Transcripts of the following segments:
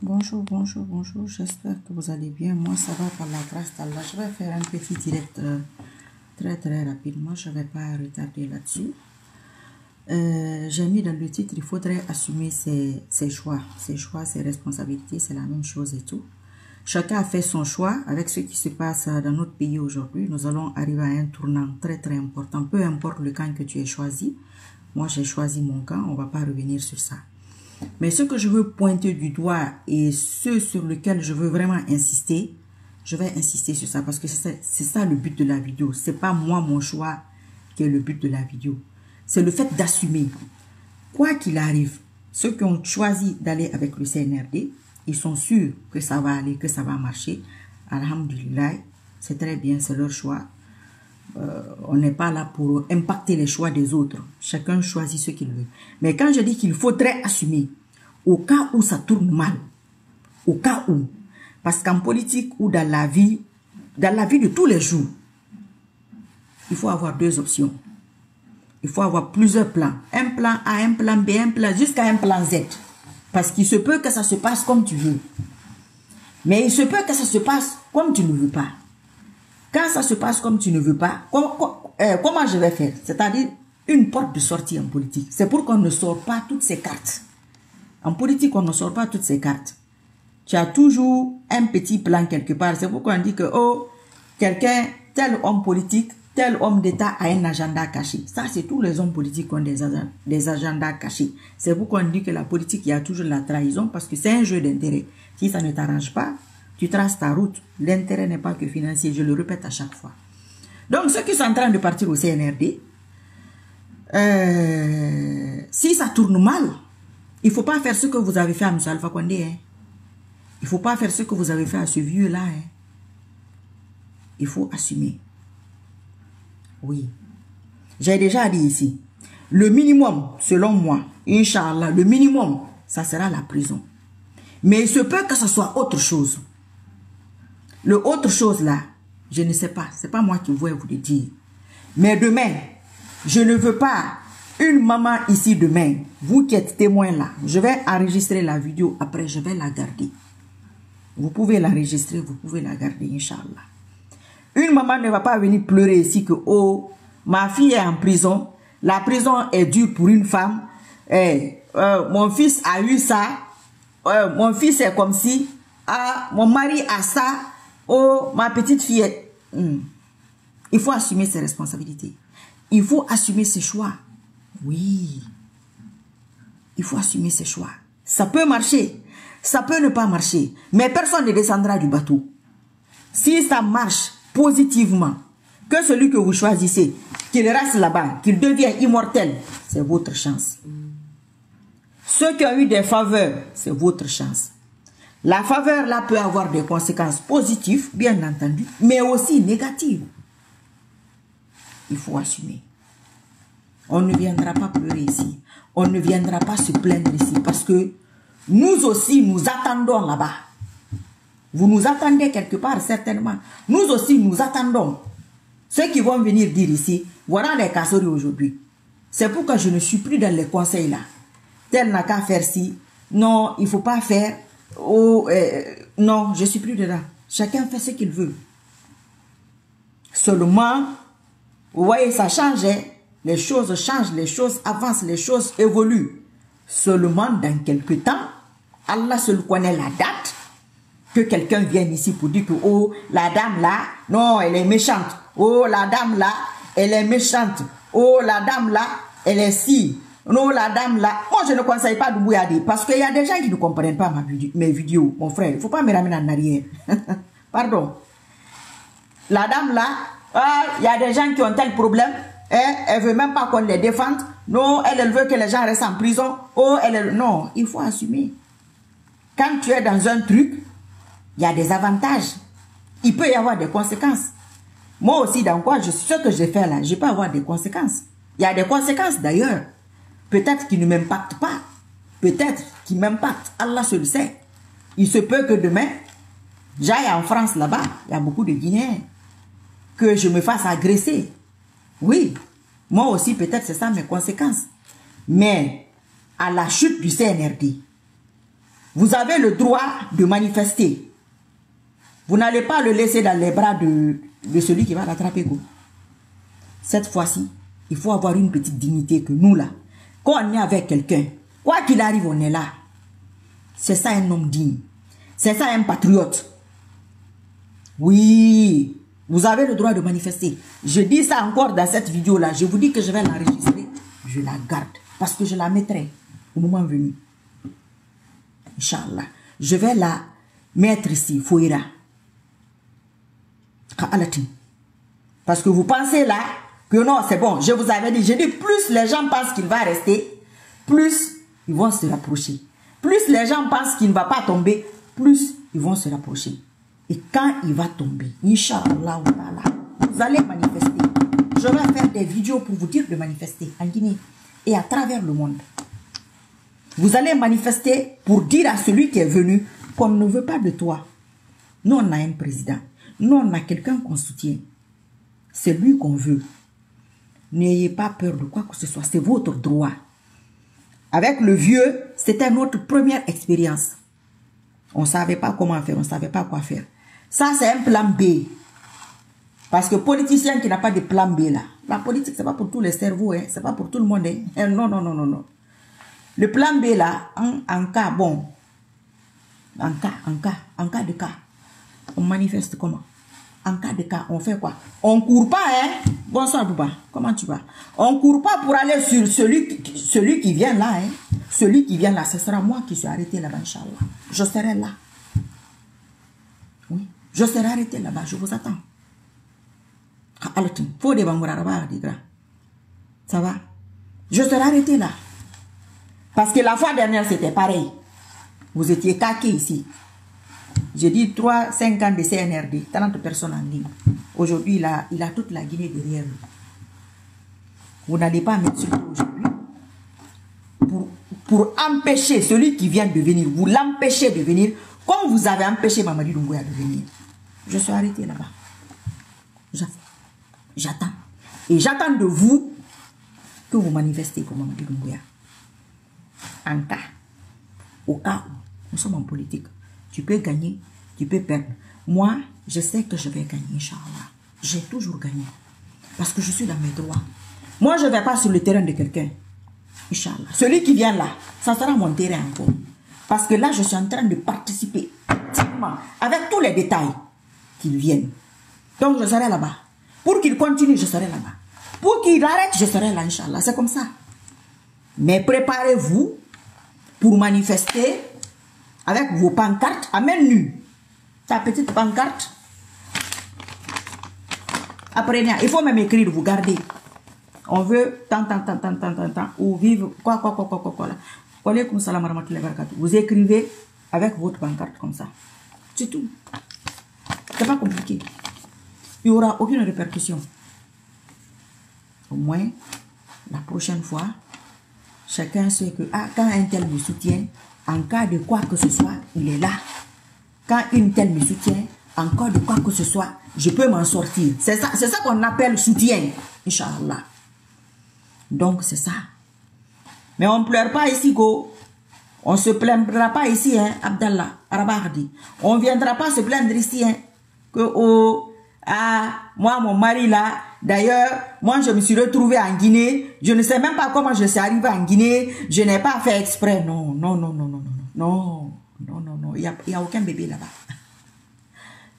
Bonjour, bonjour, bonjour. J'espère que vous allez bien. Moi, ça va par la grâce d'Allah. Je vais faire un petit direct très rapidement. Je ne vais pas retarder là-dessus. J'ai mis dans le titre, il faudrait assumer ses choix. Ses choix, ses responsabilités, c'est la même chose et tout. Chacun a fait son choix. Avec ce qui se passe dans notre pays aujourd'hui, nous allons arriver à un tournant très important. Peu importe le camp que tu aies choisi. Moi, j'ai choisi mon camp. On ne va pas revenir sur ça. Mais ce que je veux pointer du doigt et ce sur lequel je veux vraiment insister, je vais insister sur ça parce que c'est ça le but de la vidéo. Ce n'est pas moi, mon choix, qui est le but de la vidéo. C'est le fait d'assumer. Quoi qu'il arrive, ceux qui ont choisi d'aller avec le CNRD, ils sont sûrs que ça va aller, que ça va marcher. Alhamdulillah, c'est très bien, c'est leur choix. On n'est pas là pour impacter les choix des autres. Chacun choisit ce qu'il veut. Mais quand je dis qu'il faudrait assumer, au cas où ça tourne mal, au cas où, parce qu'en politique ou dans la vie de tous les jours, il faut avoir deux options. Il faut avoir plusieurs plans. Un plan A, un plan B, un plan jusqu'à un plan Z. Parce qu'il se peut que ça se passe comme tu veux. Mais il se peut que ça se passe comme tu ne veux pas. Quand ça se passe comme tu ne veux pas, comment je vais faire? C'est-à-dire une porte de sortie en politique. C'est pour qu'on ne sort pas toutes ces cartes. En politique, on ne sort pas toutes ces cartes. Tu as toujours un petit plan quelque part. C'est pourquoi on dit que, oh, quelqu'un, tel homme politique, tel homme d'État a un agenda caché. Ça, c'est tous les hommes politiques qui ont des agendas cachés. C'est pourquoi on dit que la politique, il y a toujours la trahison parce que c'est un jeu d'intérêt. Si ça ne t'arrange pas, tu traces ta route. L'intérêt n'est pas que financier, je le répète à chaque fois. Donc, ceux qui sont en train de partir au CNRD, si ça tourne mal, il ne faut pas faire ce que vous avez fait à M. Alpha Condé. Hein. Il ne faut pas faire ce que vous avez fait à ce vieux-là. Hein. Il faut assumer. Oui. J'ai déjà dit ici, le minimum, selon moi, Inch'Allah, le minimum, ça sera la prison. Mais il se peut que ce soit autre chose. Le autre chose là, je ne sais pas. Ce n'est pas moi qui vais vous le dire. Mais demain, je ne veux pas une maman ici demain. Vous qui êtes témoin là, je vais enregistrer la vidéo. Après, je vais la garder. Vous pouvez l'enregistrer, vous pouvez la garder, Inch'Allah. Une maman ne va pas venir pleurer ici que, oh, ma fille est en prison. La prison est dure pour une femme. Mon fils a eu ça. Mon fils est comme si. Ah, mon mari a ça. Oh, ma petite fille est... Il faut assumer ses responsabilités. Il faut assumer ses choix. Oui. Il faut assumer ses choix. Ça peut marcher. Ça peut ne pas marcher. Mais personne ne descendra du bateau. Si ça marche positivement, que celui que vous choisissez, qu'il reste là-bas, qu'il devienne immortel, c'est votre chance. Ceux qui ont eu des faveurs, c'est votre chance. La faveur là peut avoir des conséquences positives, bien entendu, mais aussi négatives. Il faut assumer. On ne viendra pas pleurer ici. On ne viendra pas se plaindre ici parce que nous aussi, nous attendons là-bas. Vous nous attendez quelque part, certainement. Nous aussi, nous attendons. Ceux qui vont venir dire ici, voilà les casseries aujourd'hui. C'est pourquoi je ne suis plus dans les conseils là. Tel n'a qu'à faire ci. Non, il ne faut pas faire. Oh, non, je ne suis plus dedans. Chacun fait ce qu'il veut. Seulement, vous voyez, ça change. Hein? Les choses changent, les choses avancent, les choses évoluent. Seulement, dans quelques temps, Allah seul connaît la date que quelqu'un vienne ici pour dire que, oh, la dame là, non, elle est méchante. Oh, la dame là, elle est méchante. Oh, la dame là, elle est si. Non, la dame là, moi je ne conseille pas de bouillarder parce qu'il y a des gens qui ne comprennent pas mes vidéos, mon frère. Il ne faut pas me ramener en arrière. Pardon. La dame là, il y a des gens qui ont tel problème. Elle ne veut même pas qu'on les défende. Non, elle veut que les gens restent en prison. Oh, non, il faut assumer. Quand tu es dans un truc, il y a des avantages. Il peut y avoir des conséquences. Moi aussi, dans quoi ce que j'ai fait là, je peux avoir des conséquences. Il y a des conséquences d'ailleurs. Peut-être qui ne m'impactent pas. Peut-être qui m'impactent. Allah se le sait. Il se peut que demain, j'aille en France là-bas. Il y a beaucoup de Guinéens. Que je me fasse agresser. Oui. Moi aussi, peut-être c'est ça mes conséquences. Mais à la chute du CNRD, Vous avez le droit de manifester. Vous n'allez pas le laisser dans les bras de celui qui va l'attraper. Cette fois-ci, il faut avoir une petite dignité que nous là. Quand on est avec quelqu'un, quoi qu'il arrive, on est là. C'est ça un homme digne. C'est ça un patriote. Oui, vous avez le droit de manifester. Je dis ça encore dans cette vidéo-là. Je vous dis que je vais l'enregistrer. Je la garde parce que je la mettrai au moment venu. Inch'Allah. Je vais la mettre ici, Fouira. Parce que vous pensez là que non, c'est bon. Je vous avais dit, plus les gens pensent qu'il va rester, plus ils vont se rapprocher. Plus les gens pensent qu'il ne va pas tomber, plus ils vont se rapprocher. Et quand il va tomber, Inch'Allah, vous allez manifester. Je vais faire des vidéos pour vous dire de manifester en Guinée et à travers le monde. Vous allez manifester pour dire à celui qui est venu qu'on ne veut pas de toi. Nous, on a un président. Nous, on a quelqu'un qu'on soutient. C'est lui qu'on veut. N'ayez pas peur de quoi que ce soit. C'est votre droit. Avec le vieux, c'était notre première expérience. On ne savait pas comment faire. On ne savait pas quoi faire. Ça, c'est un plan B. Parce que politicien qui n'a pas de plan B, là. La politique, ce n'est pas pour tous les cerveaux. Hein. Ce n'est pas pour tout le monde. Hein. Non, non, non, non, non. Le plan B, là, en cas, bon. En cas de cas. On manifeste comment? En cas de cas, on fait quoi? On ne court pas, hein? Bonsoir, Bouba. Comment tu vas? On ne court pas pour aller sur celui qui vient là, hein? Celui qui vient là, ce sera moi qui suis arrêté là-bas, Inch'Allah. Je serai là. Oui. Je serai arrêté là-bas, je vous attends. Faut des ça va? Je serai arrêté là. Parce que la fois dernière, c'était pareil. Vous étiez caqués ici. J'ai dit 5 ans de CNRD, 30 personnes en ligne. Aujourd'hui, il a toute la Guinée derrière lui. Vous n'allez pas m'insulter aujourd'hui pour empêcher celui qui vient de venir, vous l'empêchez de venir, comme vous avez empêché Mamadi Doumbouya de venir. Je suis arrêté là-bas. J'attends. Et j'attends de vous que vous manifestez pour Mamadi Doumbouya. En cas, au cas où nous sommes en politique, tu peux gagner, tu peux perdre. Moi, je sais que je vais gagner, Inch'Allah. J'ai toujours gagné. Parce que je suis dans mes droits. Moi, je ne vais pas sur le terrain de quelqu'un. Inch'Allah. Celui qui vient là, ça sera mon terrain encore. Parce que là, je suis en train de participer activement, avec tous les détails qu'ils viennent. Donc, je serai là-bas. Pour qu'il continue, je serai là-bas. Pour qu'il arrête, je serai là, Inch'Allah. C'est comme ça. Mais préparez-vous pour manifester avec vos pancartes à main nue. Ta petite pancarte. Apprenez. Il faut même écrire, vous gardez. On veut tant, ou vivre, quoi, là. Vous écrivez avec votre pancarte comme ça. C'est tout. C'est pas compliqué. Il n'y aura aucune répercussion. Au moins, la prochaine fois, chacun sait que quand un tel me soutient, en cas de quoi que ce soit, il est là. Quand une telle me soutient, en cas de quoi que ce soit, je peux m'en sortir. C'est ça qu'on appelle soutien, Inch'Allah. Donc, c'est ça. Mais on ne pleure pas ici, go. On ne se plaindra pas ici, hein, Abdallah, Arabardi. On ne viendra pas se plaindre ici, hein, que, moi, mon mari là, d'ailleurs, moi, je me suis retrouvée en Guinée. Je ne sais même pas comment je suis arrivée en Guinée. Je n'ai pas fait exprès. Non, non, non, non, non, non, non, non, non. Il n'y a aucun bébé là-bas.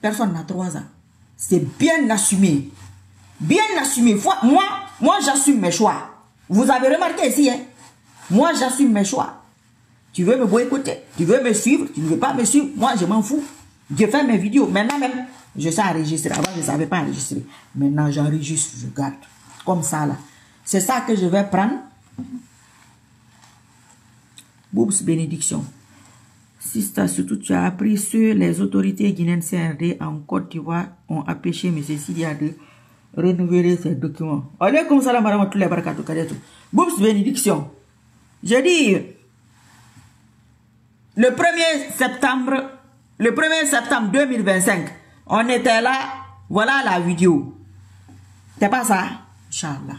Personne n'a 3 ans. C'est bien assumé. Bien assumé. Moi, j'assume mes choix. Vous avez remarqué ici, hein? Moi, j'assume mes choix. Tu veux me boycotter, tu veux me suivre, tu ne veux pas me suivre. Moi, je m'en fous. Je fais mes vidéos. Maintenant même, je sais enregistrer. Avant, je ne savais pas enregistrer. Maintenant, j'enregistre, je garde. Comme ça, là. C'est ça que je vais prendre. Boubs, bénédiction. Sista, surtout, tu as appris les autorités guinéennes CRD en Côte d'Ivoire ont empêché M. Sidia de renouveler ses documents. Alaykoum salam wa rahmatullahi wa barakatuh. Boubs, bénédiction. Je dis, le 1er septembre 2025, on était là, voilà la vidéo. C'est pas ça? Inch'Allah.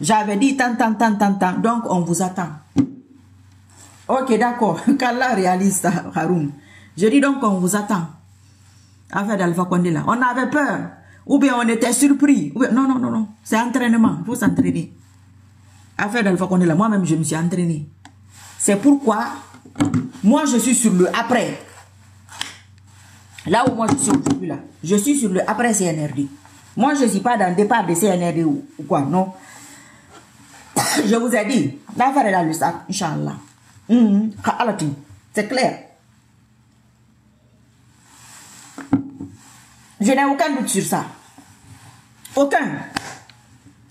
J'avais dit tant, donc on vous attend. Ok, d'accord. Qu'Allah réalise ça, Haroun. Je dis donc qu'on vous attend. Affaire d'Alpha Condé là. On avait peur. Ou bien on était surpris. Bien... Non, non, non, non. C'est entraînement. Il faut s'entraîner. Affaire d'Alpha Condé là. Moi-même, je me suis entraîné. C'est pourquoi, moi, je suis sur le après. Là où moi, je suis aujourd'hui là. Je suis sur le après CNRD. Moi, je ne suis pas dans le départ de CNRD ou quoi. Non. Je vous ai dit. L'affaire est dans le sac. Inch'Allah. C'est clair. Je n'ai aucun doute sur ça. Aucun.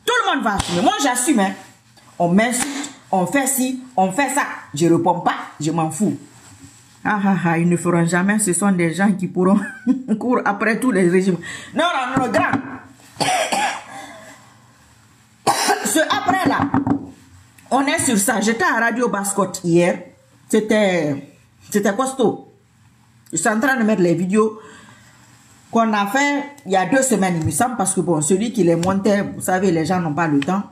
Tout le monde va assumer. Moi, j'assume. Hein. On m'insulte, on fait ci, on fait ça. Je ne réponds pas, je m'en fous. Ils ne feront jamais. Ce sont des gens qui pourront courir après tous les régimes. Non, non, non, grand. Ce après-là, on est sur ça. J'étais à Radio Bascotte hier. C'était costaud. Je suis en train de mettre les vidéos qu'on a fait il y a 2 semaines, il me semble, parce que bon, celui qui les montait, vous savez, les gens n'ont pas le temps.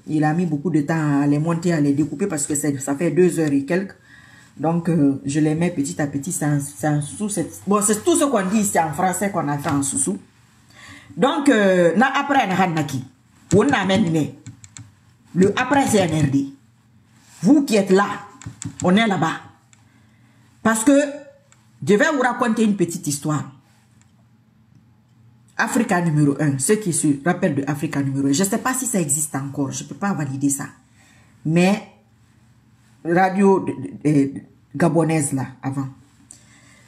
Il a mis beaucoup de temps à les monter, à les découper, parce que ça fait 2 heures et quelques. Donc, je les mets petit à petit, bon, c'est tout ce qu'on dit ici en français qu'on a fait en sous-sous. Donc, après, on a mené le après CNRD. Vous qui êtes là, on est là-bas. Parce que, je vais vous raconter une petite histoire. Africa numéro 1, ceux qui se rappellent de Africa numéro 1, je ne sais pas si ça existe encore, je ne peux pas valider ça. Mais, radio gabonaise là, avant.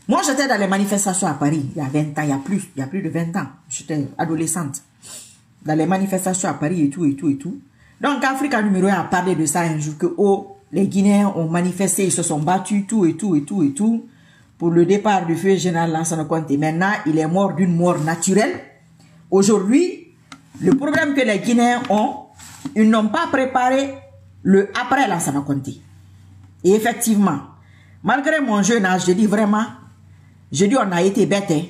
Moi, j'étais dans les manifestations à Paris, il y a 20 ans, il y a plus de 20 ans. J'étais adolescente. Dans les manifestations à Paris et tout, et tout, et tout. Donc, Africa numéro 1 a parlé de ça un jour que, oh, les Guinéens ont manifesté, ils se sont battus, tout, et tout, et tout, et tout. Pour le départ du feu général Lansana Conté. Maintenant, il est mort d'une mort naturelle. Aujourd'hui, le problème que les Guinéens ont, ils n'ont pas préparé le après Lansana Conté. Et effectivement, malgré mon jeune âge, je dis vraiment, je dis on a été bêtes, hein.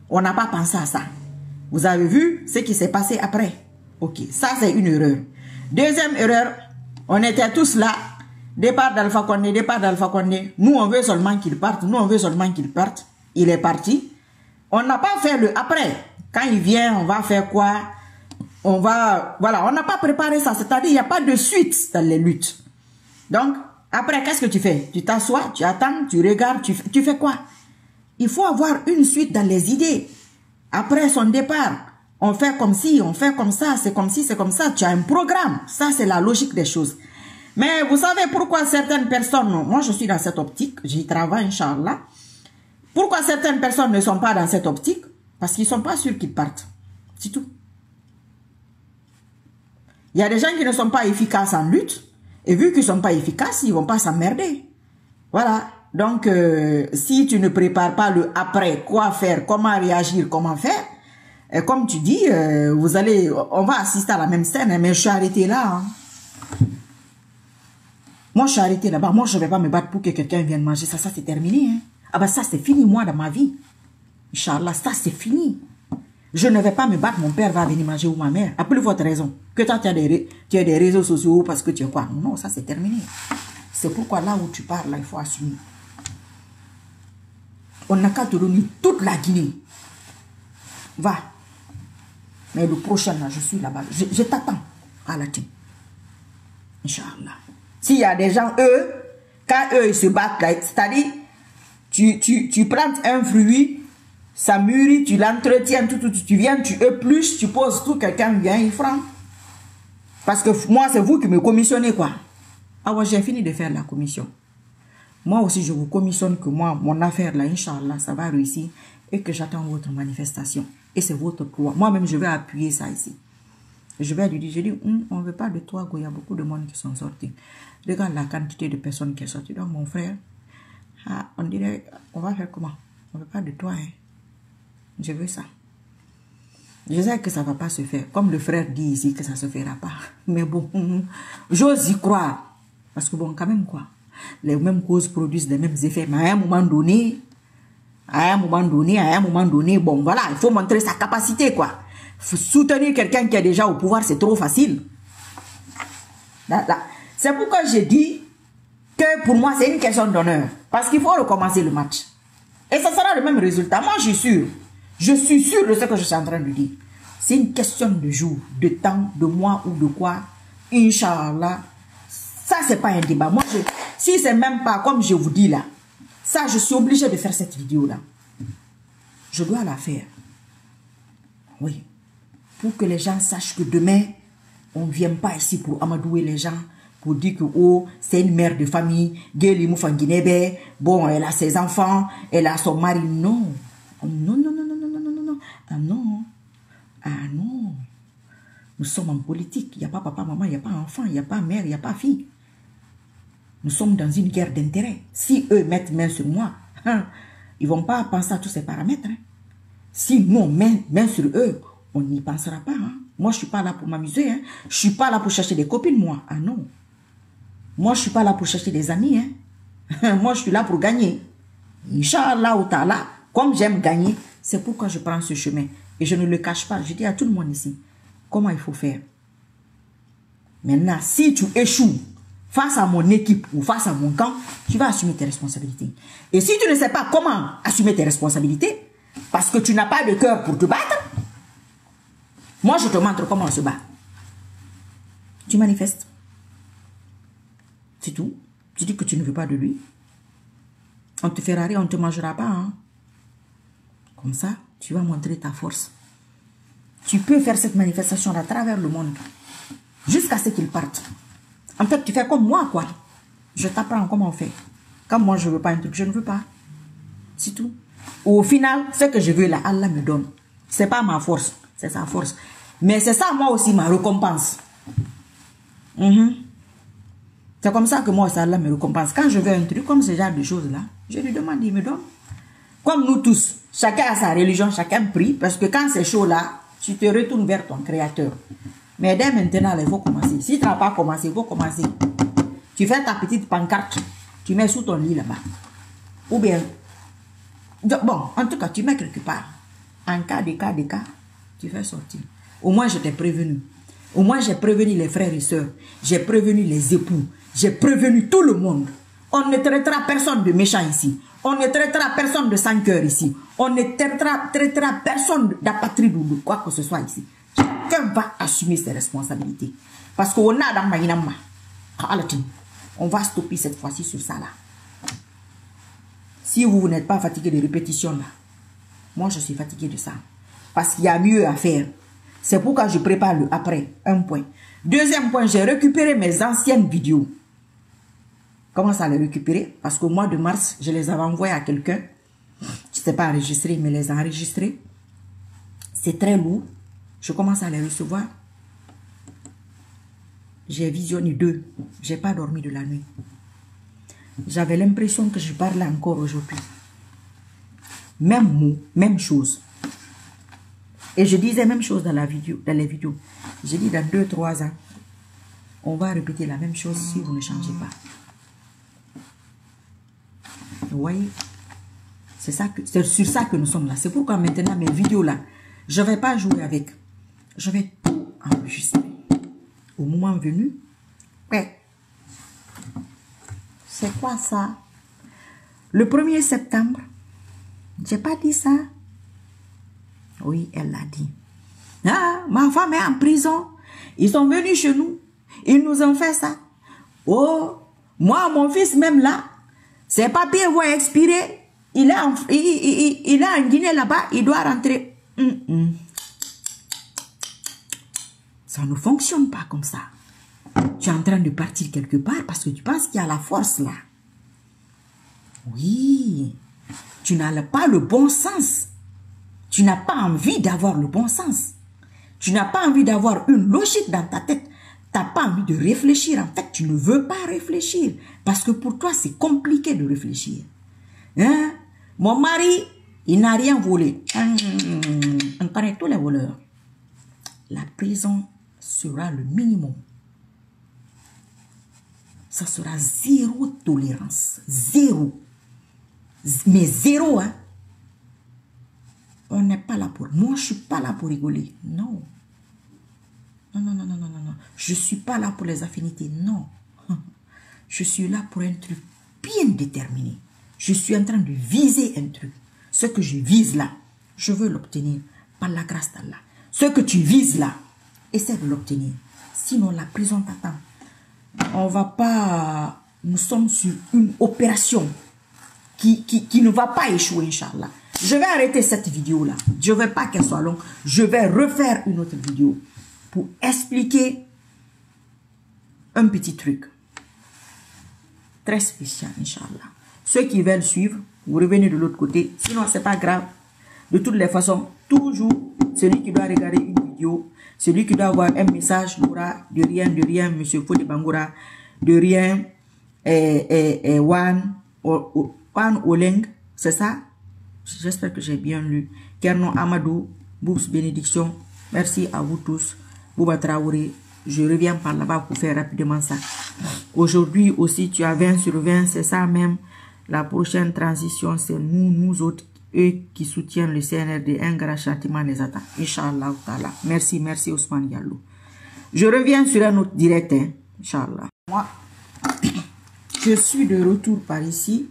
On n'a pas pensé à ça. Vous avez vu ce qui s'est passé après? Ok, ça c'est une erreur. Deuxième erreur, on était tous là. Départ d'Alpha Condé, départ d'Alpha Condé. Nous, on veut seulement qu'il parte. Nous, on veut seulement qu'il parte. Il est parti. On n'a pas fait le après. Quand il vient, on va faire quoi? On va... Voilà, on n'a pas préparé ça. C'est-à-dire, il n'y a pas de suite dans les luttes. Donc, après, qu'est-ce que tu fais? Tu t'assois, tu attends, tu regardes, tu fais quoi? Il faut avoir une suite dans les idées. Après son départ, on fait comme ci, on fait comme ça, c'est comme ci, c'est comme ça. Tu as un programme. Ça, c'est la logique des choses. Mais vous savez pourquoi certaines personnes, moi je suis dans cette optique, j'y travaille, Inch'Allah. Pourquoi certaines personnes ne sont pas dans cette optique? Parce qu'ils ne sont pas sûrs qu'ils partent. C'est tout. Il y a des gens qui ne sont pas efficaces en lutte, et vu qu'ils ne sont pas efficaces, ils ne vont pas s'emmerder. Voilà. Donc, si tu ne prépares pas le après, quoi faire, comment réagir, comment faire, comme tu dis, on va assister à la même scène, mais je suis arrêté là. Hein. Moi, je suis arrêté là-bas. Moi, je ne vais pas me battre pour que quelqu'un vienne manger. Ça c'est terminé. Hein. Ah ben ça, c'est fini, moi, dans ma vie. Inch'Allah, ça, c'est fini. Je ne vais pas me battre. Mon père va venir manger ou ma mère. À plus forte raison. Que toi, tu as des réseaux sociaux parce que tu es quoi? Non, ça, c'est terminé. C'est pourquoi là où tu parles, là, il faut assumer. On n'a qu'à te donner toute la Guinée. Va. Mais le prochain, là, je suis là-bas. Je t'attends à la team. Inch'Allah. S'il y a des gens, eux, quand eux, ils se battent, c'est-à-dire, tu plantes un fruit, ça mûrit, tu l'entretiens, tu viens, tu épluches, tu poses tout, quelqu'un vient, il prend. Parce que moi, c'est vous qui me commissionnez, quoi. Ah ouais, j'ai fini de faire la commission. Moi aussi, je vous commissionne que moi, mon affaire, là, Inch'Allah, ça va réussir et que j'attends votre manifestation. Et c'est votre droit. Moi-même, je vais appuyer ça ici. Je vais lui dire, je dis, on ne veut pas de toi, il y a beaucoup de monde qui sont sortis. Regarde la quantité de personnes qui sont sorties. Donc, mon frère, on dirait, on va faire comment? On ne veut pas de toi, hein. Je veux ça. Je sais que ça ne va pas se faire. Comme le frère dit ici que ça ne se fera pas. Mais bon, j'ose y croire. Parce que bon, quand même quoi. Les mêmes causes produisent les mêmes effets. Mais à un moment donné, bon voilà, il faut montrer sa capacité quoi. Soutenir quelqu'un qui est déjà au pouvoir, c'est trop facile. C'est pourquoi j'ai dit, que pour moi, c'est une question d'honneur. Parce qu'il faut recommencer le match. Et ça sera le même résultat. Moi, je suis sûr. Je suis sûr de ce que je suis en train de dire. C'est une question de jour, de temps, de mois ou de quoi. Inch'Allah. Ça, c'est pas un débat. Moi, si c'est même pas comme je vous dis là, ça, je suis obligé de faire cette vidéo-là. Je dois la faire. Oui. Pour que les gens sachent que demain, on ne vient pas ici pour amadouer les gens, pour dire que oh, c'est une mère de famille, bon, elle a ses enfants, elle a son mari. Non. Non, non, non, non, non, non, non, non. Ah non. Ah non. Nous sommes en politique. Il n'y a pas papa, maman, il n'y a pas enfant, il n'y a pas mère, il n'y a pas fille. Nous sommes dans une guerre d'intérêt. Si eux mettent main sur moi, ils ne vont pas penser à tous ces paramètres. Hein. Si nous, on met main sur eux, on n'y pensera pas. Hein. Moi, je ne suis pas là pour m'amuser. Hein. Je ne suis pas là pour chercher des copines, moi. Ah non. Moi, je ne suis pas là pour chercher des amis. Hein. Moi, je suis là pour gagner. Inch'Allah ou ta'ala, comme j'aime gagner, c'est pourquoi je prends ce chemin. Et je ne le cache pas. Je dis à tout le monde ici, comment il faut faire. Maintenant, si tu échoues face à mon équipe ou face à mon camp, tu vas assumer tes responsabilités. Et si tu ne sais pas comment assumer tes responsabilités, parce que tu n'as pas de cœur pour te battre, moi je te montre comment on se bat. Tu manifestes. C'est tout. Tu dis que tu ne veux pas de lui. On te fera rire, on ne te mangera pas. Hein. Comme ça, tu vas montrer ta force. Tu peux faire cette manifestation à travers le monde. Jusqu'à ce qu'ils partent. En fait, tu fais comme moi, quoi. Je t'apprends comment on fait. Comme moi, je ne veux pas un truc, je ne veux pas. C'est tout. Au final, ce que je veux là, Allah me donne. Ce n'est pas ma force, c'est sa force. Mais c'est ça, moi aussi, ma récompense. C'est comme ça que moi aussi, Allah me récompense. Quand je veux un truc, comme ce genre de choses-là, je lui demande, il me donne. Comme nous tous, chacun a sa religion, chacun prie. Parce que quand c'est chaud là, tu te retournes vers ton créateur. Mais dès maintenant, il faut commencer. Si tu n'as pas commencé, il faut commencer. Tu fais ta petite pancarte, tu mets sous ton lit là-bas. Ou bien, bon, en tout cas, tu mets quelque part. En cas, tu fais sortir. Au moins, je t'ai prévenu. Au moins, j'ai prévenu les frères et sœurs. J'ai prévenu les époux. J'ai prévenu tout le monde. On ne traitera personne de méchant ici. On ne traitera personne de sans cœur ici. On ne traitera personne d'apatride ou de quoi que ce soit ici. Chacun va assumer ses responsabilités. Parce qu'on a dans Maïnama. On va stopper cette fois-ci sur ça là. Si vous n'êtes pas fatigué de répétitions là, moi je suis fatigué de ça. Parce qu'il y a mieux à faire. C'est pourquoi je prépare le après. Un point. Deuxième point, j'ai récupéré mes anciennes vidéos. Comment ça les récupérer? Parce qu'au mois de mars, je les avais envoyées à quelqu'un. Je ne sais pas enregistrer, il me les a enregistrés. C'est très lourd. Je commence à les recevoir. J'ai visionné 2. Je n'ai pas dormi de la nuit. J'avais l'impression que je parlais encore aujourd'hui. Même mot, même chose. Et je disais même chose dans la vidéo, dans les vidéos. J'ai dit dans 2-3 ans, on va répéter la même chose si vous ne changez pas. Vous voyez? C'est sur ça que nous sommes là. C'est pourquoi maintenant mes vidéos là, je ne vais pas jouer avec. Je vais tout enregistrer. Au moment venu, ouais. C'est quoi ça? Le 1er septembre, j'ai pas dit ça. Oui, elle l'a dit. Ah, ma femme est en prison. Ils sont venus chez nous. Ils nous ont fait ça. Oh, moi, mon fils même là, ses papiers vont expirer. Il est en Guinée là-bas, il doit rentrer. Ça ne fonctionne pas comme ça. Tu es en train de partir quelque part parce que tu penses qu'il y a la force là. Oui, tu n'as pas le bon sens. Tu n'as pas envie d'avoir le bon sens. Tu n'as pas envie d'avoir une logique dans ta tête. Tu n'as pas envie de réfléchir. En fait, tu ne veux pas réfléchir. Parce que pour toi, c'est compliqué de réfléchir. Hein? Mon mari, il n'a rien volé. On connaît tous les voleurs. La prison sera le minimum. Ça sera zéro tolérance. Zéro. Mais zéro, hein. On n'est pas là pour... Moi, je ne suis pas là pour rigoler. Non. Non, non, non, non, non, non. Je ne suis pas là pour les affinités. Non. Je suis là pour un truc bien déterminé. Je suis en train de viser un truc. Ce que je vise là, je veux l'obtenir par la grâce d'Allah. Ce que tu vises là, essaie de l'obtenir. Sinon, la prison t'attend. On va pas... Nous sommes sur une opération qui ne va pas échouer, Inch'Allah. Je vais arrêter cette vidéo-là. Je ne veux pas qu'elle soit longue. Je vais refaire une autre vidéo pour expliquer un petit truc. Très spécial, Inch'Allah. Ceux qui veulent suivre, vous revenez de l'autre côté. Sinon, ce n'est pas grave. De toutes les façons, toujours, celui qui doit regarder une vidéo, celui qui doit avoir un message, n'aura de rien, monsieur Fode Bangoura, de rien, Wan Oleng, c'est ça? J'espère que j'ai bien lu. Kernon Amadou, Boubs Bénédiction, merci à vous tous. Bouba Traoré, je reviens par là-bas pour faire rapidement ça. Aujourd'hui aussi, tu as 20 sur 20, c'est ça même. La prochaine transition, c'est nous autres, eux qui soutiennent le CNRD. Un grand châtiment les attend. Inch'Allah. Merci, merci Ousmane Diallo. Je reviens sur un autre direct, hein, Inch'Allah. Moi, je suis de retour par ici.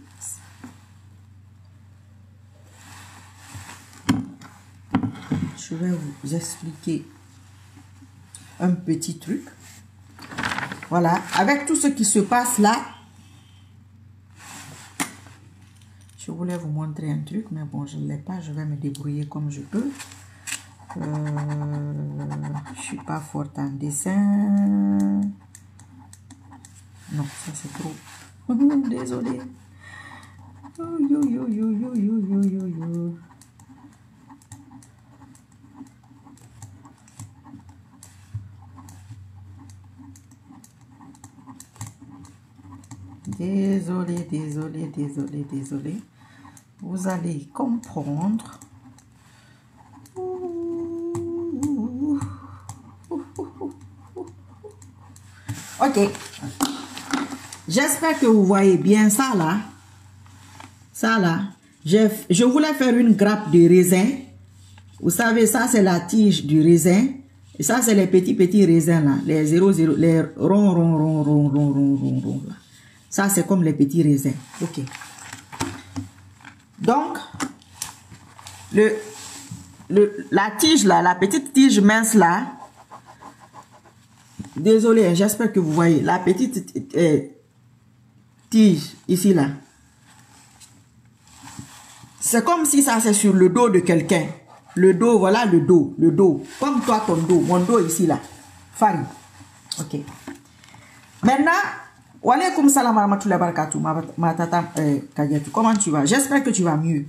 Je vais vous expliquer un petit truc. Voilà, avec tout ce qui se passe là, je voulais vous montrer un truc, mais bon, je ne l'ai pas, je vais me débrouiller comme je peux. Je ne suis pas forte en dessin. Non, ça c'est trop. Désolé. Désolé. Vous allez comprendre. Ok. J'espère que vous voyez bien ça là. Ça là. Je voulais faire une grappe de raisin. Vous savez, ça c'est la tige du raisin. Et ça c'est les petits raisins là. Les 0, les ronds là. Ça c'est comme les petits raisins. Ok. Donc, la tige là, la petite tige mince là. Désolé, j'espère que vous voyez. La petite tige ici là. C'est comme si ça c'est sur le dos de quelqu'un. Le dos, voilà le dos. Comme toi ton dos. Mon dos ici là. Fari. Ok. Maintenant, wa alaykoum salam wa rahmatullahi wa barakatuh. Ma tata Kadiatou. Comment tu vas? J'espère que tu vas mieux.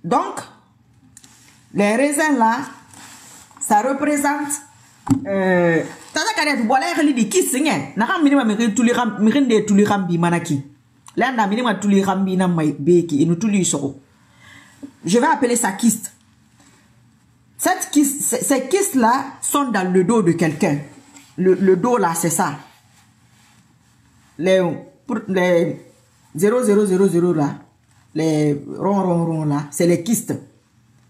Donc, les raisins là, ça représente tata Kadiatou. Voilà, il y a des qui signent. N'a pas minimum tous les rambi manaki. Là, on a minimum tous les rambi na beki et nous tous les soro. Je vais appeler ça kyste. Cette kyste, ces kystes là sont dans le dos de quelqu'un. Le dos là, c'est ça. Les 0000 là, les ronds là, c'est les kystes.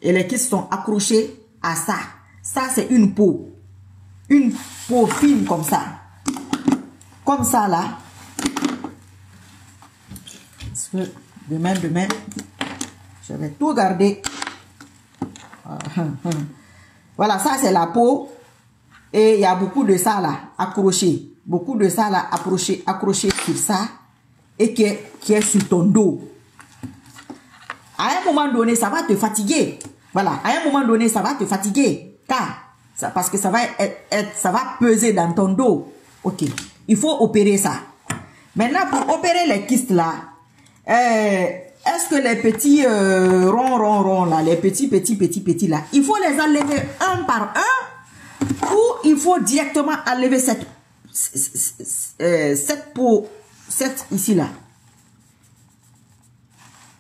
Et les kystes sont accrochés à ça. Ça, c'est une peau. Une peau fine comme ça. Comme ça là. Parce que demain, je vais tout garder. Voilà, ça c'est la peau. Et il y a beaucoup de ça là, accroché. Beaucoup de ça là, accroché sur ça. Et qui est sur ton dos. À un moment donné, ça va te fatiguer. Voilà, à un moment donné, ça va te fatiguer. Parce que ça va peser dans ton dos. Ok, il faut opérer ça. Maintenant, pour opérer les kystes là, est-ce que les petits ronds là, les petits là, il faut les enlever un par un ou il faut directement enlever cette peau, cette ici là.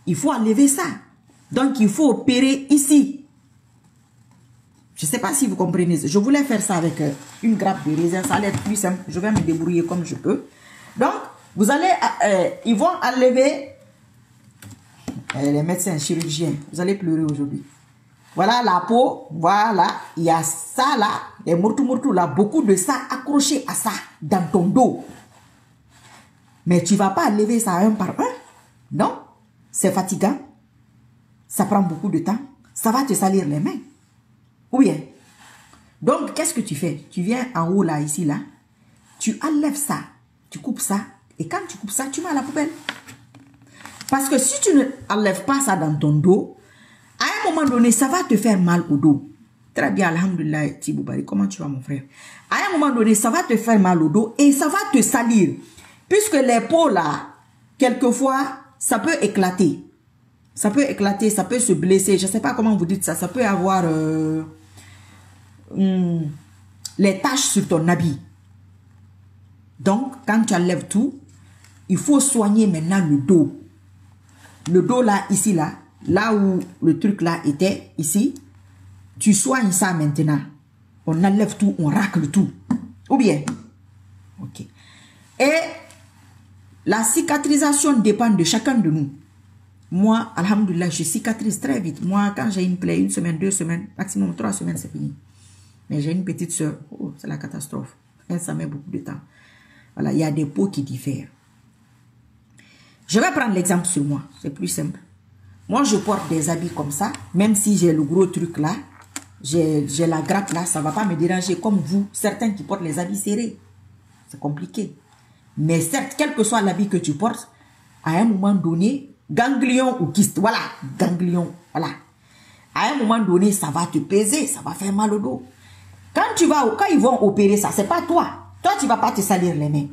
Il faut enlever ça. Donc il faut opérer ici. Je ne sais pas si vous comprenez. Je voulais faire ça avec une grappe de raisin. Ça allait être plus simple. Je vais me débrouiller comme je peux. Donc vous allez, ils vont enlever. Les médecins, chirurgiens, vous allez pleurer aujourd'hui. Voilà la peau, voilà, il y a ça là, les mourtou là, beaucoup de ça accroché à ça dans ton dos. Mais tu ne vas pas lever ça un par un. Non, c'est fatigant. Ça prend beaucoup de temps. Ça va te salir les mains. Ou bien. Donc, qu'est-ce que tu fais? Tu viens en haut, là, ici, là. Tu enlèves ça. Tu coupes ça. Et quand tu coupes ça, tu mets à la poubelle. Parce que si tu ne enlèves pas ça dans ton dos, à un moment donné, ça va te faire mal au dos. Très bien, alhamdoulilah, Tiboubari. Comment tu vas, mon frère? À un moment donné, ça va te faire mal au dos et ça va te salir. Puisque les peaux, là, quelquefois, ça peut éclater. Ça peut éclater, ça peut se blesser. Je ne sais pas comment vous dites ça. Ça peut avoir les taches sur ton habit. Donc, quand tu enlèves tout, il faut soigner maintenant le dos. Le dos là, ici, là où le truc là était, ici, tu soignes ça maintenant. On enlève tout, on racle tout. Ou bien? Ok. Et la cicatrisation dépend de chacun de nous. Moi, alhamdoulilah, je cicatrise très vite. Moi, quand j'ai une plaie, 1 semaine, 2 semaines, maximum 3 semaines, c'est fini. Mais j'ai une petite soeur. Oh, c'est la catastrophe. Et ça met beaucoup de temps. Voilà, il y a des peaux qui diffèrent. Je vais prendre l'exemple sur moi. C'est plus simple. Moi, je porte des habits comme ça. Même si j'ai le gros truc là, j'ai la grappe là, ça ne va pas me déranger. Comme vous, certains qui portent les habits serrés. C'est compliqué. Mais certes, quel que soit l'habit que tu portes, à un moment donné, ganglion ou kyste, voilà, ganglion, voilà. À un moment donné, ça va te peser, ça va faire mal au dos. Quand ils vont opérer ça, c'est pas toi. Toi, tu ne vas pas te salir les mains.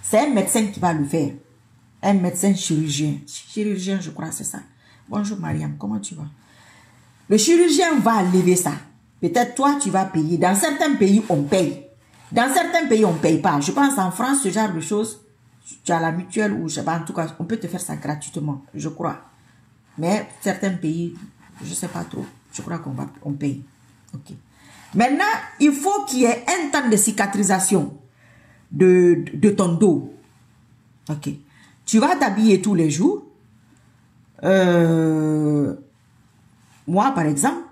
C'est un médecin qui va le faire. Un médecin chirurgien. Chirurgien, je crois, c'est ça. Bonjour Mariam, comment tu vas? Le chirurgien va lever ça. Peut-être toi, tu vas payer. Dans certains pays, on paye. Dans certains pays, on ne paye pas. Je pense en France, ce genre de choses, tu as la mutuelle ou je sais pas, en tout cas, on peut te faire ça gratuitement, je crois. Mais certains pays, je ne sais pas trop. Je crois qu'on paye. Ok. Maintenant, il faut qu'il y ait un temps de cicatrisation de ton dos. Ok. Tu vas t'habiller tous les jours. Moi, par exemple,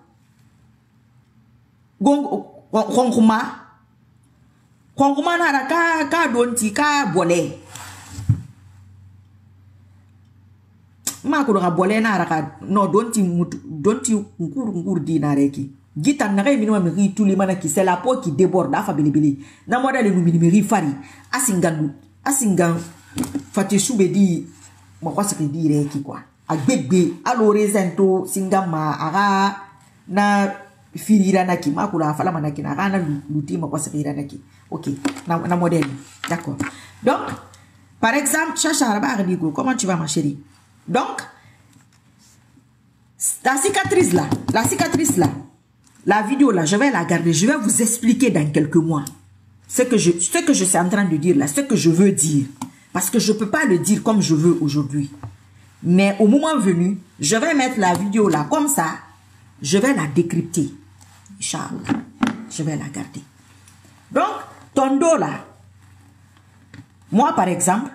Konkuma nara ka donti ka bolé. Ma ko ka bolé nara ka no donti ngur di nareki. Gita nare minima mi tuli mana ki c'est la peau qui déborde afa bilibili. Na moda le numiri fari asingan fati soubedi mo kwa se di reki kwa. Agbegbe alo rezento singama aga na firira naki makula fala manaki na kana luti mo kwa se naki. Ok, na modèle. D'accord. Donc, par exemple, Chacha comment tu vas ma chérie? Donc, la cicatrice là, la vidéo là, je vais la garder, je vais vous expliquer dans quelques mois ce que je suis en train de dire là, ce que je veux dire. Parce que je ne peux pas le dire comme je veux aujourd'hui. Mais au moment venu, je vais mettre la vidéo là comme ça, je vais la décrypter. Inch'Allah, je vais la garder. Donc, ton dos là, moi par exemple,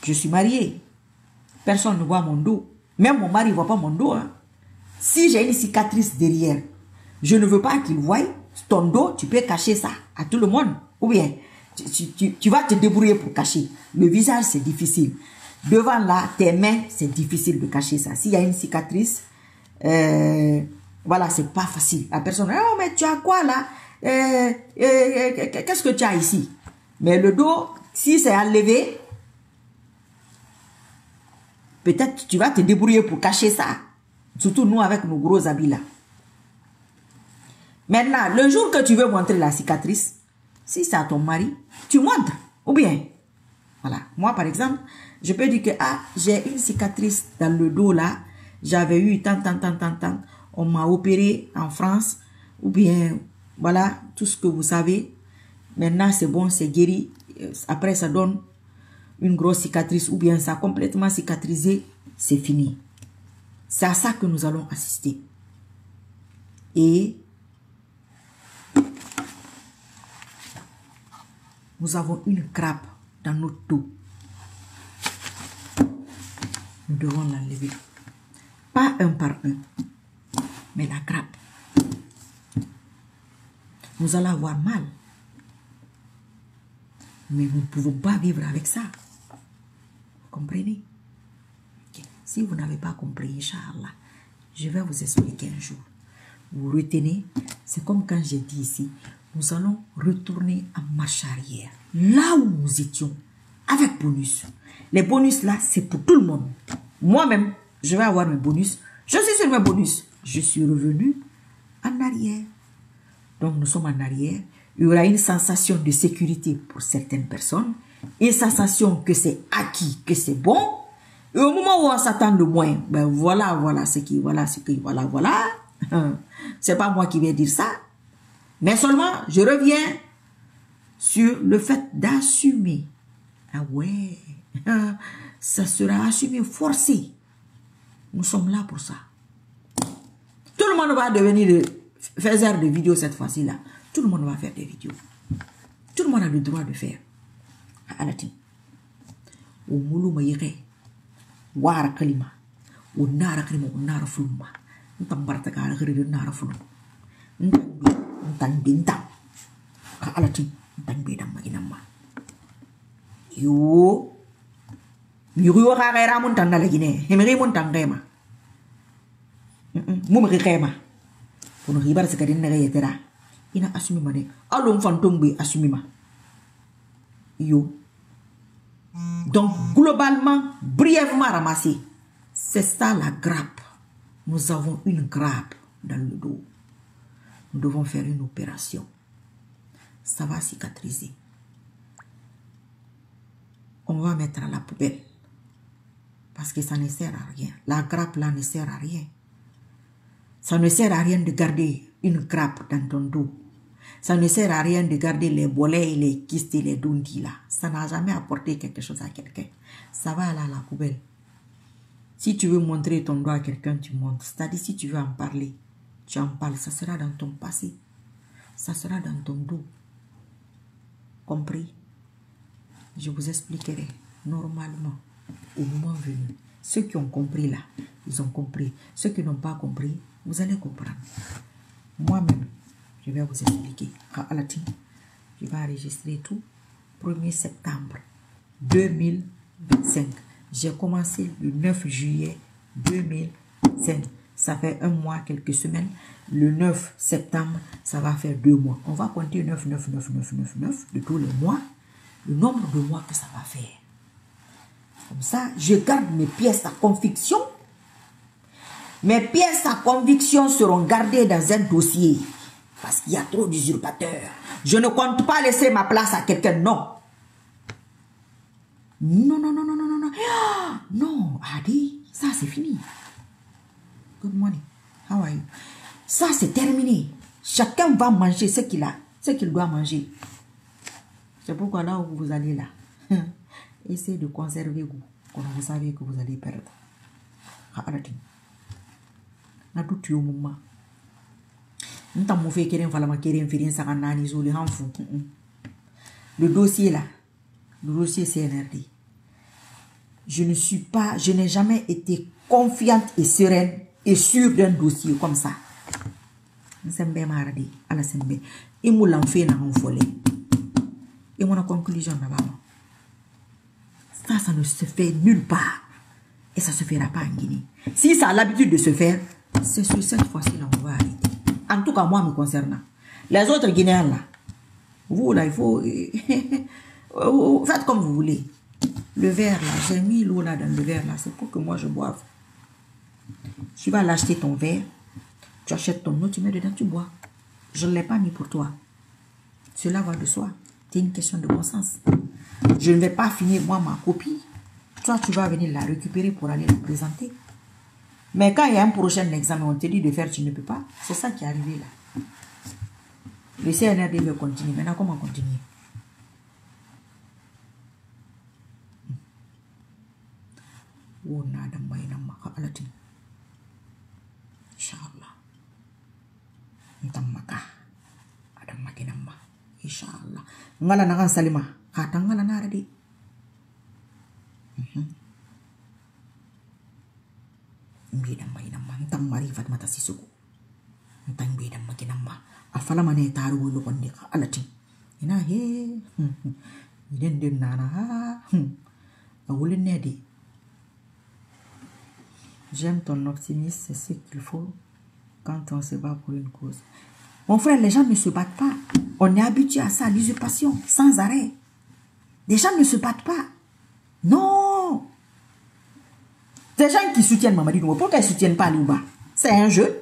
je suis mariée. Personne ne voit mon dos. Même mon mari ne voit pas mon dos. Hein. Si j'ai une cicatrice derrière, je ne veux pas qu'il voie. Ton dos, tu peux cacher ça à tout le monde. Ou bien, tu vas te débrouiller pour cacher. Le visage, c'est difficile. Devant là, tes mains, c'est difficile de cacher ça. S'il y a une cicatrice, voilà, c'est pas facile. La personne, oh, mais tu as quoi là? Qu'est-ce que tu as ici? Mais le dos, si c'est enlevé, peut-être tu vas te débrouiller pour cacher ça. Surtout nous avec nos gros habits là. Maintenant, le jour que tu veux montrer la cicatrice, si c'est à ton mari, tu montres. Ou bien, voilà. Moi par exemple, je peux dire que j'ai une cicatrice dans le dos là. J'avais eu tant. On m'a opéré en France. Ou bien, voilà, tout ce que vous savez. Maintenant, c'est bon, c'est guéri. Après, ça donne une grosse cicatrice. Ou bien, ça a complètement cicatrisé. C'est fini. C'est à ça que nous allons assister. Et nous avons une crabe dans notre dos. Nous devons l'enlever. Pas un par un, mais la crabe. Nous allons avoir mal. Mais nous ne pouvons pas vivre avec ça. Comprenez? Okay. Si vous n'avez pas compris, Inch'Allah, je vais vous expliquer un jour. Vous retenez, c'est comme quand j'ai dit ici, nous allons retourner en marche arrière. Là où nous étions, avec bonus. Les bonus là, c'est pour tout le monde. Moi-même, je vais avoir mes bonus. Je suis sur mes bonus. Je suis revenu en arrière. Donc, nous sommes en arrière. Il y aura une sensation de sécurité pour certaines personnes. Une sensation que c'est acquis, que c'est bon. Et au moment où on s'attend le moins, ben voilà ce qui, voilà. C'est pas moi qui vais dire ça. Mais seulement, je reviens sur le fait d'assumer. Ah ouais, ça sera assumé, forcé. Nous sommes là pour ça. Tout le monde va devenir faiseur de vidéos cette fois-ci là. Tout le monde va faire des vidéos. Tout le monde a le droit de faire. Alatin. Au moulou maïre. Wara kalima. Au nara kalima, au nara fulma. Ntambarta kara kiri nara fulma. Ntambintam. Alatin. Ntambidam maginama. Yo. Miru kara montanga lagi ne. Hemeri montanga. Mumri kema. Pour nous ribar ce qu'elle n'a pas il a assumé mané. Allons fantôme assumé ma. Yo. Donc globalement, brièvement ramassé, c'est ça la grappe. Nous avons une grappe dans le dos. Nous devons faire une opération. Ça va cicatriser. On va mettre à la poubelle. Parce que ça ne sert à rien. La grappe là ne sert à rien. Ça ne sert à rien de garder une grappe dans ton dos. Ça ne sert à rien de garder les bolets, les kystes et les dundis là. Ça n'a jamais apporté quelque chose à quelqu'un. Ça va aller à la poubelle. Si tu veux montrer ton doigt à quelqu'un, tu montres. C'est-à-dire si tu veux en parler, tu en parles. Ça sera dans ton passé. Ça sera dans ton dos. Compris? Je vous expliquerai normalement au moment venu. Ceux qui ont compris là, ils ont compris. Ceux qui n'ont pas compris, vous allez comprendre. Moi-même, je vais vous expliquer. Je vais enregistrer tout. 1er septembre 2025. J'ai commencé le 9 juillet 2005. Ça fait un mois, quelques semaines. Le 9 septembre, ça va faire 2 mois. On va compter 9 de tous les mois. Le nombre de mois que ça va faire. Comme ça, je garde mes pièces à conviction. Mes pièces à conviction seront gardées dans un dossier. Parce qu'il y a trop d'usurpateurs. Je ne compte pas laisser ma place à quelqu'un, non. Non. Non, Adi, ça c'est fini. Good morning. How are you? Ça c'est terminé. Chacun va manger ce qu'il a, ce qu'il doit manger. C'est pourquoi là où vous allez là, essayez de conserver vous, quand vous savez que vous allez perdre. Le dossier là, le dossier CNRD, je n'ai jamais été confiante et sereine et sûre d'un dossier comme ça. Et mon conclusion là-bas, ça ne se fait nulle part. Et ça ne se fera pas en Guinée. Si ça a l'habitude de se faire, c'est sur cette fois-ci là on va arrêter. En tout cas, moi me concernant. Les autres Guinéens là, vous là, il faut... faites comme vous voulez. Le verre là, j'ai mis l'eau là dans le verre là, c'est pour que moi je boive. Tu vas l'acheter ton verre, tu achètes ton eau, tu mets dedans, tu bois. Je ne l'ai pas mis pour toi. Cela va de soi. C'est une question de bon sens. Je ne vais pas finir moi ma copie. Toi, tu vas venir la récupérer pour aller la présenter. Mais quand il y a un prochain examen, on te dit de faire, tu ne peux pas. C'est ça qui est arrivé là. Le CNRD veut continuer. Maintenant, comment continuer? Oh, nada, Inch'Allah. Ntamaka. Adam makinamba. Inch'Allah. Ngala na kan salima. Katanga na naradi. Mbidam makinamba. Ntang marifat mata sisuko. Ntang bidam makinamba. Afala mane taru wulu kondika alatin. Ina he. Idin nana. J'aime ton optimisme, c'est ce qu'il faut quand on se bat pour une cause. Mon frère, les gens ne se battent pas. On est habitué à ça, l'usurpation, sans arrêt. Les gens ne se battent pas. Non. Des gens qui soutiennent Mamadi Doumbouya, pourquoi ils ne soutiennent pas Liouba? C'est un jeu.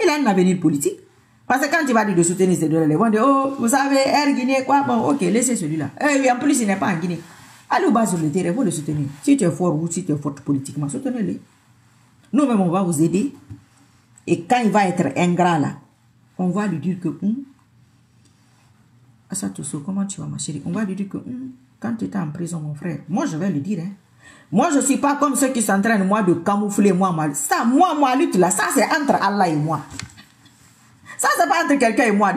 Il a un avenir politique. Parce que quand tu vas dire de soutenir ces deux-là, ils vont dire, oh, vous savez, Air Guinée, quoi, bon, ok, laissez celui-là. Et en plus, il n'est pas en Guinée. Allez sur le terrain, il faut le soutenir. Si tu es fort ou si tu es forte politiquement, soutenez-le. Nous-mêmes, on va vous aider. Et quand il va être ingrat là, on va lui dire que, Asatoso, comment tu vas ma chérie? On va lui dire que, quand tu étais en prison, mon frère, moi je vais lui dire, hein. Moi je ne suis pas comme ceux qui s'entraînent, moi, de camoufler, moi, ça, moi, lutte là, ça c'est entre Allah et moi. Ça, c'est pas entre quelqu'un et moi.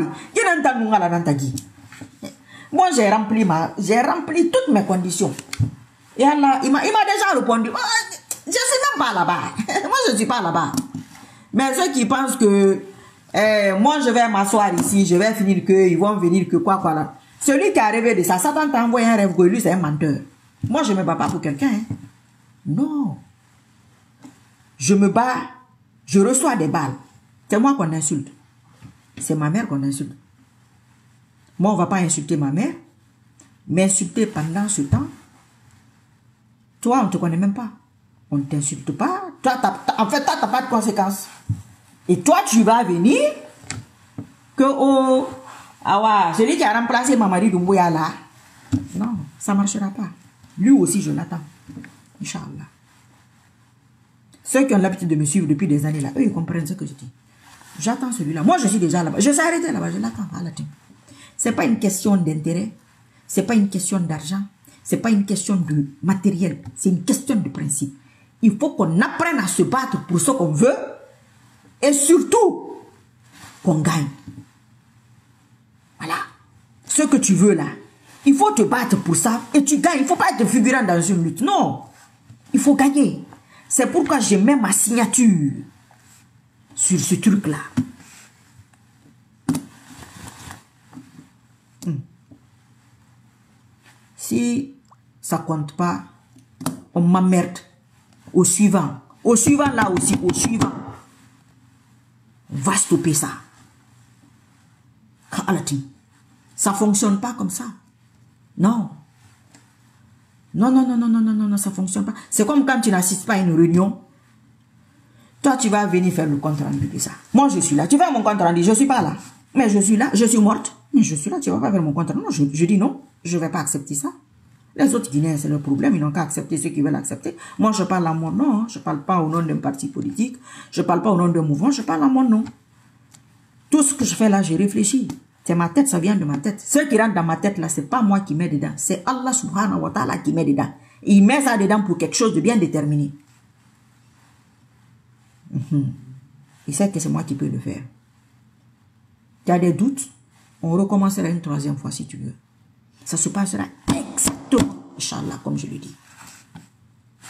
Moi, j'ai rempli toutes mes conditions. Et Allah, il m'a déjà répondu. Je ne suis même pas là-bas. Moi, je ne suis pas là-bas. Mais ceux qui pensent que moi, je vais m'asseoir ici, je vais finir que, ils vont venir que quoi là. Celui qui a rêvé de ça, Satan t'a envoyé un rêve que lui, c'est un menteur. Moi, je ne me bats pas pour quelqu'un. Hein. Non. Je me bats, je reçois des balles. C'est moi qu'on insulte. C'est ma mère qu'on insulte. Moi, on ne va pas insulter ma mère. M'insulter pendant ce temps. Toi, on ne te connaît même pas. On ne t'insulte pas. Toi, en fait, toi, tu n'as pas de conséquences. Et toi, tu vas venir que, oh, ah ouais, celui qui a remplacé Mamadi Doumbouya là. Non, ça ne marchera pas. Lui aussi, je l'attends. Inch'Allah. Ceux qui ont l'habitude de me suivre depuis des années là, eux, ils comprennent ce que je dis. J'attends celui-là. Moi, je suis déjà là-bas. Je suis arrêté là-bas. Je l'attends à la team. Ce n'est pas une question d'intérêt. Ce n'est pas une question d'argent. Ce n'est pas une question de matériel. C'est une question de principe. Il faut qu'on apprenne à se battre pour ce qu'on veut. Et surtout, qu'on gagne. Voilà. Ce que tu veux là. Il faut te battre pour ça. Et tu gagnes. Il ne faut pas être figurant dans une lutte. Non. Il faut gagner. C'est pourquoi je mets ma signature sur ce truc-là. Si ça compte pas, on m'emmerde. Au suivant. Au suivant là aussi, au suivant. On va stopper ça. Ça ne fonctionne pas comme ça. Non. Non, non, non, non, non, non, non, non, ça ne fonctionne pas. C'est comme quand tu n'assistes pas à une réunion. Toi, tu vas venir faire le compte rendu de ça. Moi, je suis là. Tu fais mon compte rendu, je ne suis pas là. Mais je suis là, je suis morte. Mais je suis là, tu ne vas pas faire mon compte rendu. Non, je dis non, je ne vais pas accepter ça. Les autres Guinéens, c'est leur problème, ils n'ont qu'à accepter ceux qui veulent accepter. Moi, je parle à mon nom, je ne parle pas au nom d'un parti politique, je ne parle pas au nom d'un mouvement, je parle à mon nom. Tout ce que je fais là, j'ai réfléchi. C'est ma tête, ça vient de ma tête. Ce qui rentre dans ma tête là, ce n'est pas moi qui mets dedans, c'est Allah subhanahu wa ta'ala qui met dedans. Il met ça dedans pour quelque chose de bien déterminé. Il sait que c'est moi qui peux le faire. Tu as des doutes, on recommencera une troisième fois si tu veux. Ça se passera exactement, Inch'Allah, comme je le dis.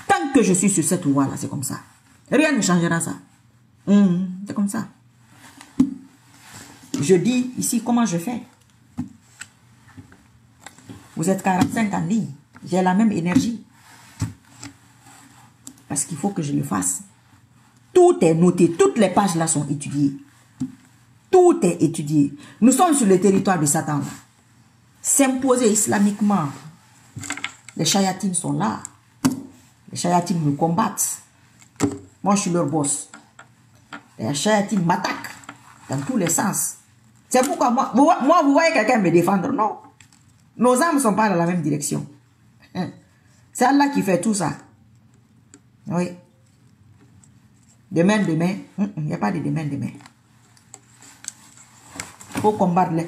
Tant que je suis sur cette voie-là, c'est comme ça. Rien ne changera ça. C'est comme ça. Je dis ici comment je fais. Vous êtes 45 en ligne. J'ai la même énergie. Parce qu'il faut que je le fasse. Tout est noté. Toutes les pages là sont étudiées. Tout est étudié. Nous sommes sur le territoire de Satan. S'imposer islamiquement. Les chayatines sont là. Les chayatines me combattent. Moi, je suis leur boss. Les chayatines m'attaquent dans tous les sens. C'est pourquoi moi, vous voyez quelqu'un me défendre. Non. Nos âmes ne sont pas dans la même direction. C'est Allah qui fait tout ça. Oui. Demain, il n'y a pas de demain. Il faut combattre les...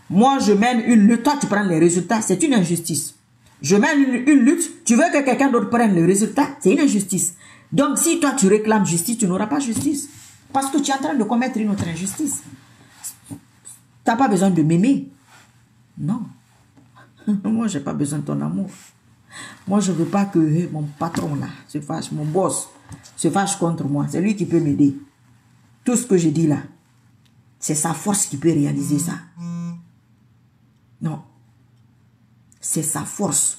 Moi, je mène une lutte. Toi, tu prends les résultats. C'est une injustice. Je mène une lutte. Tu veux que quelqu'un d'autre prenne le résultat. C'est une injustice. Donc, si toi, tu réclames justice, tu n'auras pas justice. Parce que tu es en train de commettre une autre injustice. Tu n'as pas besoin de m'aimer. Non. Moi, je n'ai pas besoin de ton amour. Moi, je ne veux pas que mon patron, là, se fâche, mon boss, se fâche contre moi. C'est lui qui peut m'aider. Tout ce que je dis là, c'est sa force qui peut réaliser ça. Non. C'est sa force.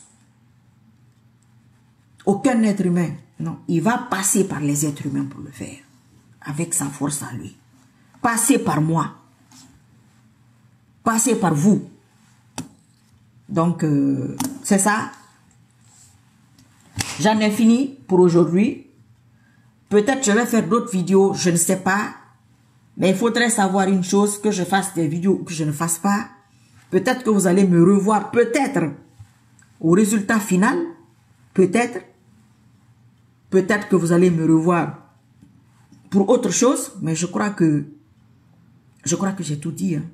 Aucun être humain. Non, il va passer par les êtres humains pour le faire. Avec sa force à lui. Passer par moi. Passer par vous. Donc, c'est ça. J'en ai fini pour aujourd'hui. Peut-être je vais faire d'autres vidéos, je ne sais pas. Mais il faudrait savoir une chose, que je fasse des vidéos ou que je ne fasse pas. Peut-être que vous allez me revoir, peut-être, au résultat final. Peut-être. Peut-être que vous allez me revoir pour autre chose. Mais je crois que j'ai tout dit. Hein.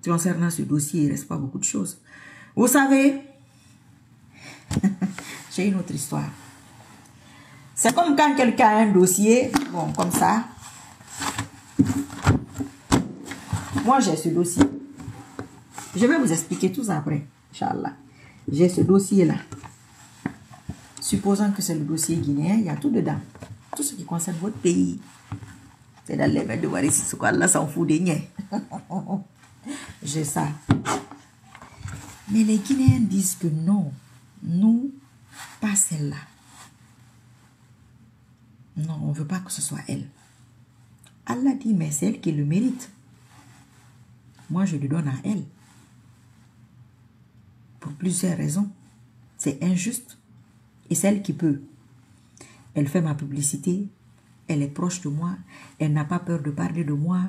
Concernant ce dossier, il ne reste pas beaucoup de choses. Vous savez, j'ai une autre histoire. C'est comme quand quelqu'un a un dossier, bon, comme ça. Moi, j'ai ce dossier. Je vais vous expliquer tout ça après, Inch'Allah. J'ai ce dossier-là. Supposons que c'est le dossier guinéen, il y a tout dedans. Tout ce qui concerne votre pays. C'est dans les mains de Waris Sissoko. Allah s'en fout des niais. J'ai ça. Mais les Guinéens disent que non. Nous, pas celle-là. Non, on ne veut pas que ce soit elle. Allah dit, mais c'est elle qui le mérite. Moi, je le donne à elle. Pour plusieurs raisons. C'est injuste. Et c'est elle qui peut. Elle fait ma publicité. Elle est proche de moi. Elle n'a pas peur de parler de moi.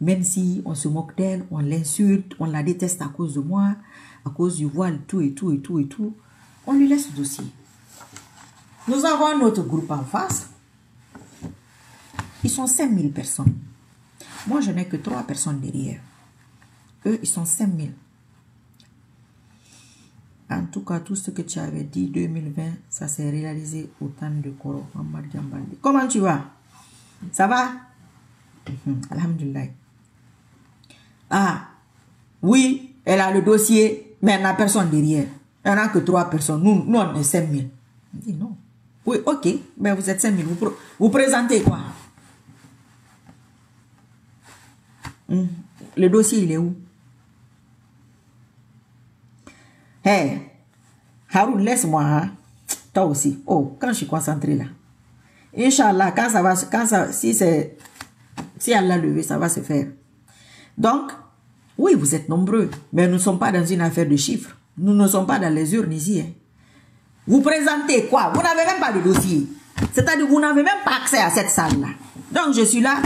Même si on se moque d'elle, on l'insulte, on la déteste à cause de moi, à cause du voile, tout et tout et tout et tout. On lui laisse le dossier. Nous avons notre groupe en face. Ils sont 5000 personnes. Moi, je n'ai que 3 personnes derrière. Eux, ils sont 5000. En tout cas, tout ce que tu avais dit 2020, ça s'est réalisé au temps de Koro. Comment tu vas? Ça va? Alhamdulillah. Ah, oui, elle a le dossier, mais elle n'a personne derrière. Elle n'a que 3 personnes. Nous, on est 5000. On dit non. Oui, ok, mais vous êtes 5000. Vous présentez quoi? Le dossier, il est où? Hey, Haroun, laisse-moi. Hein? Toi aussi. Oh, quand je suis concentré là. Inch'Allah, quand ça va, si Allah le veut, ça va se faire. Donc, oui, vous êtes nombreux, mais nous ne sommes pas dans une affaire de chiffres. Nous ne sommes pas dans les urnes ici. Hein. Vous présentez quoi? Vous n'avez même pas de dossier. C'est-à-dire que vous n'avez même pas accès à cette salle-là. Donc, je suis là,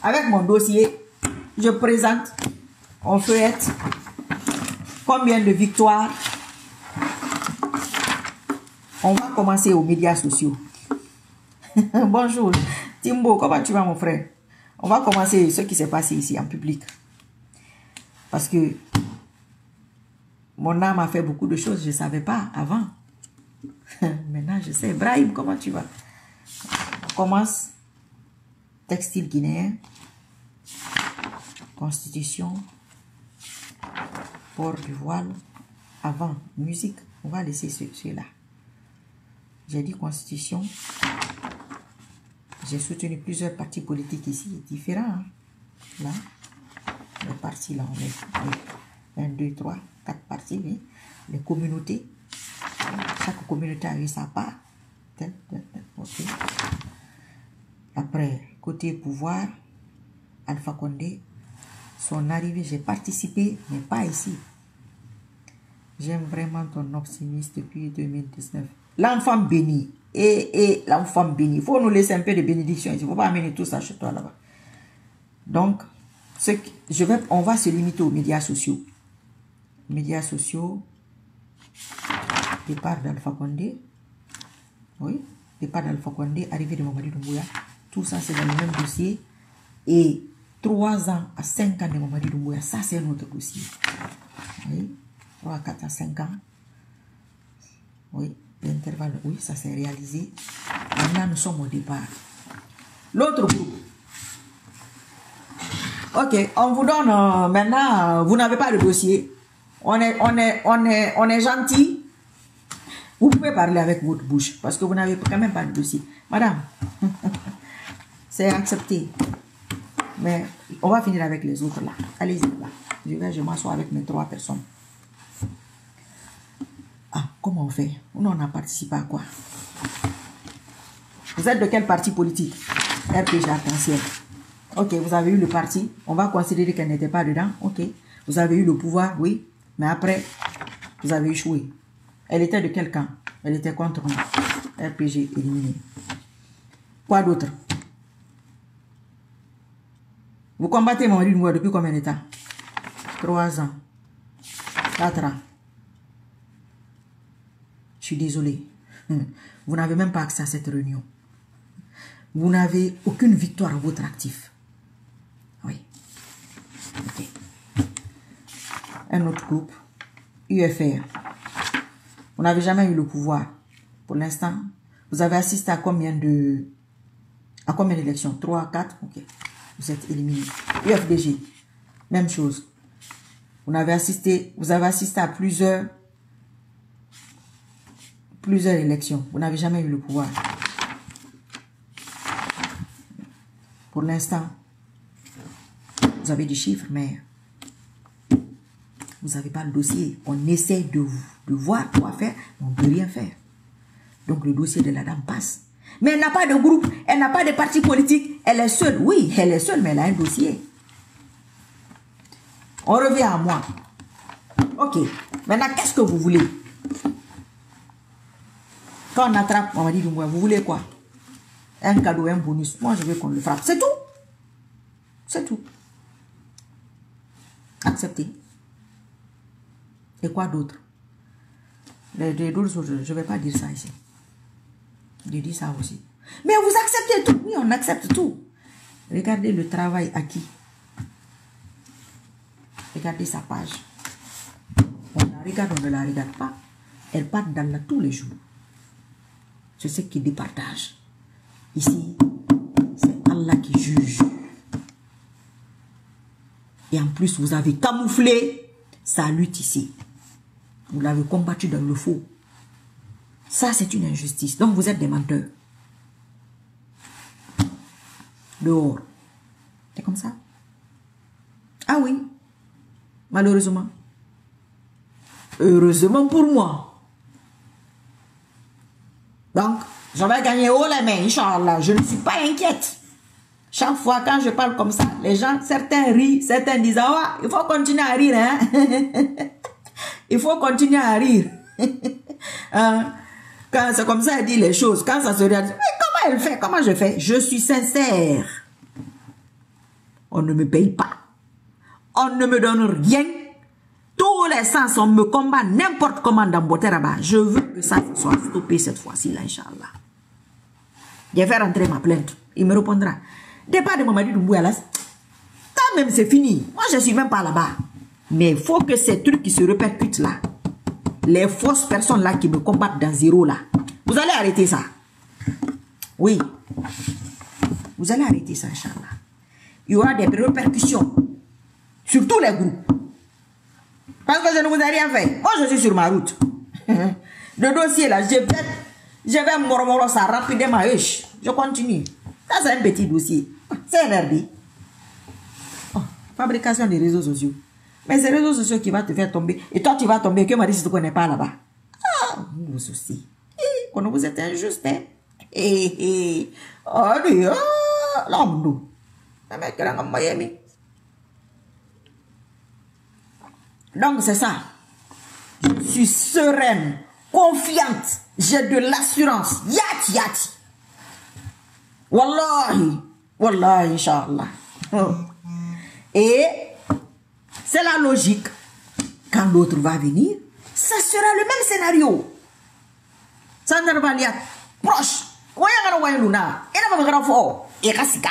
avec mon dossier. Je présente. On feuillette. Combien de victoires? On va commencer aux médias sociaux. Bonjour. Timbo, comment tu vas, mon frère? On va commencer ce qui s'est passé ici en public. Parce que mon âme a fait beaucoup de choses, je ne savais pas avant. Maintenant, je sais. Brahim, comment tu vas? On commence. Textile guinéen. Constitution. Port du voile. Avant, musique. On va laisser celui-là. J'ai dit constitution. J'ai soutenu plusieurs partis politiques ici, différents. Hein? Là. Les partis, là, on est 1, 2, 3, 4 partis. Oui. Les communautés. Chaque communauté a eu sa part. Okay. Après, côté pouvoir, Alpha Condé, son arrivée, j'ai participé, mais pas ici. J'aime vraiment ton optimisme depuis 2019. L'enfant béni. Et l'enfant béni. Il faut nous laisser un peu de bénédiction. Il ne faut pas amener tout ça chez toi là-bas. Donc, on va se limiter aux médias sociaux. Médias sociaux. Départ d'Alpha Condé. Oui. Départ d'Alpha Condé. Arrivée de Mamadi Doumbouya. Tout ça, c'est dans le même dossier. Et 3 ans à 5 ans de Mamadi Doumbouya. Ça, c'est un autre dossier. Oui. 3, 4 à 5 ans. Oui. L'intervalle, oui, ça s'est réalisé. Maintenant, nous sommes au départ. L'autre groupe. Ok, on vous donne maintenant, vous n'avez pas de dossier. On est gentil. Vous pouvez parler avec votre bouche parce que vous n'avez quand même pas de dossier. Madame, c'est accepté. Mais on va finir avec les autres là. Allez-y là. Je m'assois avec mes 3 personnes. Ah, comment on fait? Nous, on a participé à quoi? Vous êtes de quel parti politique? RPG Arc-en-Ciel. Ok, vous avez eu le parti. On va considérer qu'elle n'était pas dedans. Ok. Vous avez eu le pouvoir, oui. Mais après, vous avez échoué. Elle était de quel camp? Elle était contre nous. RPG éliminé. Quoi d'autre? Vous combattez mon mari depuis combien de temps? 3 ans. 4 ans. Je suis désolé. Vous n'avez même pas accès à cette réunion. Vous n'avez aucune victoire à votre actif. Oui. Ok. Un autre groupe. UFR. Vous n'avez jamais eu le pouvoir. Pour l'instant, vous avez assisté à combien d'élections? 3, 4? Ok. Vous êtes éliminé. UFDG. Même chose. Vous avez assisté à plusieurs élections. Vous n'avez jamais eu le pouvoir. Pour l'instant, vous avez des chiffres, mais vous n'avez pas le dossier. On essaie de voir quoi faire, mais on ne peut rien faire. Donc le dossier de la dame passe. Mais elle n'a pas de groupe, elle n'a pas de parti politique. Elle est seule, oui, elle est seule, mais elle a un dossier. On revient à moi. Ok, maintenant qu'est-ce que vous voulez? Quand on attrape, on va dire, vous voulez quoi? Un cadeau, un bonus. Moi, je veux qu'on le frappe. C'est tout. C'est tout. Acceptez. Et quoi d'autre? Les d'autres choses, je ne vais pas dire ça ici. Je dis ça aussi. Mais vous acceptez tout. Oui, on accepte tout. Regardez le travail acquis. Regardez sa page. On la regarde, on ne la regarde pas. Elle part dans là tous les jours. C'est ce qui départage. Ici, c'est Allah qui juge. Et en plus, vous avez camouflé sa lutte ici. Vous l'avez combattu dans le faux. Ça, c'est une injustice. Donc, vous êtes des menteurs. Dehors. C'est comme ça. Ah oui. Malheureusement. Heureusement pour moi. Donc, je vais gagner haut les mains, Inch'Allah. Je ne suis pas inquiète. Chaque fois quand je parle comme ça, les gens, certains rient, certains disent, ah, il faut continuer à rire, hein. Il faut continuer à rire. Quand c'est comme ça, elle dit les choses. Quand ça se regarde, mais comment elle fait? Comment je fais? Je suis sincère. On ne me paye pas. On ne me donne rien. Tous les sens, on me combat n'importe comment dans Boteraba. Je veux que ça soit stoppé cette fois-ci, là, Inch'Allah. Je vais rentrer ma plainte. Il me répondra. Départ de Mamadi Doumbouya, là, quand même c'est fini. Moi, je ne suis même pas là-bas. Mais il faut que ces trucs qui se répercutent là, les fausses personnes là qui me combattent dans zéro là, vous allez arrêter ça. Oui. Vous allez arrêter ça, Inch'Allah. Il y aura des répercussions sur tous les groupes. Parce que je ne vous ai rien fait. Moi, je suis sur ma route. Le dossier là, je vais murmurer ça rapidement. Je continue. Ça, c'est un petit dossier. C'est un RD. Oh, fabrication des réseaux sociaux. Mais c'est les réseaux sociaux qui vont te faire tomber. Et toi, tu vas tomber. Que m'a dit si tu ne connais pas là-bas? Ah, vous aussi. Quand vous êtes injuste, hein? Allez, l'homme, Miami. Donc, c'est ça. Je suis sereine, confiante. J'ai de l'assurance. Yati, yati. Wallahi. Wallahi, Inch'Allah. Et c'est la logique. Quand l'autre va venir, ça sera le même scénario. Ça ne va pas être proche. Luna. Et là, on va faire et Kassika.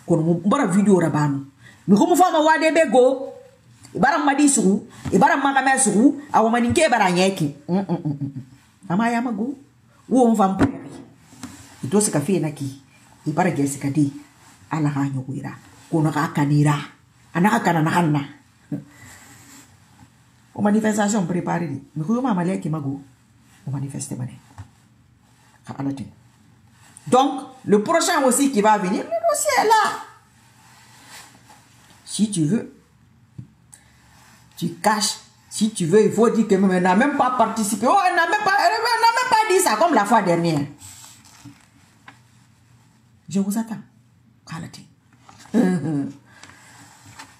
Quand on va vidéo rabanu. Mais comme femme wa de bego, ibaram madi suru, ibaram makame suru, awomaninke baranyeki. Amaya mago. Wo on va me prairie. Et toi, ce qu'a fait naki. Ibara gesika di. Ala hanyo wira. Kono ka kanira. Anaka kanana. Aux manifestations préparées. Mais comment malais qui mago au manifester mané. Donc, le prochain aussi qui va venir, le dossier est là. Si tu veux, tu caches. Si tu veux, il faut dire que elle n'a même pas participé. Oh, elle n'a même pas dire ça comme la fois dernière. Je vous attends.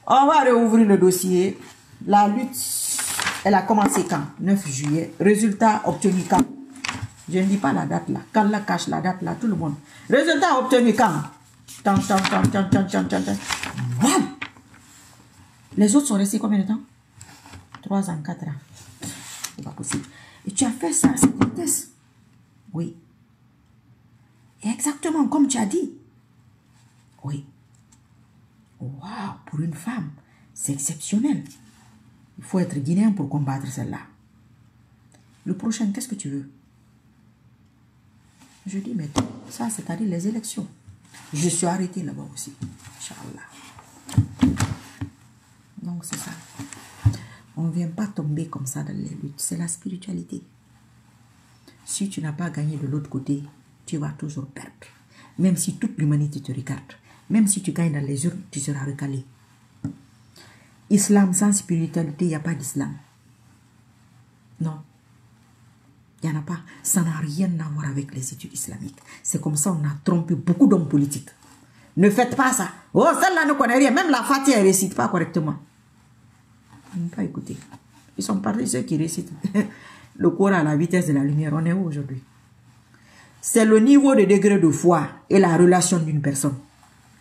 On va réouvrir le dossier. La lutte, elle a commencé quand? 9 juillet. Résultat obtenu quand? Je ne dis pas la date là. Quand la cache la date là, tout le monde. Résultat obtenu quand? Bam! Les autres sont restés combien de temps? 3 ans, 4 ans. C'est pas possible. Et tu as fait ça à cette vitesse? Oui. Exactement comme tu as dit. Oui. Waouh, pour une femme, c'est exceptionnel. Il faut être guinéen pour combattre celle-là. Le prochain, qu'est-ce que tu veux? Je dis, mais ça, c'est-à-dire les élections. Je suis arrêté là-bas aussi. Inch'Allah. Donc, c'est ça. On ne vient pas tomber comme ça dans les luttes. C'est la spiritualité. Si tu n'as pas gagné de l'autre côté, tu vas toujours perdre. Même si toute l'humanité te regarde. Même si tu gagnes dans les urnes, tu seras recalé. Islam sans spiritualité, il n'y a pas d'islam. Non. Il n'y en a pas. Ça n'a rien à voir avec les études islamiques. C'est comme ça on a trompé beaucoup d'hommes politiques. Ne faites pas ça. Oh, celle-là ne connaît rien. Même la Fatiha, elle ne récite pas correctement. Ils n'ont pas écouté. Ils sont partis ceux qui récitent le Coran à la vitesse de la lumière. On est où aujourd'hui? C'est le niveau de degré de foi et la relation d'une personne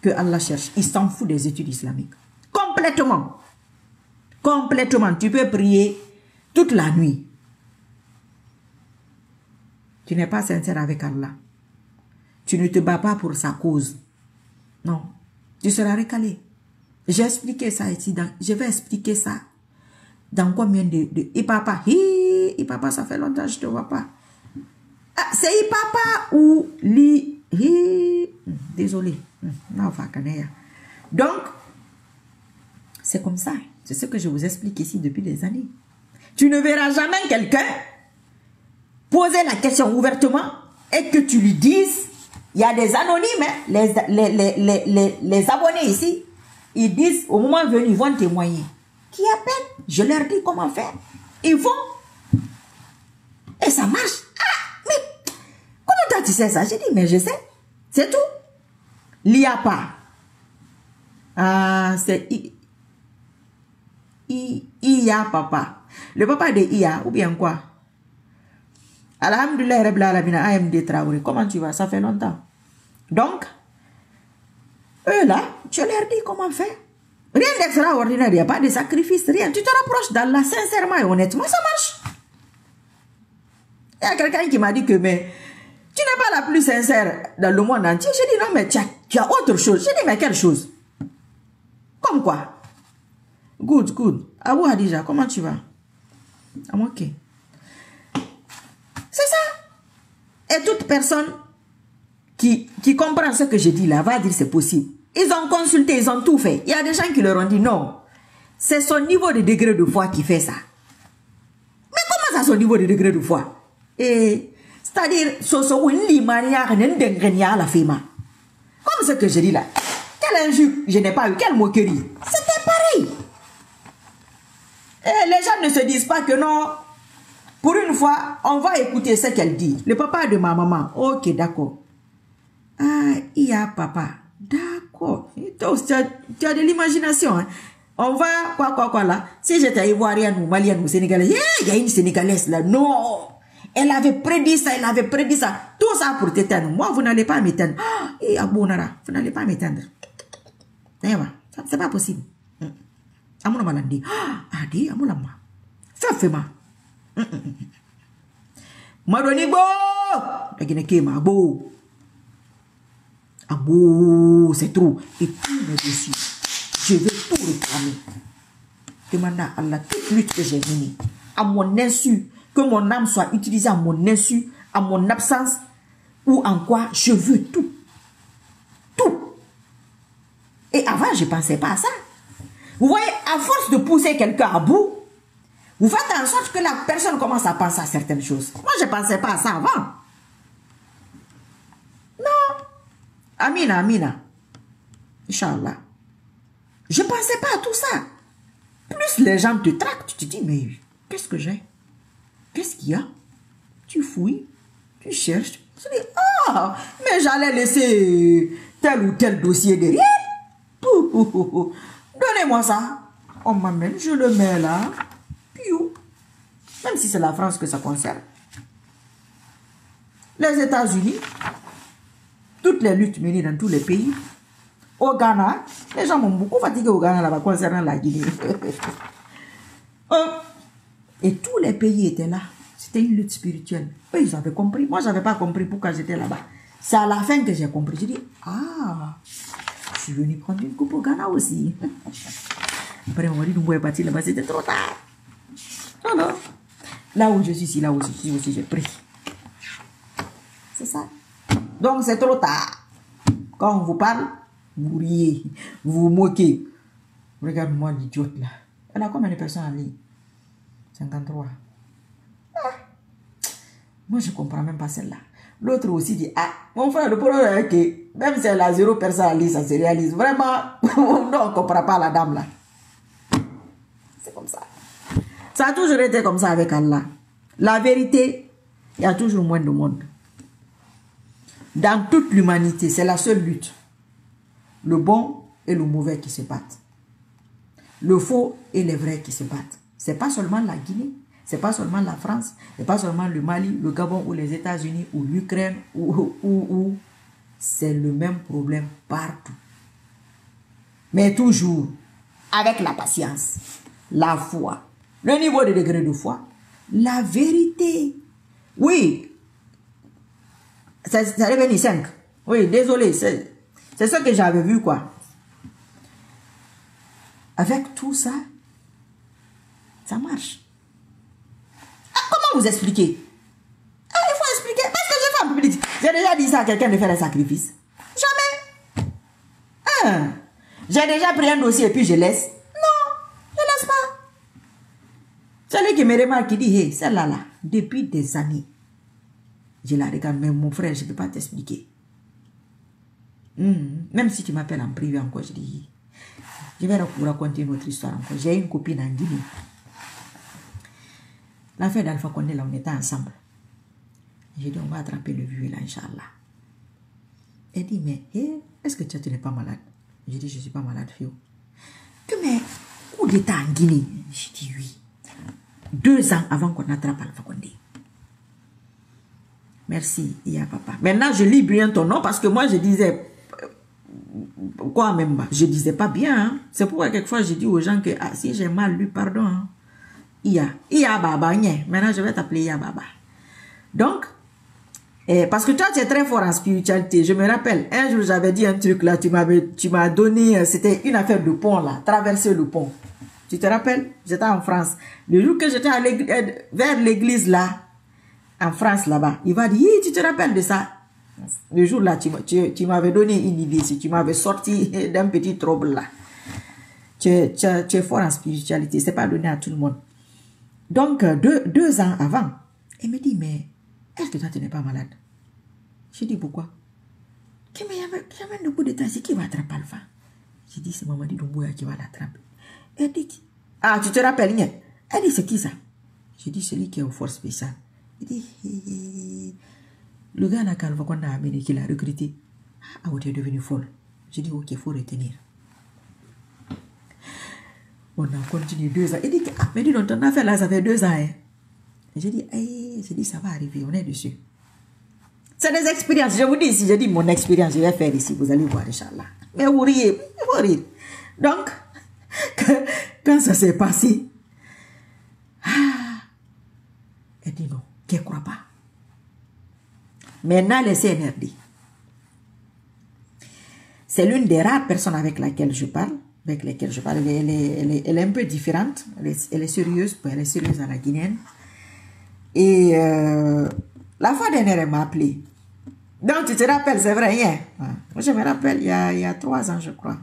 que Allah cherche. Il s'en fout des études islamiques. Complètement. Complètement. Tu peux prier toute la nuit. Tu n'es pas sincère avec Allah. Tu ne te bats pas pour sa cause. Non. Tu seras recalé. J'ai expliqué ça ici. Je vais expliquer ça dans combien de... Ipapa. Ipapa, ça fait longtemps que je ne te vois pas. Ah, c'est Ipapa ou Li... Désolé. Donc, c'est comme ça. C'est ce que je vous explique ici depuis des années. Tu ne verras jamais quelqu'un poser la question ouvertement et que tu lui dises, il y a des anonymes, hein, les abonnés ici, ils disent, au moment venu, ils vont témoigner. Qui appelle? Je leur dis comment faire. Ils vont. Et ça marche. Ah, mais comment toi tu sais ça? J'ai dit, mais je sais. C'est tout. L'IAPA. Ah, c'est IA papa. Le papa de IA, ou bien quoi? Alhamdulillah, Rabbil Alamin, AMD Traoré. Comment tu vas? Ça fait longtemps. Donc, eux là, je leur dis comment faire. Rien d'extraordinaire, il n'y a pas de sacrifice, rien. Tu te rapproches d'Allah sincèrement et honnêtement, ça marche. Il y a quelqu'un qui m'a dit que, mais, tu n'es pas la plus sincère dans le monde entier. J'ai dit, non, mais tu as autre chose. J'ai dit, mais quelle chose? Comme quoi? Good, good. Abou Hadija, comment tu vas? I'm ok. C'est ça. Et toute personne qui comprend ce que je dis là va dire c'est possible. Ils ont consulté, ils ont tout fait. Il y a des gens qui leur ont dit non. C'est son niveau de degré de foi qui fait ça. Mais comment ça, son niveau de degré de foi? C'est-à-dire, comme ce que je dis là. Quel injure je n'ai pas eu, quelle moquerie. C'était pareil. Et les gens ne se disent pas que non. Pour une fois, on va écouter ce qu'elle dit. Le papa de ma maman. Ok, d'accord. Ah, il y a papa. D'accord. Tu as de l'imagination. Hein? On va, quoi là. Si j'étais ivoirienne ou malienne ou sénégalaise, il y a une sénégalaise là. Non. Elle avait prédit ça, elle avait prédit ça. Tout ça pour t'éteindre. Moi, vous n'allez pas m'éteindre. Et Abonara, vous n'allez pas m'éteindre. C'est pas possible. Amouna malandi. Adi, amouna ma. Fais-moi. Madonibo. Naginekema, abo. Abo, c'est trop. Et tout me dessus. Je vais tout réclamer. Demande à Allah toute lutte que j'ai menée. À mon insu. Que mon âme soit utilisée à mon insu, à mon absence, ou en quoi je veux tout. Tout. Et avant, je ne pensais pas à ça. Vous voyez, à force de pousser quelqu'un à bout, vous faites en sorte que la personne commence à penser à certaines choses. Moi, je ne pensais pas à ça avant. Non. Amina, Amina. Inch'Allah. Je ne pensais pas à tout ça. Plus les gens te traquent, tu te dis, mais qu'est-ce que j'ai? Qu'est-ce qu'il y a? Tu fouilles, Tu cherches. Tu dis, ah, mais j'allais laisser tel ou tel dossier derrière. Donnez-moi ça. On m'amène, je le mets là. Piou. Même si c'est la France que ça concerne. Les États-Unis, toutes les luttes menées dans tous les pays. Au Ghana, les gens m'ont beaucoup fatigué au Ghana là-bas concernant la Guinée. Et tous les pays étaient là. C'était une lutte spirituelle. Eux, ils avaient compris. Moi, je n'avais pas compris pourquoi j'étais là-bas. C'est à la fin que j'ai compris. J'ai dit, ah, je suis venu prendre une coupe au Ghana aussi. Après, on m'a dit, nous pouvons partir là-bas. C'était trop tard. Non, non. Là où je suis ici, là où je suis aussi, j'ai pris. C'est ça. Donc, c'est trop tard. Quand on vous parle, vous riez, vous vous moquez. Regarde-moi l'idiote là. Elle a combien de personnes en ligne? 53. Ah. Moi, je ne comprends même pas celle-là. L'autre aussi dit, ah, mon frère, le problème est que même si elle a 0 personne en ligne, ça se réalise. Vraiment, non, on ne comprend pas la dame là. C'est comme ça. Ça a toujours été comme ça avec Allah. La vérité, il y a toujours moins de monde. Dans toute l'humanité, c'est la seule lutte. Le bon et le mauvais qui se battent. Le faux et les vrais qui se battent. Ce n'est pas seulement la Guinée, ce n'est pas seulement la France, ce n'est pas seulement le Mali, le Gabon ou les États-Unis ou l'Ukraine ou c'est le même problème partout. Mais toujours avec la patience, la foi, le niveau de degré de foi, la vérité. Oui, ça devient 5. Oui, désolé, c'est ce que j'avais vu quoi. Avec tout ça, ça marche. Ah, comment vous expliquer? Ah, il faut expliquer. Parce que j'ai fait en public. J'ai déjà dit ça à quelqu'un de faire un sacrifice. Jamais. Ah. J'ai déjà pris un dossier et puis je laisse. Non, je ne laisse pas. Celui qui me remarque, qui dit, hey, celle-là, là, depuis des années, je la regarde, mais mon frère, je ne peux pas t'expliquer. Même si tu m'appelles en privé encore, je dis, je vais vous raconter notre histoire encore. J'ai une copine en Guinée. L'affaire d'Alpha Condé, là, on était ensemble. J'ai dit, on va attraper le vieux là, Inch'Allah. Elle dit, mais est-ce que tu n'es pas malade? J'ai dit, je ne suis pas malade, Fio. Mais coup d'état en Guinée? J'ai dit, oui. 2 ans avant qu'on attrape Alpha Condé. Merci, Iya Papa. Maintenant, je lis bien ton nom parce que moi, je disais... Quoi même pas? Je disais pas bien. Hein? C'est pourquoi quelquefois, je dis aux gens que ah, si j'ai mal lu, pardon. Hein? Iya Baba. Maintenant, je vais t'appeler Iya Baba. Donc, parce que toi, tu es très fort en spiritualité. Je me rappelle, un jour, j'avais dit un truc là. Tu m'as donné, c'était une affaire de pont là. Traverser le pont. Tu te rappelles? J'étais en France. Le jour que j'étais vers l'église là, en France là-bas, il va dire, tu te rappelles de ça? Le jour là, tu m'avais donné une idée, si tu m'avais sorti d'un petit trouble là. Tu es fort en spiritualité, c'est pas donné à tout le monde. Donc, 2 ans avant, il me dit, mais est-ce que toi tu n'es pas malade? J'ai dit, pourquoi? Mais il y avait un bout de temps, c'est qui va attraper Alpha? J'ai dit, c'est Mamadi Doumbouya qui va l'attraper. Elle dit, ah, tu te rappelles, bien? Elle dit, c'est qui ça? J'ai dit, celui qui est aux forces spéciales. Il dit, le gars là, qu'Alpha Condé a amené, qu'il a recruté, ah, tu es devenu folle. J'ai dit, ok, il faut retenir. On a continué 2 ans. Il dit, ah, mais dis donc, ton affaire là, ça fait 2 ans. Hein. J'ai dit, ça va arriver, on est dessus. C'est des expériences, je vous dis, si je dis mon expérience, je vais faire ici, vous allez voir, Inch'Allah. Mais vous riez, vous riez. Donc, quand ça s'est passé, elle dit non, qu'elle ne croit pas. Maintenant, les CNRD, c'est l'une des rares personnes avec laquelle je parle. Elle est un peu différente. Elle est sérieuse. Elle est sérieuse à la guinéenne. Et la fois dernière, elle m'a appelé. Donc, tu te rappelles, c'est vrai, hein? Moi, je me rappelle, il y a 3 ans, je crois.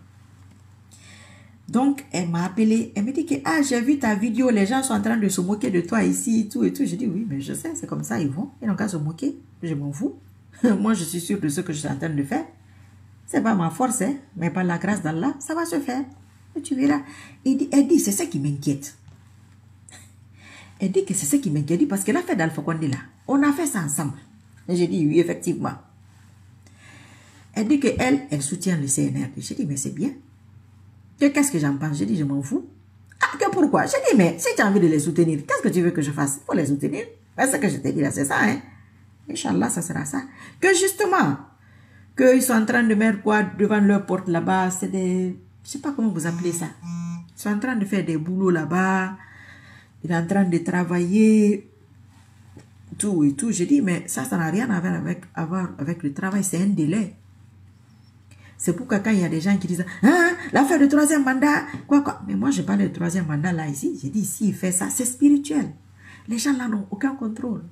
Donc, elle m'a appelé. Elle me dit que, ah, j'ai vu ta vidéo, les gens sont en train de se moquer de toi ici, tout et tout. Je dis, oui, mais je sais, c'est comme ça, ils vont. Ils n'ont qu'à se moquer. Je m'en fous. Moi, je suis sûre de ce que je suis en train de faire. C'est pas ma force, hein, mais par la grâce d'Allah, ça va se faire. Et tu verras. Elle dit, c'est ça qui m'inquiète. Elle dit que c'est ça qui m'inquiète, parce que l'affaire d'Alpha Condé là, on a fait ça ensemble. J'ai dit oui, effectivement. Elle dit qu'elle, elle soutient le CNRD. J'ai dit, mais c'est bien. Qu'est-ce que j'en pense? J'ai dit, je m'en fous. Ah, que pourquoi? J'ai dit, mais si tu as envie de les soutenir, qu'est-ce que tu veux que je fasse? Il faut les soutenir. C'est ce que je t'ai dit là, c'est ça, hein. Inch'Allah, ça sera ça. Que justement, qu'ils sont en train de mettre quoi devant leur porte là-bas, c'est des... Je sais pas comment vous appelez ça. Ils sont en train de faire des boulots là-bas. Ils sont en train de travailler. Tout et tout. J'ai dit, mais ça n'a rien à voir avec le travail. C'est un délai. C'est pourquoi quand il y a des gens qui disent, hein, l'affaire du troisième mandat, quoi. Mais moi, je parle du troisième mandat là, ici. J'ai dit, s'il fait ça, c'est spirituel. Les gens là n'ont aucun contrôle.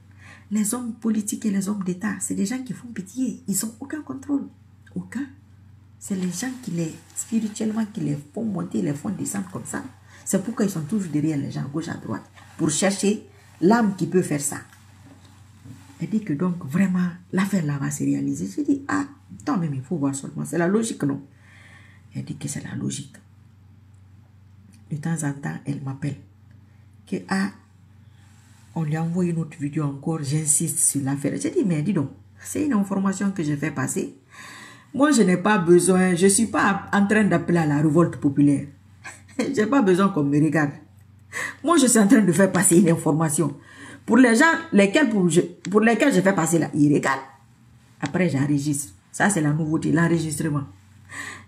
Les hommes politiques et les hommes d'État, c'est des gens qui font pitié. Ils n'ont aucun contrôle. Aucun. C'est les gens qui spirituellement, qui les font monter, les font descendre comme ça. C'est pourquoi ils sont toujours derrière les gens, à gauche, à droite, pour chercher l'âme qui peut faire ça. Elle dit que donc, vraiment, l'affaire là va se réaliser. J'ai dit, ah, tant même, il faut voir seulement. C'est la logique, non? Elle dit que c'est la logique. De temps en temps, elle m'appelle. Que, ah, on lui a envoyé une autre vidéo encore, j'insiste sur l'affaire. J'ai dit, mais dis donc, c'est une information que je fais passer. Moi, je n'ai pas besoin, je ne suis pas en train d'appeler à la révolte populaire. Je n'ai pas besoin qu'on me regarde. Moi, je suis en train de faire passer une information. Pour les gens pour lesquels je fais passer là, ils regardent. Après, j'enregistre. Ça, c'est la nouveauté, l'enregistrement.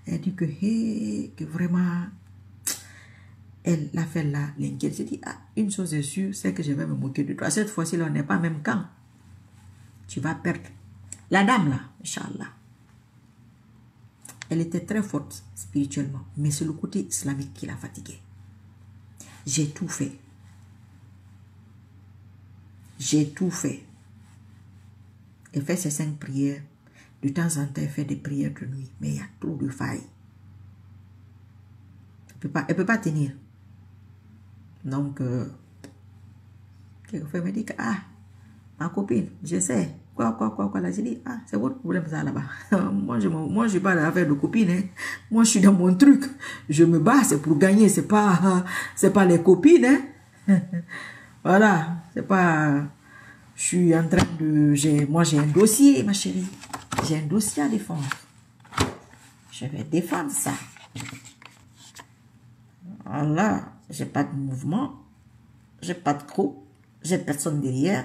Elle dit que vraiment, l'affaire là, l'inquiète. Je dis, ah, une chose est sûre, c'est que je vais me moquer de toi. Cette fois-ci, là, on n'est pas même camp. Tu vas perdre. La dame là, Inch'Allah. Elle était très forte spirituellement, mais c'est le côté islamique qui l'a fatiguée. J'ai tout fait. J'ai tout fait. Elle fait ses 5 prières. De temps en temps, elle fait des prières de nuit, mais il y a trop de failles. Elle peut pas tenir. Donc, quelquefois, elle me dit que, ah, ma copine, je sais. Quoi, là, j'ai dit, ah, c'est votre problème ça là-bas. Moi, je suis pas dans l'affaire de copine, hein. Moi, je suis dans mon truc. Je me bats, c'est pour gagner, c'est pas les copines, hein. Voilà, c'est pas, je suis en train de, moi, j'ai un dossier, ma chérie. J'ai un dossier à défendre. Je vais défendre ça. Voilà, j'ai pas de mouvement, j'ai pas de groupe, j'ai personne derrière.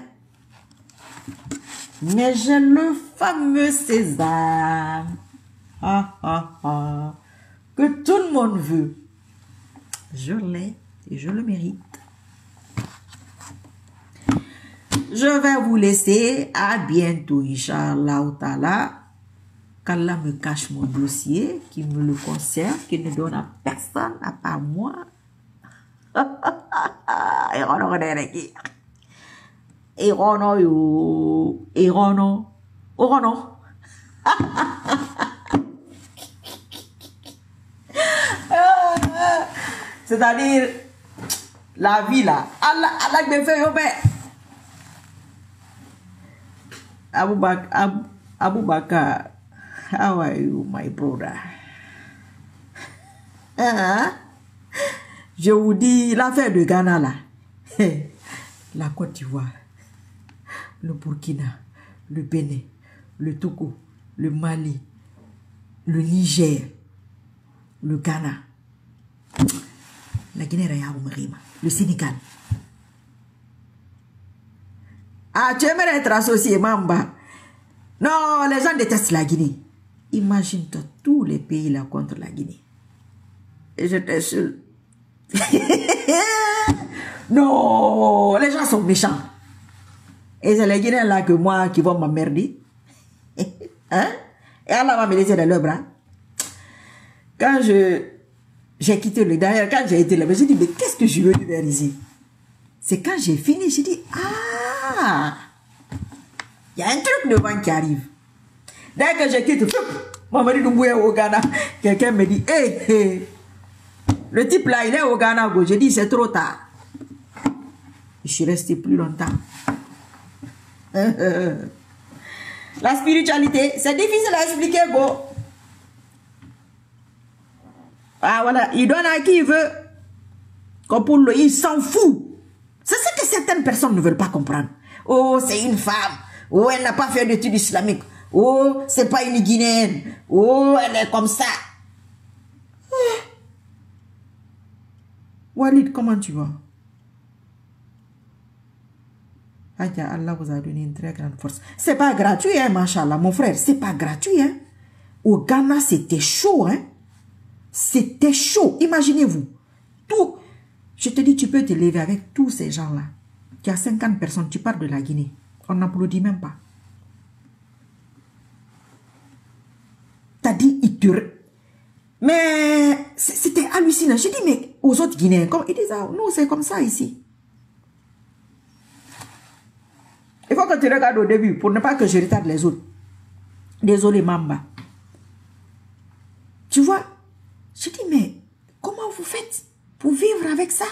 Mais j'ai le fameux César. Que tout le monde veut. Je l'ai et je le mérite. Je vais vous laisser. À bientôt, Inch'Allah Ta'ala. Qu'Allah me cache mon dossier, qui me le conserve, qui ne donne à personne, à part moi. C'est-à-dire, la vie là. Allah me fait yo Abu Bakar, how are you, my brother? Je vous dis, l'affaire de Ghana là, la Côte d'Ivoire, le Burkina, le Bénin, le Togo, le Mali, le Niger, le Ghana, la Guinée-Rayah, le Sénégal. Ah, tu aimerais être associé, Mamba? Non, les gens détestent la Guinée. Imagine-toi tous les pays là contre la Guinée. Et je t'assure. Non, les gens sont méchants. Et c'est les Guinéens là que moi qui vont m'emmerder. Hein? Et Allah va me laisser dans leurs bras. Quand j'ai quitté le derrière, quand j'ai été là-bas, j'ai dit, mais qu'est-ce que je veux faire ici? C'est quand j'ai fini, j'ai dit, ah, il y a un truc devant qui arrive. Dès que je quitte, mon mari au Ghana, quelqu'un me dit, hey, le type là, il est au Ghana. J'ai dit, c'est trop tard. Je suis resté plus longtemps. La spiritualité, c'est difficile à expliquer, go. Ah voilà, il donne à qui il veut. Comme pour lui, il s'en fout. C'est ce que certaines personnes ne veulent pas comprendre. Oh, c'est une femme. Oh, elle n'a pas fait d'études islamiques. Oh, c'est pas une Guinéenne. Oh, elle est comme ça. Walid, comment tu vas? Adia, Allah vous a donné une très grande force. C'est pas gratuit, hein, machallah, mon frère. C'est pas gratuit, hein. Au Ghana, c'était chaud, hein. C'était chaud. Imaginez-vous. Tout. Je te dis, tu peux te lever avec tous ces gens-là. Tu as 50 personnes, tu pars de la Guinée. On n'applaudit même pas. T'as dit, il te... Mais c'était hallucinant. J'ai dit, mais aux autres Guinéens, comme ils disent, ah, nous, c'est comme ça ici. Il faut que tu regardes au début pour ne pas que je retarde les autres. Désolé, Mamba. Tu vois, je dis, mais comment vous faites pour vivre avec ça?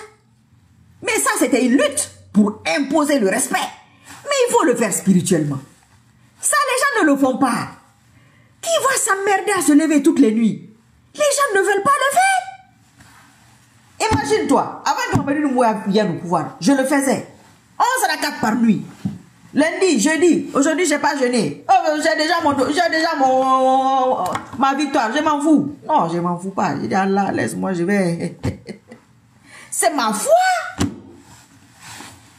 Mais ça, c'était une lutte pour imposer le respect. Mais il faut le faire spirituellement. Ça, les gens ne le font pas. Qui va s'emmerder à se lever toutes les nuits? Les gens ne veulent pas le faire. Imagine-toi, avant que Mohamed vienne au pouvoir, je le faisais. 11 rakats par nuit. Lundi, jeudi, aujourd'hui, je n'ai pas jeûné. Oh, j'ai déjà ma victoire, je m'en fous. Non, je m'en fous pas. Je dis, Allah, laisse-moi, je vais. C'est ma foi.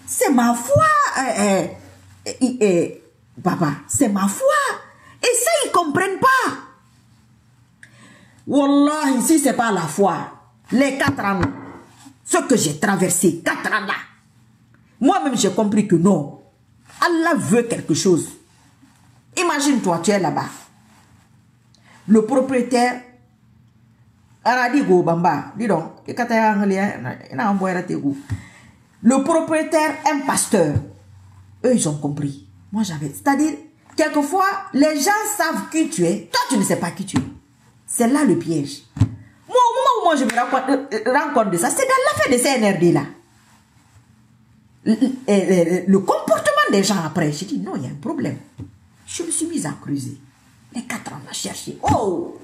C'est ma foi. Papa, c'est ma foi. Et ça, ils ne comprennent pas. Wallah, ici, ce n'est pas la foi. Les 4 ans, ce que j'ai traversé, 4 ans là, moi-même, j'ai compris que non. Allah veut quelque chose. Imagine-toi, tu es là-bas. Le propriétaire, dis donc, le propriétaire, un pasteur, eux, ils ont compris. Moi, j'avais... C'est-à-dire, quelquefois, les gens savent qui tu es. Toi, tu ne sais pas qui tu es. C'est là le piège. Moi, au moment où moi, je me rends compte de ça, c'est dans l'affaire de CNRD, là. Le comportement des gens après, j'ai dit, non, il y a un problème. Je me suis mise à creuser. Les 4 ans, à chercher. Oh!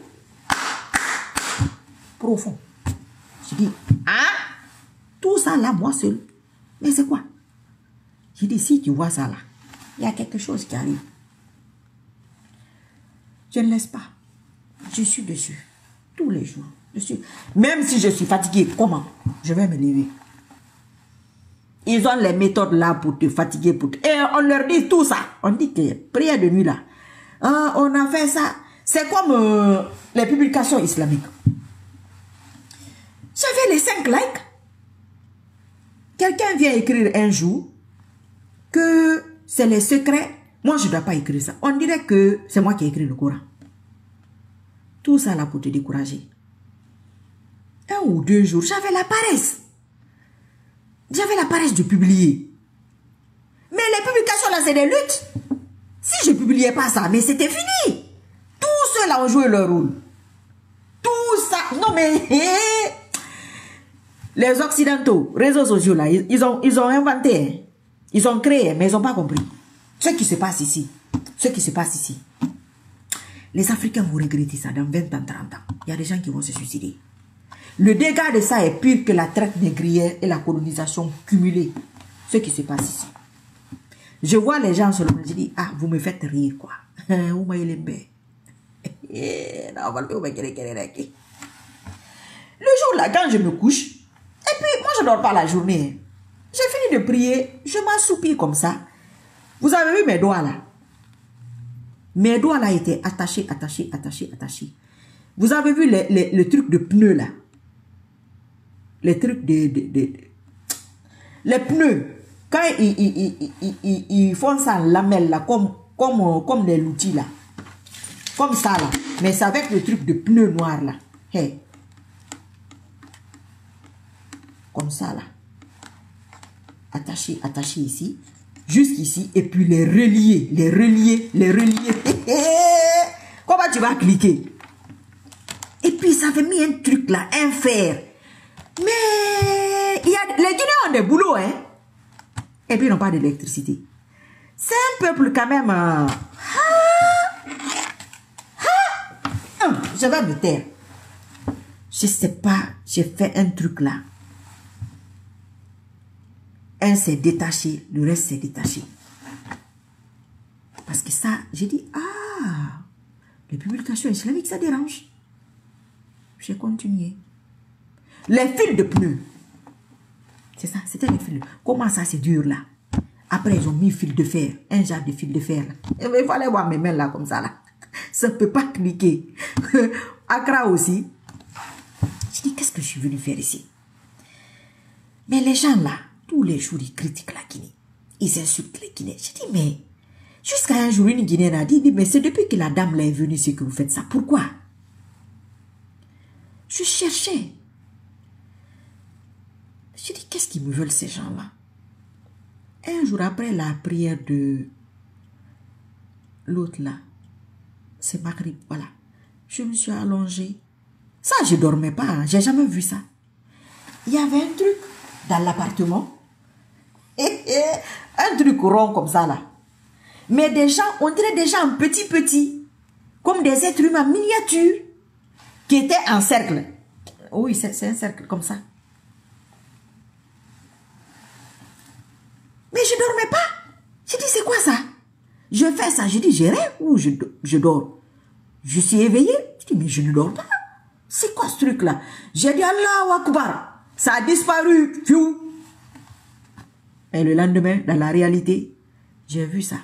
Profond. J'ai dit, hein? Tout ça là, moi seul. Mais c'est quoi? J'ai dit, si tu vois ça là, il y a quelque chose qui arrive. Je ne laisse pas. Je suis dessus. Tous les jours. Même si je suis fatiguée, comment? Je vais me lever. Ils ont les méthodes là pour te fatiguer. Et on leur dit tout ça. On dit que prière de nuit là. On a fait ça. C'est comme les publications islamiques. J'avais les 5 likes. Quelqu'un vient écrire un jour que c'est les secrets. Moi, je ne dois pas écrire ça. On dirait que c'est moi qui ai écrit le Coran. Tout ça là pour te décourager. 1 ou 2 jours, j'avais la paresse. J'avais la paresse de publier. Mais les publications là, c'est des luttes. Si je ne publiais pas ça, mais c'était fini. Tous ceux-là ont joué leur rôle. Tout ça. Non mais... Les Occidentaux, réseaux sociaux là, ils ont inventé. Hein. Ils ont créé, mais ils n'ont pas compris. Ce qui se passe ici. Ce qui se passe ici. Les Africains vont regretter ça dans 20 ans, 30 ans. Il y a des gens qui vont se suicider. Le dégât de ça est pire que la traite négrière et la colonisation cumulée. Ce qui se passe ici. Je vois les gens seulement, je dis, ah, vous me faites rire, quoi. Le jour là, quand je me couche, et puis moi je ne dors pas la journée. J'ai fini de prier, je m'assoupis comme ça. Vous avez vu mes doigts là? Mes doigts là étaient attachés. Vous avez vu le truc de pneus là? Les trucs les pneus, quand ils font ça en lamelle là, comme les outils là. Comme ça là. Mais c'est avec le truc de pneus noirs là. Hey. Comme ça là. Attaché ici. Jusqu'ici. Et puis les relier. Comment tu vas cliquer? Et puis ça avait mis un truc là, un fer. Mais les Guinéens ont des boulots, hein. Et puis ils n'ont pas d'électricité. C'est un peuple quand même. Je vais me taire. Je sais pas, j'ai fait un truc là. Un s'est détaché, le reste s'est détaché. Parce que ça, j'ai dit, ah, les publications islamiques, ça dérange. J'ai continué. Les fils de pneus. C'est ça, c'était les fils. Comment ça, c'est dur là? Après, ils ont mis fil de fer, un genre de fil de fer. Là. Il fallait voir mes mains là, comme ça là. Ça ne peut pas cliquer. Accra aussi. Je dis, qu'est-ce que je suis venu faire ici? Mais les gens là, tous les jours, ils critiquent la Guinée. Ils insultent les Guinéens. Je dis, mais jusqu'à un jour, une Guinéenne a dit, mais c'est depuis que la dame là est venue, c'est que vous faites ça. Pourquoi? Je cherchais. Je dis, qu'est-ce qu'ils me veulent ces gens-là? Un jour après la prière de l'autre là, c'est Maghrib, voilà. Je me suis allongée. Ça, je ne dormais pas, hein. J'ai jamais vu ça. Il y avait un truc dans l'appartement. Un truc rond comme ça là. Mais des gens, on dirait des gens petits, comme des êtres humains miniatures, qui étaient en cercle. Oui, c'est un cercle comme ça. Mais je ne dormais pas. J'ai dit, c'est quoi ça? Je fais ça. J'ai dit, je rêve ou je dors? Je suis éveillée. Je dis, mais je ne dors pas. C'est quoi ce truc-là? J'ai dit, Allahu Akbar. Ça a disparu. Fiou. Et le lendemain, dans la réalité, j'ai vu ça.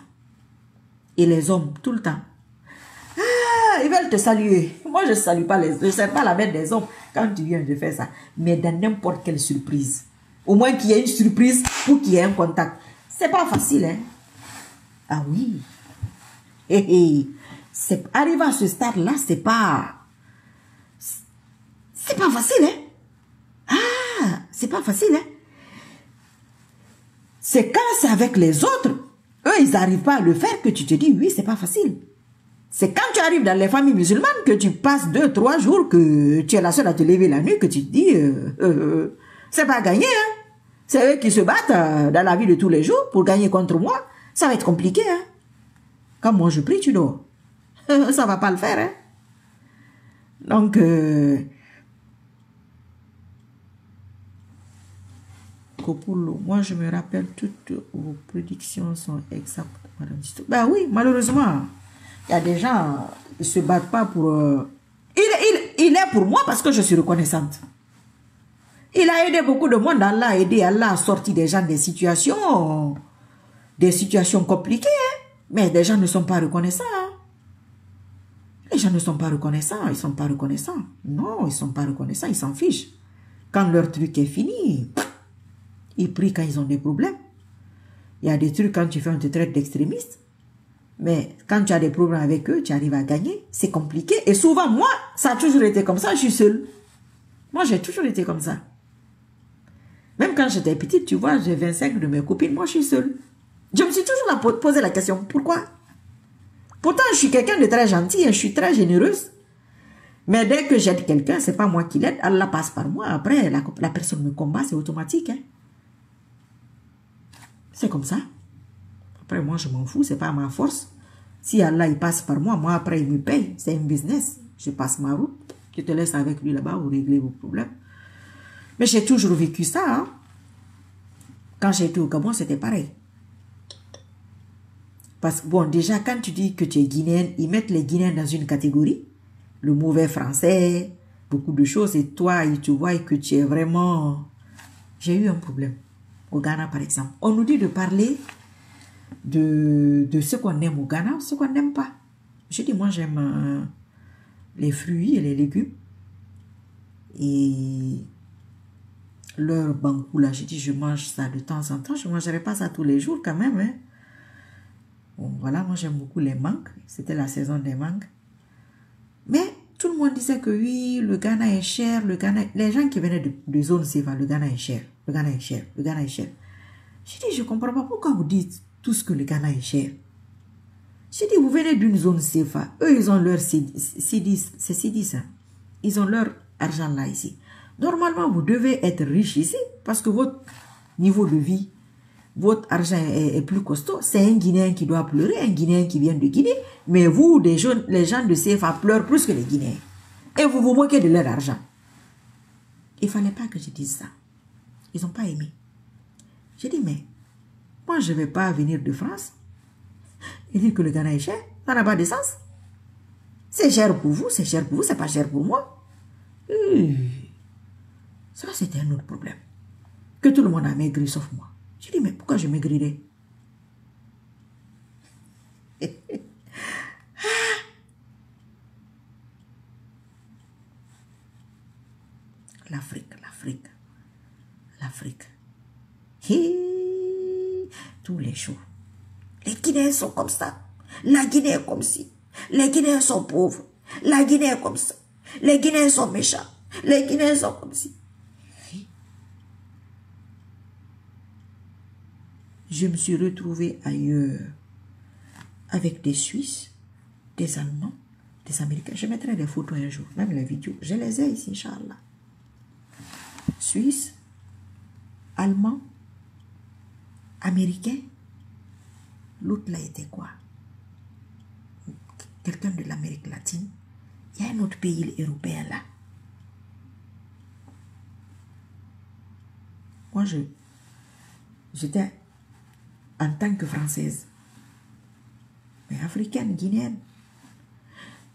Et les hommes, tout le temps. Ah, ils veulent te saluer. Moi, je ne salue pas je ne sais pas la main des hommes quand tu viens de faire ça. Mais dans n'importe quelle surprise. Au moins qu'il y ait une surprise pour qu'il y ait un contact. C'est pas facile, hein? Ah oui. Arriver à ce stade-là, c'est pas facile, hein? Ah, c'est pas facile, hein? C'est quand c'est avec les autres, eux, ils n'arrivent pas à le faire que tu te dis, oui, c'est pas facile. C'est quand tu arrives dans les familles musulmanes que tu passes 2-3 jours que tu es la seule à te lever la nuit que tu te dis, c'est pas gagné, hein? C'est eux qui se battent dans la vie de tous les jours pour gagner contre moi. Ça va être compliqué, hein? Quand moi je prie, tu dors. Ça va pas le faire, hein? Donc, Kopolo, moi je me rappelle, toutes vos prédictions sont exactes, Madame Disto. Ben oui, malheureusement, il y a des gens qui se battent pas pour... Il est pour moi parce que je suis reconnaissante. Il a aidé beaucoup de monde. Allah a aidé, Allah a sorti des gens des situations compliquées. Hein? Mais les gens ne sont pas reconnaissants. Hein? Les gens ne sont pas reconnaissants. Ils ne sont pas reconnaissants. Non, ils ne sont pas reconnaissants. Ils s'en fichent. Quand leur truc est fini, ils prient quand ils ont des problèmes. Il y a des trucs quand tu fais, on te traite d'extrémiste. Mais quand tu as des problèmes avec eux, tu arrives à gagner. C'est compliqué. Et souvent, moi, ça a toujours été comme ça. Je suis seule. Moi, j'ai toujours été comme ça. Même quand j'étais petite, tu vois, j'ai 25 de mes copines, moi je suis seule. Je me suis toujours posé la question, pourquoi? Pourtant, je suis quelqu'un de très gentil, je suis très généreuse. Mais dès que j'aide quelqu'un, c'est pas moi qui l'aide, Allah passe par moi. Après, la personne me combat, c'est automatique. Hein. C'est comme ça. Après, moi, je m'en fous, c'est pas ma force. Si Allah, il passe par moi, moi, après, il me paye. C'est un business. Je passe ma route. Je te laisse avec lui là-bas, vous réglez vos problèmes. Mais j'ai toujours vécu ça. Hein? Quand j'étais au Gabon, c'était pareil. Parce que, bon, déjà, quand tu dis que tu es guinéenne, ils mettent les Guinéens dans une catégorie. Le mauvais français, beaucoup de choses. Et toi, ils te voient que tu es vraiment... J'ai eu un problème. Au Ghana, par exemple. On nous dit de parler de ce qu'on aime au Ghana, ce qu'on n'aime pas. Je dis, moi, j'aime les fruits et les légumes. Et... leur bankou là, j'ai dit je mange ça de temps en temps, je ne mangerai pas ça tous les jours quand même. Hein. Bon, voilà, moi j'aime beaucoup les mangues, c'était la saison des mangues. Mais tout le monde disait que oui, le Ghana est cher, les gens qui venaient de zone CFA, le Ghana est cher, le Ghana est cher, le Ghana est cher. J'ai dit, je ne comprends pas pourquoi vous dites tout ce que le Ghana est cher. J'ai dit, vous venez d'une zone CFA, eux ils ont leur C10, c'est C10, hein. Ils ont leur argent là ici. Normalement, vous devez être riche ici parce que votre niveau de vie, votre argent est plus costaud. C'est un Guinéen qui doit pleurer, un Guinéen qui vient de Guinée. Mais vous, les gens de CFA pleurent plus que les Guinéens. Et vous vous moquez de leur argent. Il ne fallait pas que je dise ça. Ils n'ont pas aimé. J'ai dit, mais moi, je ne vais pas venir de France. Et dire que le Ghana est cher, ça n'a pas de sens. C'est cher pour vous, c'est pas cher pour moi. Ça, c'était un autre problème. Que tout le monde a maigri sauf moi. Je dis, mais pourquoi je maigrirais? L'Afrique, l'Afrique, l'Afrique. Tous les jours. Les Guinéens sont comme ça. La Guinée est comme ci. Les Guinéens sont pauvres. La Guinée est comme ça. Les Guinéens sont méchants. Les Guinéens sont comme ci. Je me suis retrouvée ailleurs avec des Suisses, des Allemands, des Américains. Je mettrai des photos un jour, même les vidéos. Je les ai ici, Inch'Allah. Suisse, Allemand, Américain. L'autre là était quoi? Quelqu'un de l'Amérique latine. Il y a un autre pays européen là. Moi, j'étais en tant que Française, mais africaine, guinéenne.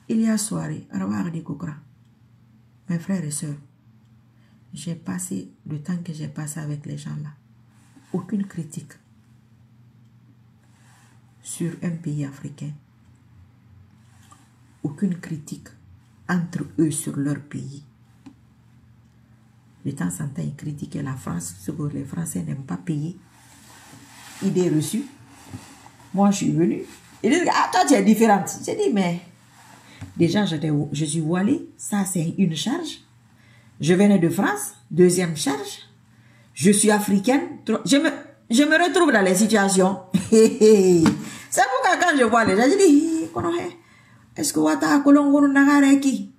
Il y a soirée, mes frères et sœurs, j'ai passé le temps que j'ai passé avec les gens là. Aucune critique sur un pays africain. Aucune critique entre eux sur leur pays. De temps en temps, ils critiquaient la France, ce que les Français n'aiment pas payer. Idée reçue. Moi, je suis venue. Ils disent, ah, toi, tu es différente. J'ai dit, mais déjà, je suis voilée. Ça, c'est une charge. Je venais de France. Deuxième charge. Je suis africaine. Je me retrouve dans les situations. C'est pourquoi quand je vois les gens, je dis, est-ce que Wata Kolongo Nagareki?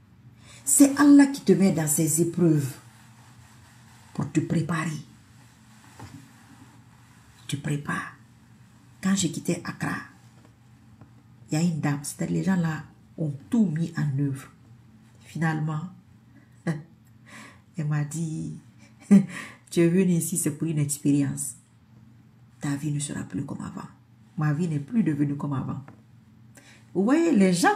C'est Allah qui te met dans ces épreuves pour te préparer. Tu prépares. Quand j'ai quitté Accra, il y a une dame, c'est-à-dire les gens là ont tout mis en œuvre. Finalement, elle m'a dit, tu es venu ici, c'est pour une expérience. Ta vie ne sera plus comme avant. Ma vie n'est plus devenue comme avant. Vous voyez, les gens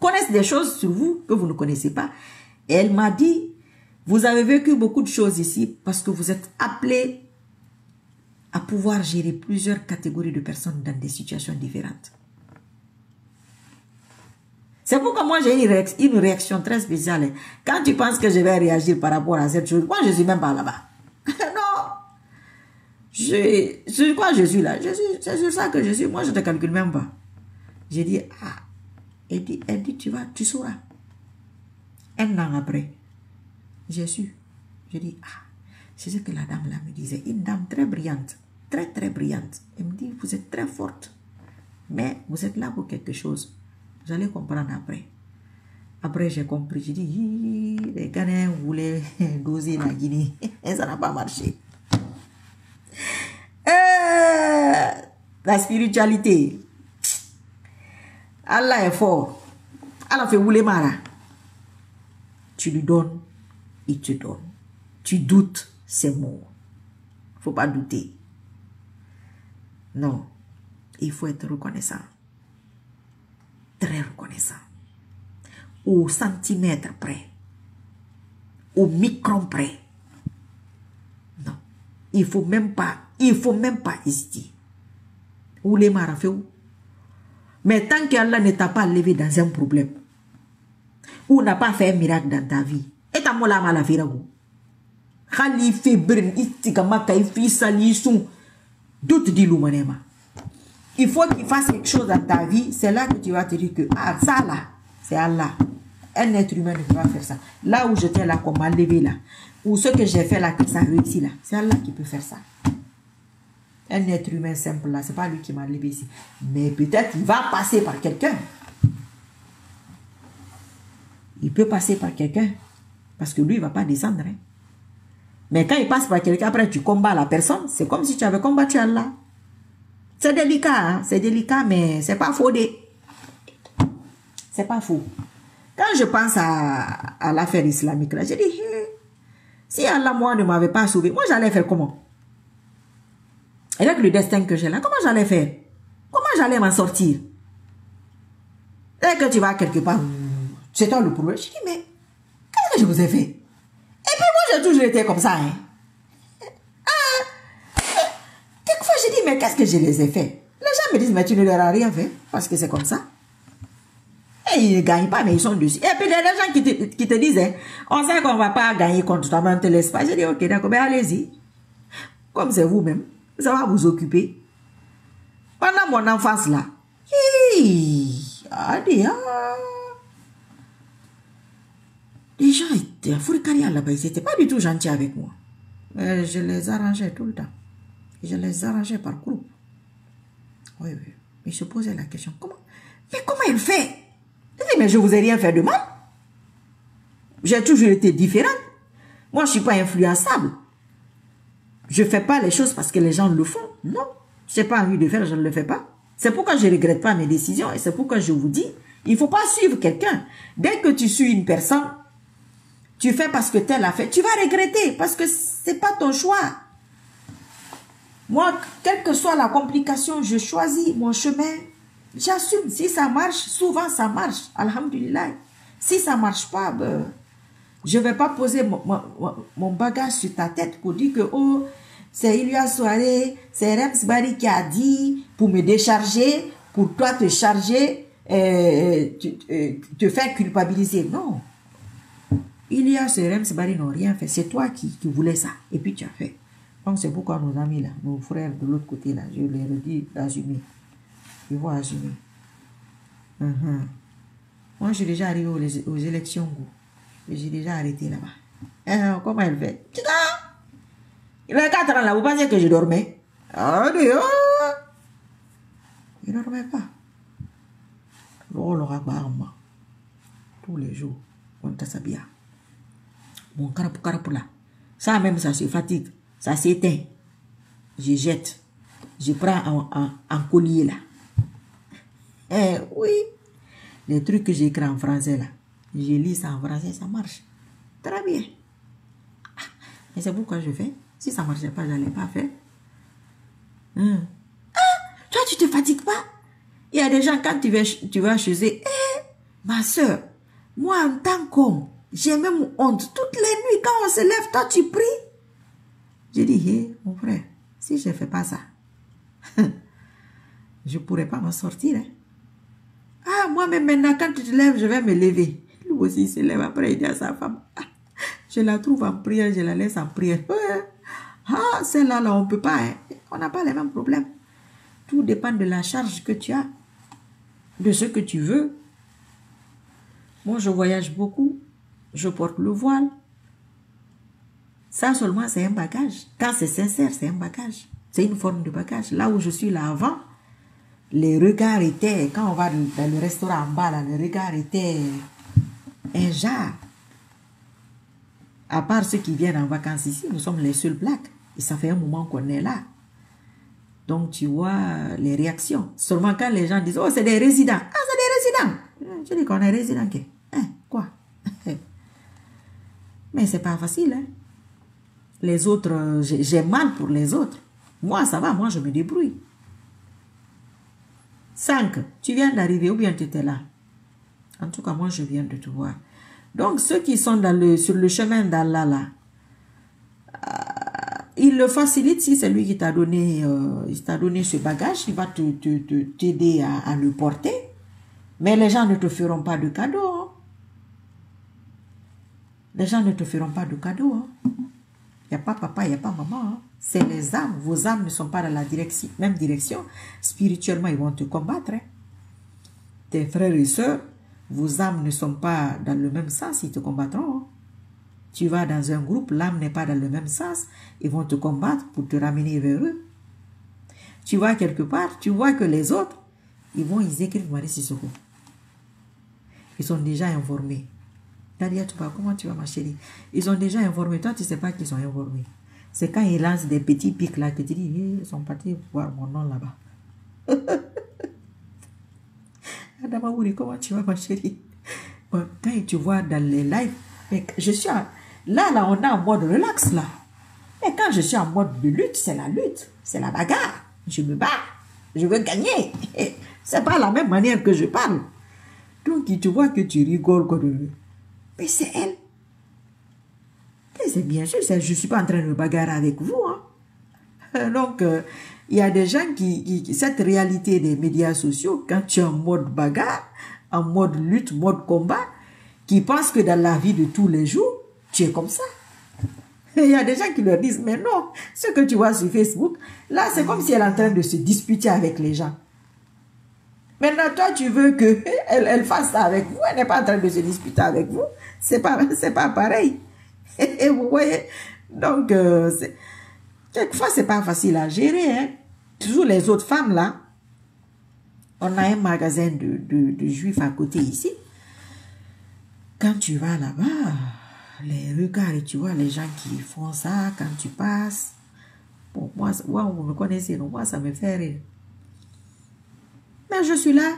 connaissent des choses sur vous que vous ne connaissez pas. Et elle m'a dit, vous avez vécu beaucoup de choses ici parce que vous êtes appelés à pouvoir gérer plusieurs catégories de personnes dans des situations différentes. C'est pourquoi moi j'ai une réaction très spéciale. Quand tu penses que je vais réagir par rapport à cette chose, moi je ne suis même pas là-bas. Non. Je crois que je suis là. C'est sur ça que je suis. Moi je ne te calcule même pas. J'ai dit, ah. Elle dit, tu sauras. Un an après, j'ai su. J'ai dit, ah. C'est ce que la dame là me disait. Une dame très brillante. Très, très brillante. Elle me dit, vous êtes très forte. Mais vous êtes là pour quelque chose. Vous allez comprendre après. Après, j'ai compris. J'ai dit, les Ghanéens voulaient doser la Guinée. Et ça n'a pas marché. La spiritualité. Allah est fort. Allah fait rouler mara. Tu lui donnes, il te donne. Tu doutes, c'est mort. Il ne faut pas douter. Non. Il faut être reconnaissant. Très reconnaissant. Au centimètre près. Au micron près. Non. Il faut même pas hésiter. Ou les marafeux. Mais tant qu'Allah ne t'a pas levé dans un problème, ou n'a pas fait un miracle dans ta vie, et t'as mola mal à faire. Khalife Brin, Istikama, Kaifi, Salisou, doute dit l'oumanema. Il faut qu'il fasse quelque chose dans ta vie, c'est là que tu vas te dire que, ah, ça là, c'est Allah. Un être humain ne peut pas faire ça. Là où j'étais là, qu'on m'a levé là, ou ce que j'ai fait là, que ça réussit là, c'est Allah qui peut faire ça. Un être humain simple là, c'est pas lui qui m'a levé ici. Mais peut-être il va passer par quelqu'un. Il peut passer par quelqu'un. Parce que lui, il ne va pas descendre. Hein. Mais quand il passe par quelqu'un, après tu combats la personne, c'est comme si tu avais combattu Allah. C'est délicat, mais c'est pas faux. C'est pas faux. Quand je pense à l'affaire islamique, là, je dis, si Allah, moi, ne m'avait pas sauvé, moi, j'allais faire comment? Avec le destin que j'ai là, comment j'allais faire? Comment j'allais m'en sortir? Dès que tu vas quelque part, c'est toi le problème. Je dis, mais qu'est-ce que je vous ai fait? Et puis moi, j'ai toujours été comme ça. Hein? Quelquefois, je dis, mais qu'est-ce que je les ai fait? Les gens me disent, mais tu ne leur as rien fait, parce que c'est comme ça. Et ils ne gagnent pas, mais ils sont dessus. Et puis, il y a des gens qui te disent, hein, on sait qu'on ne va pas gagner contre toi, mais on ne te laisse pas. Je dis, ok, d'accord, mais allez-y. Comme c'est vous-même, ça va vous occuper. Pendant mon enfance, là, les gens étaient à Fourcaria là-bas, ils n'étaient pas du tout gentils avec moi. Mais je les arrangeais tout le temps. Je les arrangeais par groupe. Oui, oui. Mais je posais la question, mais comment il fait? Je dis, mais je ne vous ai rien fait de mal. J'ai toujours été différente. Moi, je ne suis pas influençable. Je ne fais pas les choses parce que les gens le font. Non. Je n'ai pas envie de faire, je ne le fais pas. C'est pourquoi je ne regrette pas mes décisions et c'est pourquoi je vous dis, il ne faut pas suivre quelqu'un. Dès que tu suis une personne, tu fais parce que tel a fait, tu vas regretter parce que ce n'est pas ton choix. Moi, quelle que soit la complication, je choisis mon chemin. J'assume. Si ça marche, souvent ça marche. Alhamdulillah. Si ça ne marche pas, je ne vais pas poser mon bagage sur ta tête pour dire que, oh, c'est Ilia Soirée, c'est Rems Bari qui a dit pour me décharger, pour toi te charger, te faire culpabiliser. Non. Ilia et Rems Bari n'ont rien fait. C'est toi qui voulais ça. Et puis tu as fait. Donc c'est pourquoi nos amis là, nos frères de l'autre côté là, je leur dis d'assumer. Ils vont assumer. Moi, je suis déjà arrivé aux élections. J'ai déjà arrêté là-bas. Comment elle fait? Il y a 4 ans là, vous pensez que je dormais? Je ne dormais pas. Tous les jours, on t'a sabia. Mon carapou là. Ça même, ça se fatigue. Ça s'éteint. Je jette. Je prends en collier là. Oui. Les trucs que j'écris en français là. Je lis ça en français, ça marche. Très bien. Et c'est pourquoi je fais. Si ça ne marchait pas, je n'allais pas faire. Toi, tu ne te fatigues pas. Il y a des gens, quand tu vas chez eux, ma soeur, moi en tant qu'homme, j'ai même honte. Toutes les nuits, quand on se lève, toi, tu pries. Je dis, mon frère, si je ne fais pas ça, je ne pourrais pas m'en sortir. Hein. Moi-même, maintenant, quand tu te lèves, je vais me lever. Lui aussi, il se lève après, il dit à sa femme, je la trouve en prière, je la laisse en prière. Celle-là, on ne peut pas. Hein. On n'a pas les mêmes problèmes. Tout dépend de la charge que tu as, de ce que tu veux. Moi, je voyage beaucoup. Je porte le voile. Ça seulement, c'est un bagage. Quand c'est sincère, c'est un bagage. C'est une forme de bagage. Là où je suis là avant, les regards étaient, quand on va dans le restaurant en bas, là, les regards étaient un genre. À part ceux qui viennent en vacances ici, nous sommes les seuls blacks. Et ça fait un moment qu'on est là. Donc, tu vois les réactions. Seulement quand les gens disent, oh, c'est des résidents. Ah, c'est des résidents. Je dis qu'on est résidents. Quoi? Mais c'est pas facile. Hein? Les autres, j'ai mal pour les autres. Moi, ça va. Moi, je me débrouille. 5, tu viens d'arriver ou bien tu étais là? En tout cas, moi, je viens de te voir. Donc, ceux qui sont sur le chemin d'Allah, là, il le facilite si c'est lui qui t'a donné, ce bagage, il va t'aider à le porter. Mais les gens ne te feront pas de cadeaux. Hein. Les gens ne te feront pas de cadeaux. Hein. Il n'y a pas papa, il n'y a pas maman. Hein. C'est les âmes. Vos âmes ne sont pas dans la même direction. Spirituellement, ils vont te combattre. Hein. Tes frères et sœurs, vos âmes ne sont pas dans le même sens, ils te combattront. Hein. Tu vas dans un groupe, l'âme n'est pas dans le même sens, ils vont te combattre pour te ramener vers eux. Tu vas quelque part, tu vois que les autres, ils écrivent Marie Sissoko. Ils sont déjà informés. Nadia, comment tu vas ma chérie? Ils sont déjà informés, toi tu ne sais pas qu'ils sont informés. C'est quand ils lancent des petits pics là que tu dis, ils sont partis voir mon nom là-bas. Adama Wouri, comment tu vas ma chérie? Bon, quand tu vois dans les lives, mais je suis là, on est en mode relax là. Mais quand je suis en mode de lutte, c'est la lutte, c'est la bagarre. Je me bats. Je veux gagner. C'est pas la même manière que je parle. Donc, tu vois que tu rigoles. Mais c'est elle. Mais c'est bien sûr, je ne suis pas en train de me bagarrer avec vous. Hein. Donc, il y a des gens cette réalité des médias sociaux, quand tu es en mode bagarre, en mode lutte, mode combat, qui pensent que dans la vie de tous les jours, tu es comme ça. Et il y a des gens qui leur disent, mais non, ce que tu vois sur Facebook, là, c'est comme si elle est en train de se disputer avec les gens. Maintenant, toi, tu veux qu'elle fasse ça avec vous, elle n'est pas en train de se disputer avec vous. C'est pas pareil. Et vous voyez, donc, quelquefois, c'est pas facile à gérer. Hein. Toujours les autres femmes, là, on a un magasin de juifs à côté ici. Quand tu vas là-bas, les regards, et tu vois les gens qui font ça, quand tu passes, bon, moi, vous me connaissez, donc moi, ça me fait rire. Mais je suis là.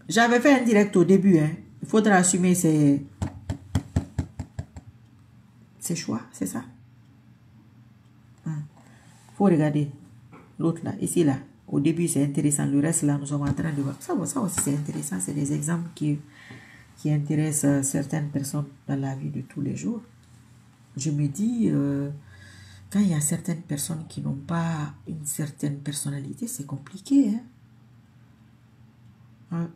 J'avais fait un direct au début. Hein. Il faudra assumer ses choix, c'est ça. Faut regarder l'autre là, ici là. Au début, c'est intéressant. Le reste là, nous sommes en train de voir. Ça aussi, c'est intéressant. C'est des exemples qui intéressent certaines personnes dans la vie de tous les jours. Je me dis, quand il y a certaines personnes qui n'ont pas une certaine personnalité, c'est compliqué. Hein?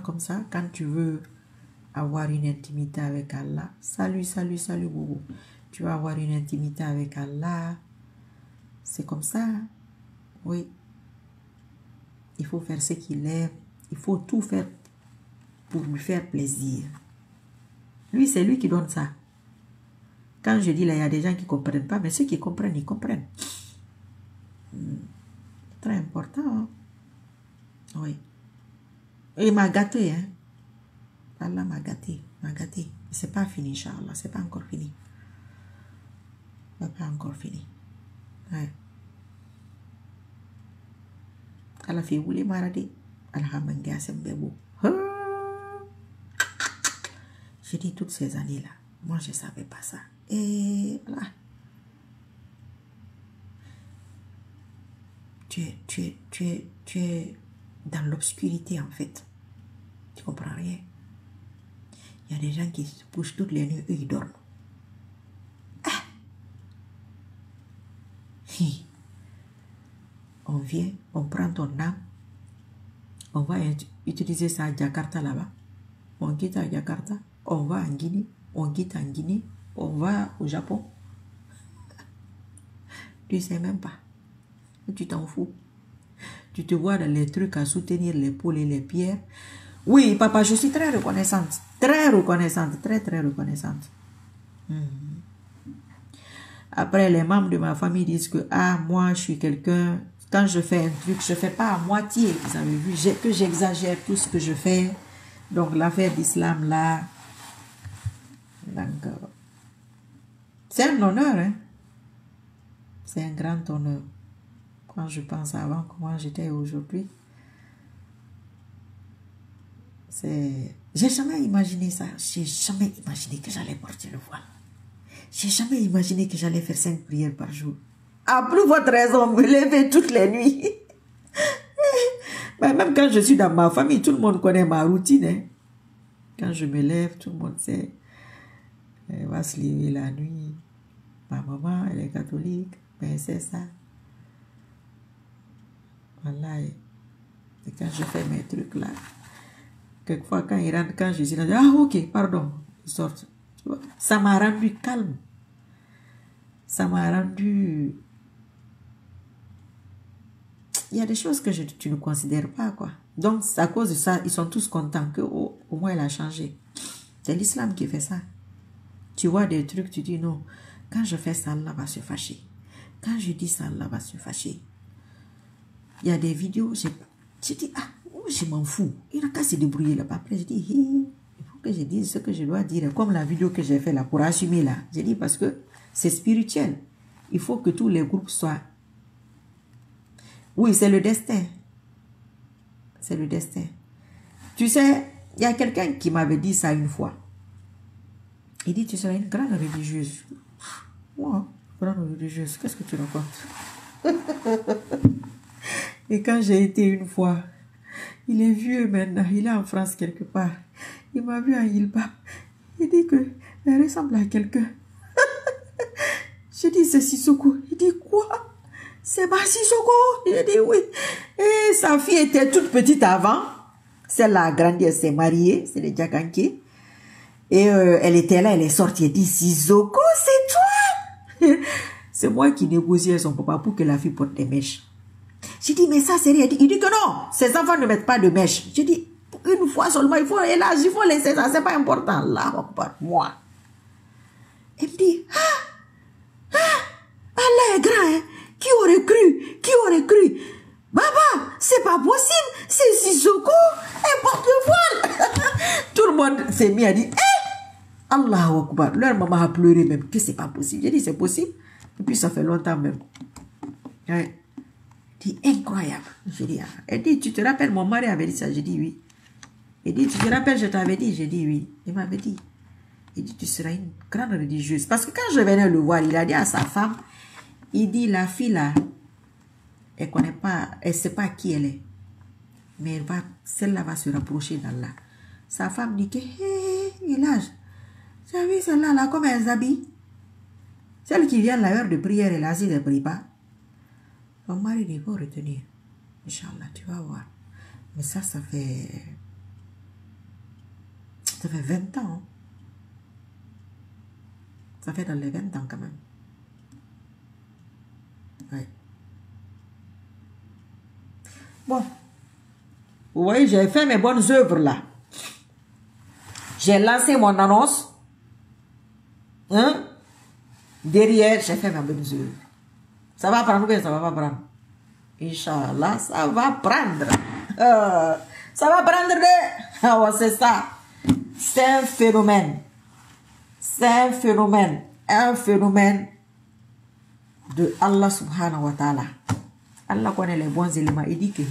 Comme ça, quand tu veux avoir une intimité avec Allah, salut Boubou, tu vas avoir une intimité avec Allah, c'est comme ça. Oui, il faut faire ce qu'il aime, il faut tout faire pour lui faire plaisir. Lui, c'est lui qui donne ça. Quand je dis là, il y a des gens qui ne comprennent pas, mais ceux qui comprennent, ils comprennent. Très important. Hein? Oui. Et il m'a gâté. Hein? Allah m'a gâté. C'est pas fini, Inch'Allah. C'est pas encore fini. C'est pas encore fini. Ouais. Allah fait rouler maradé. Alhamdulillah, c'est beau. J'ai dit toutes ces années-là. Moi, je ne savais pas ça. Et voilà. Tu es dans l'obscurité, en fait. Tu comprends rien. Il y a des gens qui se couchent toutes les nuits, eux, ils dorment. Ah! On vient, on prend ton âme, on va utiliser ça à Jakarta là-bas. On quitte à Jakarta, on va en Guinée, on quitte en Guinée, on va au Japon. Tu ne sais même pas. Tu t'en fous. Tu te vois dans les trucs à soutenir les poules et les pierres. Oui, papa, je suis très reconnaissante. Très reconnaissante. Très, très reconnaissante. Après, les membres de ma famille disent que, moi, je suis quelqu'un, quand je fais un truc, je ne fais pas à moitié. Vous avez vu que j'exagère tout ce que je fais. Donc, l'affaire d'islam, là, donc, c'est un honneur, hein. C'est un grand honneur. Quand je pense avant comment j'étais aujourd'hui, j'ai jamais imaginé ça. J'ai jamais imaginé que j'allais porter le voile. J'ai jamais imaginé que j'allais faire 5 prières par jour. À plus votre raison, me lever toutes les nuits. Mais même quand je suis dans ma famille, tout le monde connaît ma routine. Hein. Quand je me lève, tout le monde sait. Elle va se lever la nuit. Ma maman, elle est catholique. Mais c'est ça. Voilà. Et quand je fais mes trucs là, quelquefois quand ils rentrent, quand je dis, ok, pardon, ils sortent. Ça m'a rendu calme. Ça m'a rendu... Il y a des choses que tu ne considères pas, quoi. Donc, à cause de ça, ils sont tous contents que au moins elle a changé. C'est l'islam qui fait ça. Tu vois des trucs, tu dis non. Quand je fais ça, Allah va se fâcher. Quand je dis ça, Allah va se fâcher. Il y a des vidéos, je dis, je m'en fous. Il n'a qu'à se débrouiller là-bas. Après, je dis, il faut que je dise ce que je dois dire. Comme la vidéo que j'ai fait là, pour assumer là. J'ai dit, parce que c'est spirituel. Il faut que tous les groupes soient... Oui, c'est le destin. C'est le destin. Tu sais, il y a quelqu'un qui m'avait dit ça une fois. Il dit, tu seras une grande religieuse. Moi, Grande religieuse, qu'est-ce que tu racontes? Et quand j'ai été une fois, il est vieux maintenant, il est en France quelque part. Il m'a vu en Ilba. Il dit que elle ressemble à quelqu'un. J'ai dit c'est Sissoko. Il dit quoi? C'est ma Sissoko? J'ai dit oui. Et sa fille était toute petite avant. Celle-là a grandi, elle s'est mariée, c'est les Djaganké. Et elle était là, elle est sortie, elle dit Sissoko, c'est toi? C'est moi qui négociais son papa pour que la fille porte des mèches. J'ai dit, mais ça c'est rien. Il dit que non, ces enfants ne mettent pas de mèches. J'ai dit, une fois seulement, il faut laisser ça, c'est pas important. Là, moi. Elle me dit, Allah est grand, hein? Qui aurait cru? Qui aurait cru? Baba, c'est pas possible, c'est Sissoko, elle porte le voile. Tout le monde s'est mis à dire, Allahu Akbar. Leur maman a pleuré même, que c'est pas possible. J'ai dit, c'est possible. Et puis ça fait longtemps même. Ouais. Dit, incroyable. J'ai dit, elle dit, tu te rappelles, mon mari avait dit ça. J'ai dit oui. Elle dit, tu te rappelles, je t'avais dit. J'ai dit oui. Il m'avait dit. Il dit, tu seras une grande religieuse. Parce que quand je venais le voir, il a dit à sa femme, il dit, la fille là, elle connaît pas, elle sait pas qui elle est. Mais celle-là va se rapprocher d'Allah. Sa femme dit que, hé, il a, tu as vu celle-là, là, comme elle s'habille? Celle qui vient à l'heure de prière, elle assise, elle ne prie pas. Mon mari dit, il faut retenir. Inch'Allah, tu vas voir. Mais ça fait 20 ans. Ça fait dans les 20 ans quand même. Ouais. Bon. Vous voyez, j'ai fait mes bonnes œuvres là. J'ai lancé mon annonce. Hein? Derrière, j'ai fait mes bonnes œuvres. Ça va prendre ou bien ça va pas prendre? Inch'Allah, ça va prendre. Ça va prendre de... Oh, c'est ça. C'est un phénomène. C'est un phénomène. Un phénomène de Allah subhanahu wa ta'ala. Allah connaît les bons éléments. Il dit que, hey,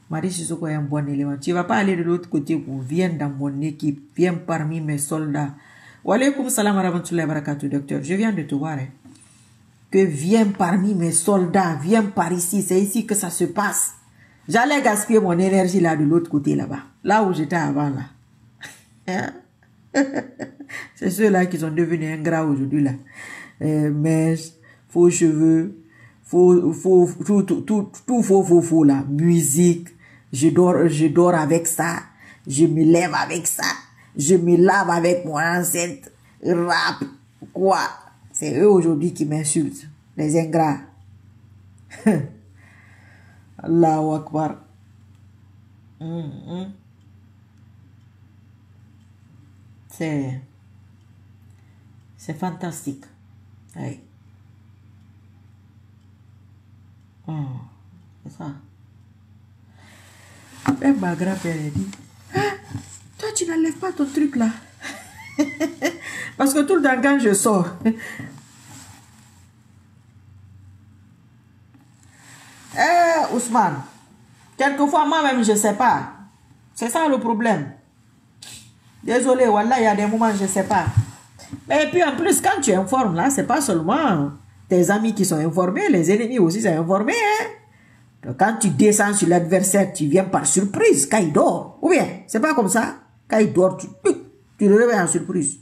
Marie Sissoko est un bon élément. Tu ne vas pas aller de l'autre côté pour viens dans mon équipe. Viens parmi mes soldats. Wa alaykoum salam wa rahmatullahi wa barakatuh, docteur. Je viens de te voir. Hein. Que viens parmi mes soldats. Viens par ici. C'est ici que ça se passe. J'allais gaspiller mon énergie là de l'autre côté là-bas. Là où j'étais avant là. C'est ceux-là qui sont devenus ingrats aujourd'hui là. Mèches, faux cheveux, tout faux là. Musique, je dors avec ça, je me lève avec ça, je me lave avec mon enceinte, rap, quoi. C'est eux aujourd'hui qui m'insultent, les ingrats. Allahu Akbar. C'est fantastique. Oui. C'est ça. Même ma grand-mère dit, toi tu n'enlèves pas ton truc là. Parce que tout le temps quand je sors, Ousmane, quelquefois moi-même je ne sais pas. C'est ça le problème. Désolé, voilà, il y a des moments je ne sais pas. Mais puis en plus, quand tu informes là, c'est pas seulement tes amis qui sont informés, les ennemis aussi sont informés. Hein? Donc, quand tu descends sur l'adversaire, tu viens par surprise quand il dort. Ou bien, c'est pas comme ça. Quand il dort, tu le réveilles en surprise.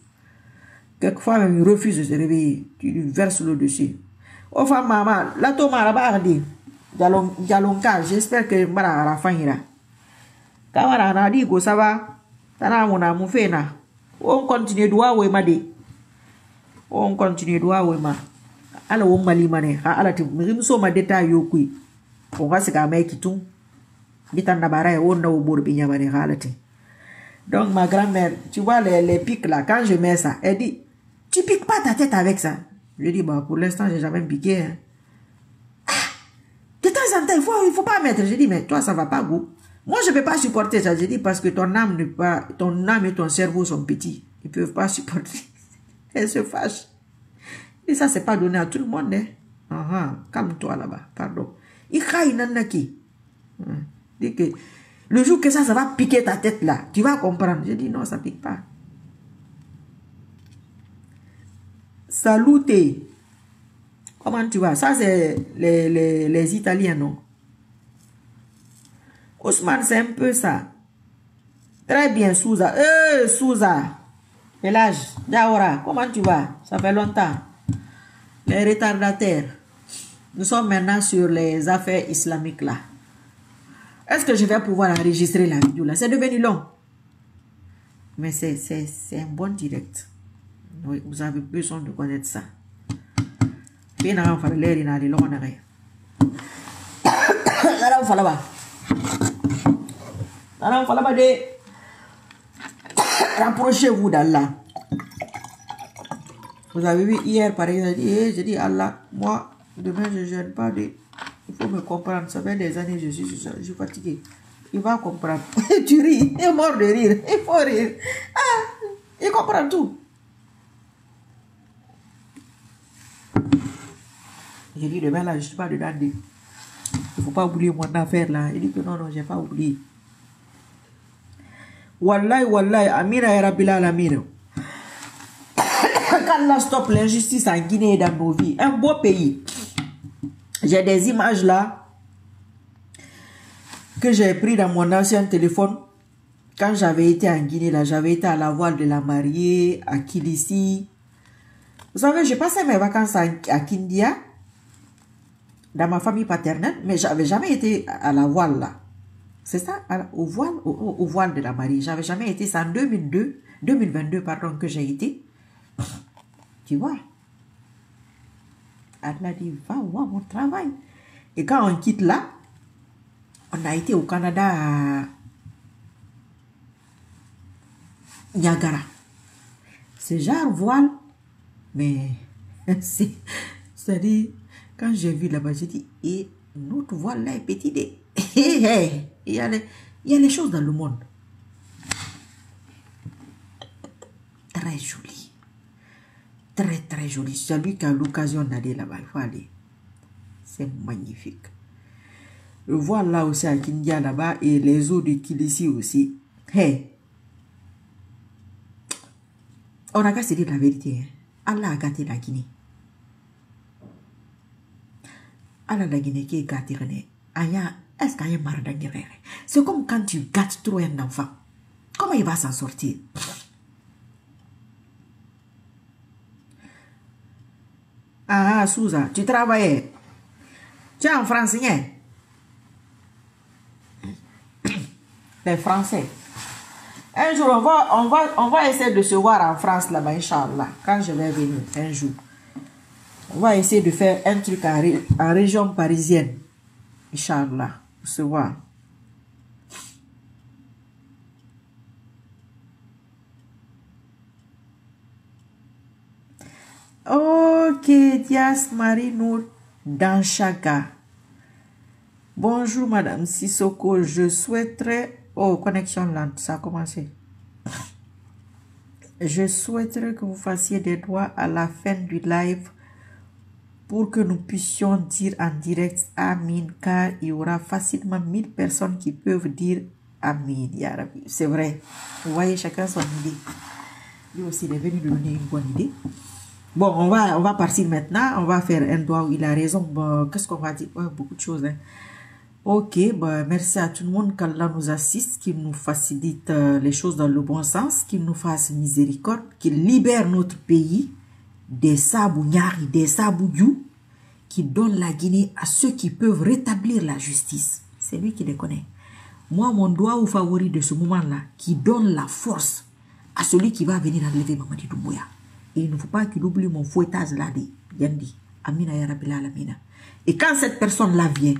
Quelquefois même, il refuse de se réveiller. Tu lui verses le dessus. Oh, femme, maman, là, ton marabat dit, Jalonka, j'espère que Mara a la fin ira. Quand on a dit que ça va, on continue droit ou madi. On continue droit ou ma. Alors on malimane. Alors tu me so ma détail yo kui. On va se gamer qui tout. Bitan nabara on na au binya mane halati. Donc ma grand-mère, tu vois les pics là, quand je mets ça, elle dit, tu piques pas ta tête avec ça. Je dis, bah pour l'instant j'ai jamais piqué. Hein. De temps en temps, il faut pas mettre. Je dis, mais toi ça va pas goût. Moi, je ne peux pas supporter ça. Je dis parce que ton âme et ton cerveau sont petits. Ils ne peuvent pas supporter. Elle se fâche. Et ça, ce n'est pas donné à tout le monde. Hein? Calme-toi là-bas. Pardon. Il nanaki. Dit que le jour que ça va piquer ta tête là, tu vas comprendre. Je dis non, ça ne pique pas. Saluté. Comment tu vas? Ça, c'est les Italiens, non? Ousmane, c'est un peu ça. Très bien, Souza. Souza. Quel âge? Diawara, comment tu vas? Ça fait longtemps. Les retardataires. Nous sommes maintenant sur les affaires islamiques là. Est-ce que je vais pouvoir enregistrer la vidéo là? C'est devenu long. Mais c'est un bon direct. Oui, vous avez besoin de connaître ça. Rapprochez-vous d'Allah. Vous avez vu hier, par exemple, j'ai dit Allah, moi, demain, je ne gêne pas. Il faut me comprendre. Ça fait des années, je suis fatigué. Il va comprendre. Tu ris, il est mort de rire. Il faut rire. Ah, il comprend tout. J'ai dit, demain, là, je ne suis pas dedans. Il ne faut pas oublier mon affaire, là. Il dit que non, je n'ai pas oublié. Wallahi, Amina ya Rabbil Alamin. Qu'Allah stoppe l'injustice en Guinée et dans nos vies. Un beau pays. J'ai des images là que j'ai pris dans mon ancien téléphone. Quand j'avais été en Guinée, là, j'avais été à la voile de la mariée, à Kilissi. Vous savez, j'ai passé mes vacances à Kindia, dans ma famille paternelle, mais j'avais jamais été à la voile là. C'est ça, au voile de la mariée. J'avais jamais été, c'est en 2022, pardon, que j'ai été. Tu vois, Allah dit, va voir mon travail. Et quand on quitte là, on a été au Canada à Niagara. C'est genre voile, mais c'est-à-dire, quand j'ai vu là-bas, j'ai dit, et notre voile là est petit. Il y a les choses dans le monde. Très joli. Très, très joli. Celui qui a l'occasion d'aller là-bas, il faut aller. C'est magnifique. Le voile là aussi à Kindia là-bas et les eaux de Kilissi aussi. Hey. On a qu'à se dire la vérité. Hein. Allah a gâté la Guinée. Allah la Guinée qui est gâté. Est-ce qu'il y a marre de guerre? C'est comme quand tu gâtes trop un enfant. Comment il va s'en sortir? Ah, Souza, tu travaillais. Tu es en français. Les Français. Un jour, on va essayer de se voir en France là-bas, Inch'Allah. Quand je vais venir, un jour. On va essayer de faire un truc en région parisienne. Inch'Allah. Pour se voir. Ok, Dias Marie-Nour Danchaga. Bonjour Madame Sissoko, je souhaiterais... Oh, connexion lente, ça a commencé. Je souhaiterais que vous fassiez des doigts à la fin du live pour que nous puissions dire en direct Amin, car il y aura facilement 1000 personnes qui peuvent dire Amin, Ya Rabbi. C'est vrai. Vous voyez, chacun son idée. Lui aussi, il est venu nous donner une bonne idée. Bon, on va partir maintenant. On va faire un doigt où il a raison. Bon, qu'est-ce qu'on va dire? Ouais, beaucoup de choses. Hein. Ok, bon, merci à tout le monde qu'Allah nous assiste, qu'il nous facilite les choses dans le bon sens, qu'il nous fasse miséricorde, qu'il libère notre pays des sabougnari, des sabouyou, qui donne la Guinée à ceux qui peuvent rétablir la justice. C'est lui qui les connaît. Moi, mon doigt au favori de ce moment-là, qui donne la force à celui qui va venir enlever Mamadi Doumbouya. Et il ne faut pas qu'il oublie mon fouettage là, bien dit. Amina ya Rabbil Alamina. Et quand cette personne-là vient,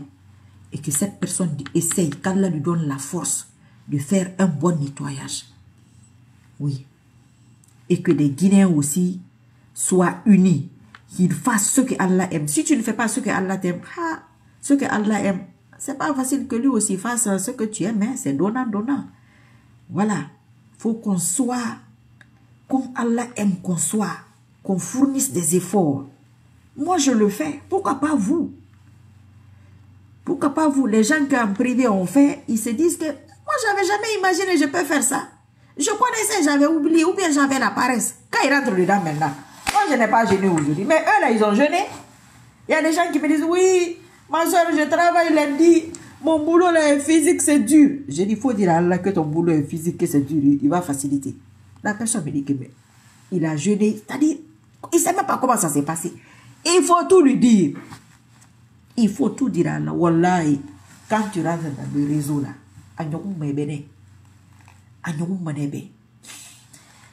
et que cette personne essaye, qu'Allah lui donne la force de faire un bon nettoyage. Oui. Et que les Guinéens aussi soient unis, qu'ils fassent ce que Allah aime. Si tu ne fais pas ce que Allah t'aime, ce que Allah aime, c'est pas facile que lui aussi fasse ce que tu aimes, hein? C'est donnant. Voilà. Faut qu'on soit comme Allah aime qu'on soit, qu'on fournisse des efforts. Moi, je le fais. Pourquoi pas vous? Pourquoi pas vous? Les gens qui en privé ont fait, ils se disent que moi, j'avais jamais imaginé je peux faire ça. Je connaissais, j'avais oublié, ou bien j'avais la paresse. Quand ils rentrent dedans maintenant, moi, je n'ai pas jeûné aujourd'hui. Mais eux, là, ils ont jeûné. Il y a des gens qui me disent, oui, ma soeur, je travaille lundi. Mon boulot là est physique, c'est dur. J'ai dit, il faut dire à Allah que ton boulot est physique, que c'est dur. Il va faciliter. La personne me dit que mais, il a jeûné. C'est-à-dire, il ne sait même pas comment ça s'est passé. Il faut tout lui dire. Il faut tout dire à Allah. Wallahi, quand tu rentres dans le réseau là,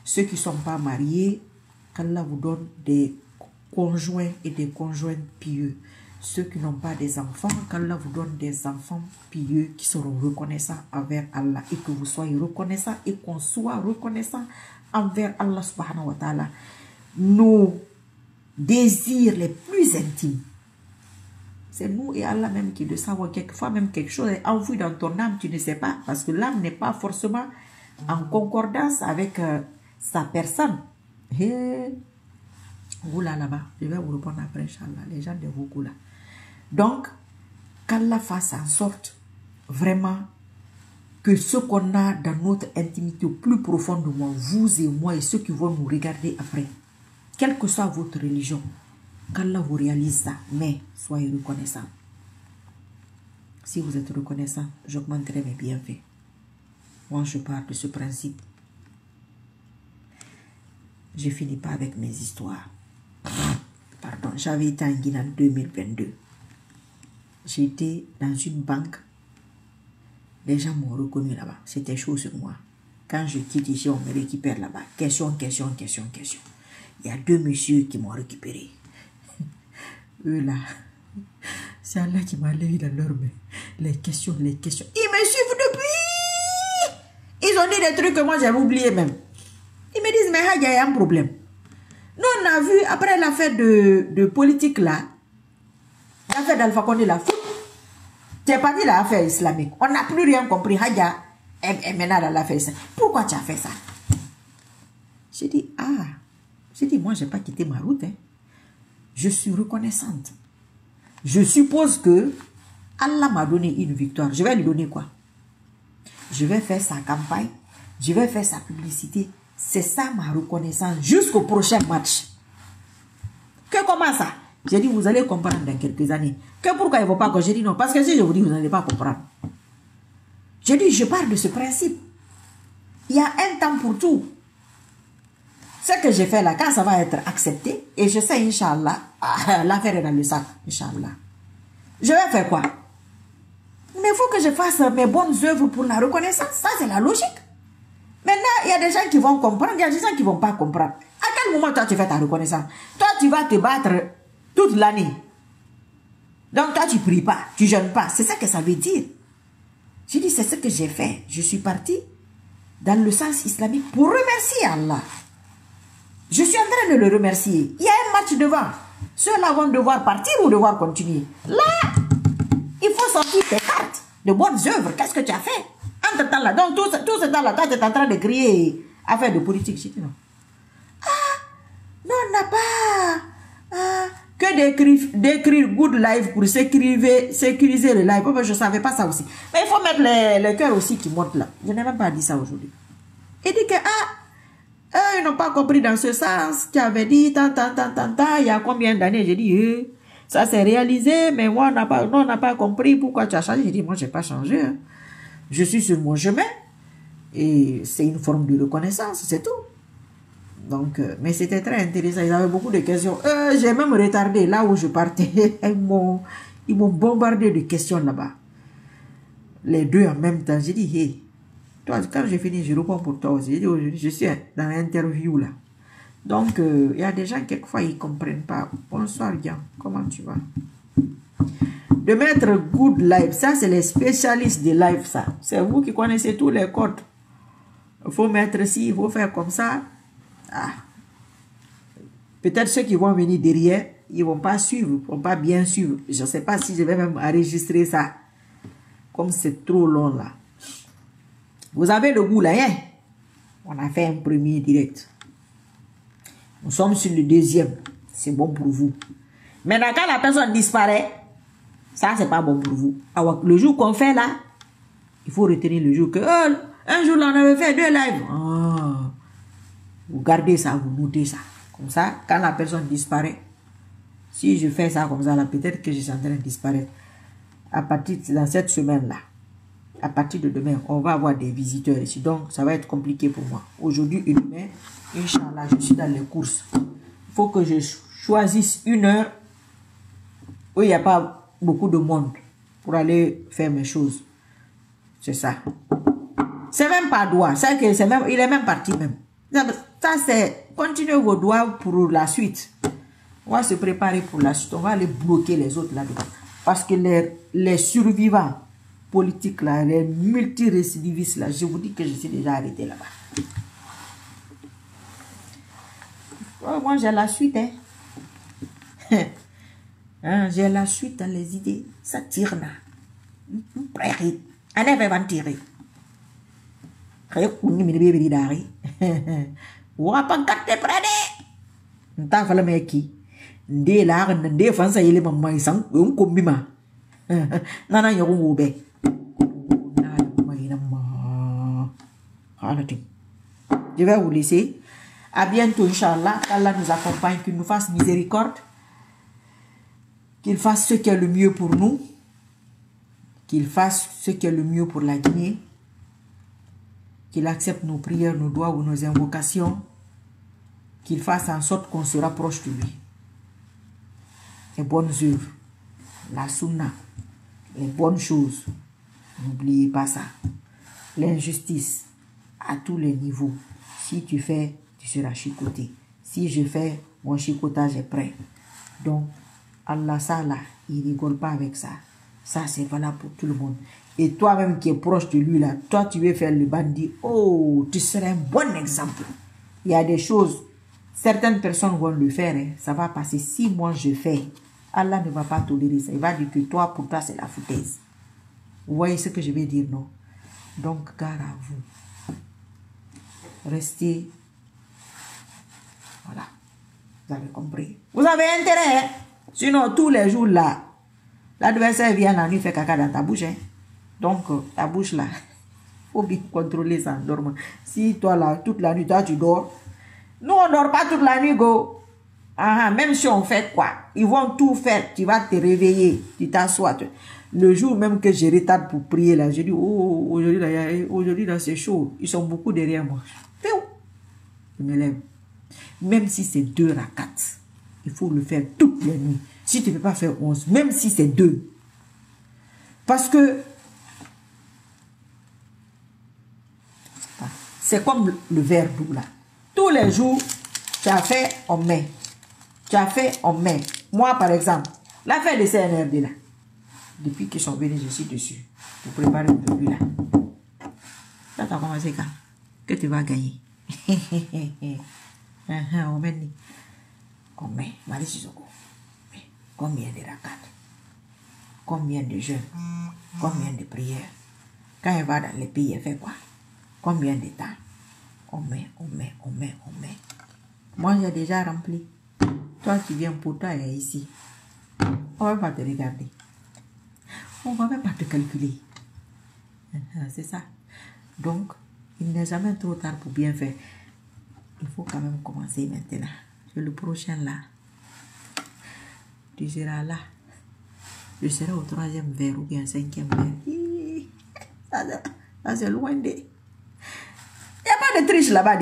ceux qui ne sont pas mariés, qu'Allah vous donne des conjoints et des conjointes pieux. Ceux qui n'ont pas des enfants, qu'Allah vous donne des enfants pieux qui seront reconnaissants envers Allah et que vous soyez reconnaissants et qu'on soit reconnaissant envers Allah subhanahu wa ta'ala. Nos désirs les plus intimes, c'est nous et Allah même qui le savons. Quelquefois même quelque chose est enfoui dans ton âme, tu ne sais pas, parce que l'âme n'est pas forcément en concordance avec sa personne. Vous là-bas, je vais vous répondre après, Inch'Allah, les gens de vous là. Donc, qu'Allah fasse en sorte vraiment que ce qu'on a dans notre intimité plus profondément, vous et moi et ceux qui vont nous regarder après, quelle que soit votre religion, qu'Allah vous réalise ça, mais soyez reconnaissants. Si vous êtes reconnaissant, j'augmenterai mes bienfaits. Moi, je pars de ce principe. Je finis pas avec mes histoires. Pardon, j'avais été en Guinée en 2022. J'étais dans une banque. Les gens m'ont reconnu là-bas. C'était chaud sur moi. Quand je quitte ici, on me récupère là-bas. Question. Il y a 2 messieurs qui m'ont récupéré. Eux là, c'est Allah qui m'a levé dans leurs mains. Les questions. Ils me suivent depuis. Ils ont dit des trucs que moi j'avais oublié même. Ils me disent, mais il y a un problème. Nous, on a vu, après l'affaire de politique là, l'affaire d'Alpha Condé là, tu n'as pas vu l'affaire islamique. On n'a plus rien compris. Hadja est maintenant dans l'affaire islamique. Pourquoi tu as fait ça? J'ai dit, moi, je n'ai pas quitté ma route. Hein. Je suis reconnaissante. Je suppose que Allah m'a donné une victoire. Je vais lui donner quoi? Je vais faire sa campagne. Je vais faire sa publicité. C'est ça ma reconnaissance jusqu'au prochain match. Que comment ça? J'ai dit, vous allez comprendre dans quelques années. Que pourquoi il ne faut pas que j'ai dit non? Parce que si je vous dis, vous n'allez pas comprendre. J'ai dit, je pars de ce principe. Il y a un temps pour tout. Ce que j'ai fait là, quand ça va être accepté, et je sais, Inch'Allah, l'affaire est dans le sac, Inch'Allah. Je vais faire quoi? Mais il faut que je fasse mes bonnes œuvres pour la reconnaissance. Ça, c'est la logique. Maintenant, il y a des gens qui vont comprendre, il y a des gens qui ne vont pas comprendre. À quel moment toi tu fais ta reconnaissance? Toi, tu vas te battre toute l'année. Donc toi, tu ne pries pas, tu ne jeûnes pas. C'est ça que ça veut dire. J'ai dit, c'est ce que j'ai fait. Je suis parti dans le sens islamique pour remercier Allah. Je suis en train de le remercier. Il y a un match devant. Ceux-là vont devoir partir ou devoir continuer. Là, il faut sortir tes cartes de bonnes œuvres. Qu'est-ce que tu as fait? Entre-temps là, donc tout ce temps-là, toi, tu es en train de crier affaire de politique. J'ai dit non. Non, on n'a pas que d'écrire good life pour sécuriser le live. Je ne savais pas ça aussi. Mais il faut mettre le cœur aussi qui monte là. Je n'ai même pas dit ça aujourd'hui. Il dit que, ils n'ont pas compris dans ce sens. Tu avais dit, il y a combien d'années? J'ai dit, ça s'est réalisé, mais moi, on n'a pas compris pourquoi tu as changé. J'ai dit, moi, je n'ai pas changé. Hein. Je suis sur mon chemin. Et c'est une forme de reconnaissance, c'est tout. Donc, mais c'était très intéressant. Ils avaient beaucoup de questions. J'ai même retardé là où je partais. Ils m'ont bombardé de questions là-bas. Les deux en même temps. J'ai dit, hey, toi, quand j'ai fini, je réponds pour toi aussi. J'ai dit, aujourd'hui, je suis dans l'interview là. Donc, il y a des gens, quelquefois, ils ne comprennent pas. Bonsoir, Guillaume. Comment tu vas? De mettre good life, ça, c'est les spécialistes de life, ça. C'est vous qui connaissez tous les codes. Il faut mettre ci, il faut faire comme ça. Peut-être ceux qui vont venir derrière, ils ne vont pas suivre, ils ne vont pas bien suivre. Je ne sais pas si je vais même enregistrer ça. Comme c'est trop long là. Vous avez le goût là, hein? On a fait un premier direct. Nous sommes sur le deuxième. C'est bon pour vous. Maintenant, quand la personne disparaît, ça, c'est pas bon pour vous. Alors, le jour qu'on fait là, il faut retenir le jour que, un jour là, on avait fait 2 lives. Vous gardez ça, vous notez ça. Comme ça, quand la personne disparaît, Si je fais ça comme ça, là, peut-être que je suis en train de disparaître. À partir de dans cette semaine-là, à partir de demain, on va avoir des visiteurs ici. Donc, ça va être compliqué pour moi. Aujourd'hui et demain, Inch'Allah, je suis dans les courses. Il faut que je choisisse une heure où il n'y a pas beaucoup de monde pour aller faire mes choses. C'est ça. C'est même pas droit. C'est même, il est même parti même. Ça, c'est continuez vos doigts pour la suite. On va se préparer pour la suite. On va aller bloquer les autres là-dedans. Parce que les survivants politiques là, les multirécidivistes là, je vous dis que je suis déjà arrêté là-bas. Oh, moi j'ai la suite, hein. Hein, j'ai la suite dans les idées. Ça tire là. Allez, va tirer. Wapangkate prade. Entah kalau meki. Nde la nde fansa yele mama isang kombima. Nana yoko ube. Je vais vous laisser. À bientôt, Inch'Allah. Qu'Allah nous accompagne, qu'il nous fasse miséricorde. Qu'il fasse ce qui est le mieux pour nous. Qu'il fasse ce qui est le mieux pour la Guinée. Qu'il accepte nos prières, nos doigts ou nos invocations. Qu'il fasse en sorte qu'on se rapproche de lui. Les bonnes œuvres, la sunna, les bonnes choses. N'oubliez pas ça. L'injustice, à tous les niveaux. Si tu fais, tu seras chicoté. Si je fais, mon chicotage est prêt. Donc, Allah, ça là, il rigole pas avec ça. Ça, c'est valable pour tout le monde. Et toi-même qui es proche de lui là, toi tu veux faire le bandit, oh, tu serais un bon exemple. Il y a des choses, certaines personnes vont le faire, hein. Ça va passer. Si moi je fais, Allah ne va pas tolérer ça. Il va dire que toi, pour toi, c'est la foutaise. Vous voyez ce que je vais dire, non? Donc, gare à vous. Restez. Voilà. Vous avez compris. Vous avez intérêt, hein? Sinon, tous les jours là, l'adversaire vient la nuit faire caca dans ta bouche, hein? Donc, ta bouche là, il faut bien contrôler ça en dormant. Si toi là, toute la nuit, toi tu dors. Nous, on ne dort pas toute la nuit, go. Même si on fait quoi, ils vont tout faire. Tu vas te réveiller, tu t'assois. Le jour même que je retarde pour prier là, je dis, oh, aujourd'hui là, c'est chaud. Ils sont beaucoup derrière moi. Je me lève. Même si c'est 2 rakats, il faut le faire toutes les nuits. Si tu ne peux pas faire 11, même si c'est 2. Parce que c'est comme le verre d'eau là. Tous les jours, tu as fait, on met. Tu as fait, on met. Moi, par exemple, l'affaire de CNRD là, depuis qu'ils sont venus, je suis dessus. Pour préparer le début là. Ça t'a commencé quand? Que tu vas gagner. On met. On met. Combien de rakats? Combien de jeûnes? Combien de prières? Quand elle va dans les pays, elle fait quoi? Combien de temps? On met. Moi, j'ai déjà rempli. Toi qui viens pour toi et ici. On va pas te regarder. On va même pas te calculer. C'est ça. Donc, il n'est jamais trop tard pour bien faire. Il faut quand même commencer maintenant. C'est le prochain là. Tu seras là. Je serai au 3e verre ou bien 5e verre. Ça c'est loin de... Il n'y a pas de triche là-bas.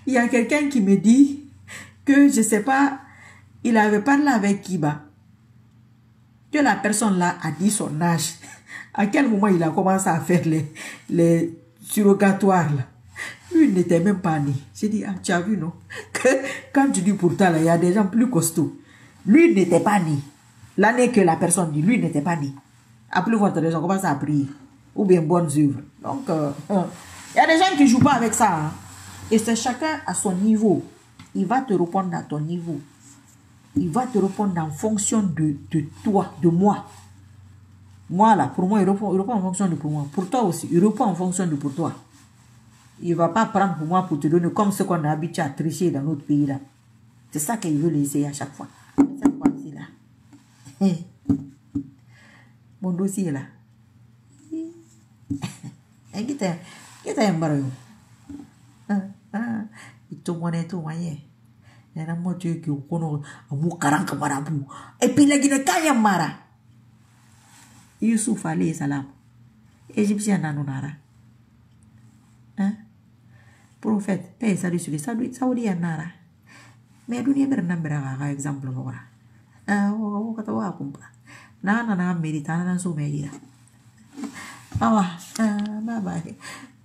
Il y a quelqu'un qui me dit que, je ne sais pas, il avait parlé avec Kiba. Que la personne là a dit son âge. À quel moment il a commencé à faire les surrogatoires là. Lui, il n'était même pas né. J'ai dit, ah, tu as vu, non? Que quand tu dis pourtant, là, il y a des gens plus costauds. Lui, il n'était pas né. L'année que la personne dit, lui, il n'était pas né. À plus forte raison, on commence à prier. Ou bien bonnes œuvres. Donc, il y a des gens qui ne jouent pas avec ça. Hein. Et c'est chacun à son niveau. Il va te répondre à ton niveau. Il va te répondre en fonction de toi, de moi. Moi, là, pour moi, il répond en fonction de pour moi. Pour toi aussi, il répond en fonction de pour toi. Il ne va pas prendre pour moi pour te donner comme ce qu'on a habitué à tricher dans notre pays, là. C'est ça qu'il veut essayer à chaque fois. Cette fois-ci, là. Mon dossier, là. Kita yang baru. Itu monetu maya. nena moto ki kono amu karanka marabu et puis la gine kaya mara Yusuf alayhi salam égyptien nanunara hein prophète paix salut sur saudi nara mais dunia bernambera ka exemple ngora o kata wa kumpa na méritana na so meira awa bye bye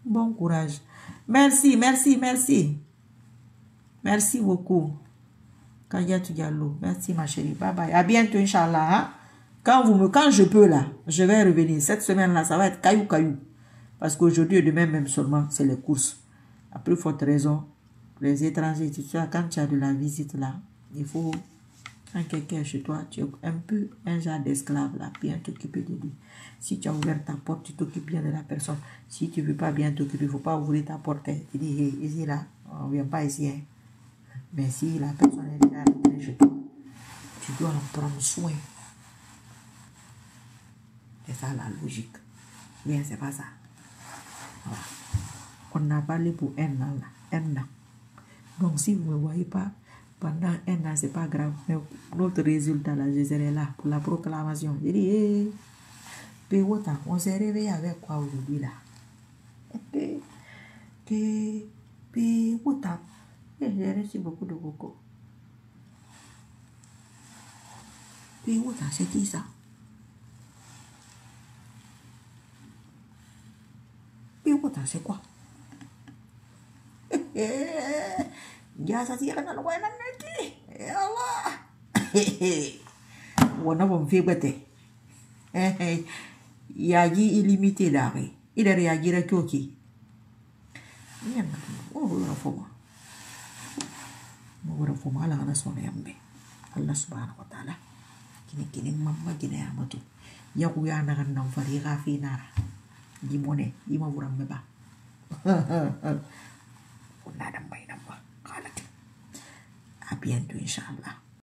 bon courage merci beaucoup Kadiatou Diallo merci ma chérie bye bye à bientôt inchallah hein? Quand je peux là je vais revenir cette semaine là ça va être caillou parce qu'aujourd'hui et demain même seulement c'est les courses à plus forte raison les étrangers tu sais quand tu as de la visite là il faut quand quelqu'un est chez toi tu es un peu un genre d'esclave là bien t'occuper de lui si tu as ouvert ta porte tu t'occupes bien de la personne si tu veux pas bien t'occuper il faut pas ouvrir ta porte tu dis hey, ici là on vient pas ici hein. Mais si la personne est déjà rentrée chez toi tu dois en prendre soin. C'est ça la logique. Bien, c'est pas ça. Voilà. On a parlé pour un an là. Un an. Donc si vous ne me voyez pas, pendant un an, c'est pas grave. Mais notre résultat là, je serai là pour la proclamation. Je dis, hey, Péwota, on s'est réveillé avec quoi aujourd'hui là? Péwota. J'ai reçu beaucoup de coco. Péwota, c'est qui ça? Péwota, c'est quoi? Ya ça tire dans le coin de Allah. On a bon fait bête. Yagi illimité d'arrêt. Il a réagi à Kyoki. Oh, la forme. Mora forma la na sona yambe. Allah subhanahu wa ta'ala. Kini mamma gine amatu. Ya ku ya na kan fari gafi nara. Di mone, di ma buram meba. On a dambay namba. Kalat. À bientôt, Inch'Allah.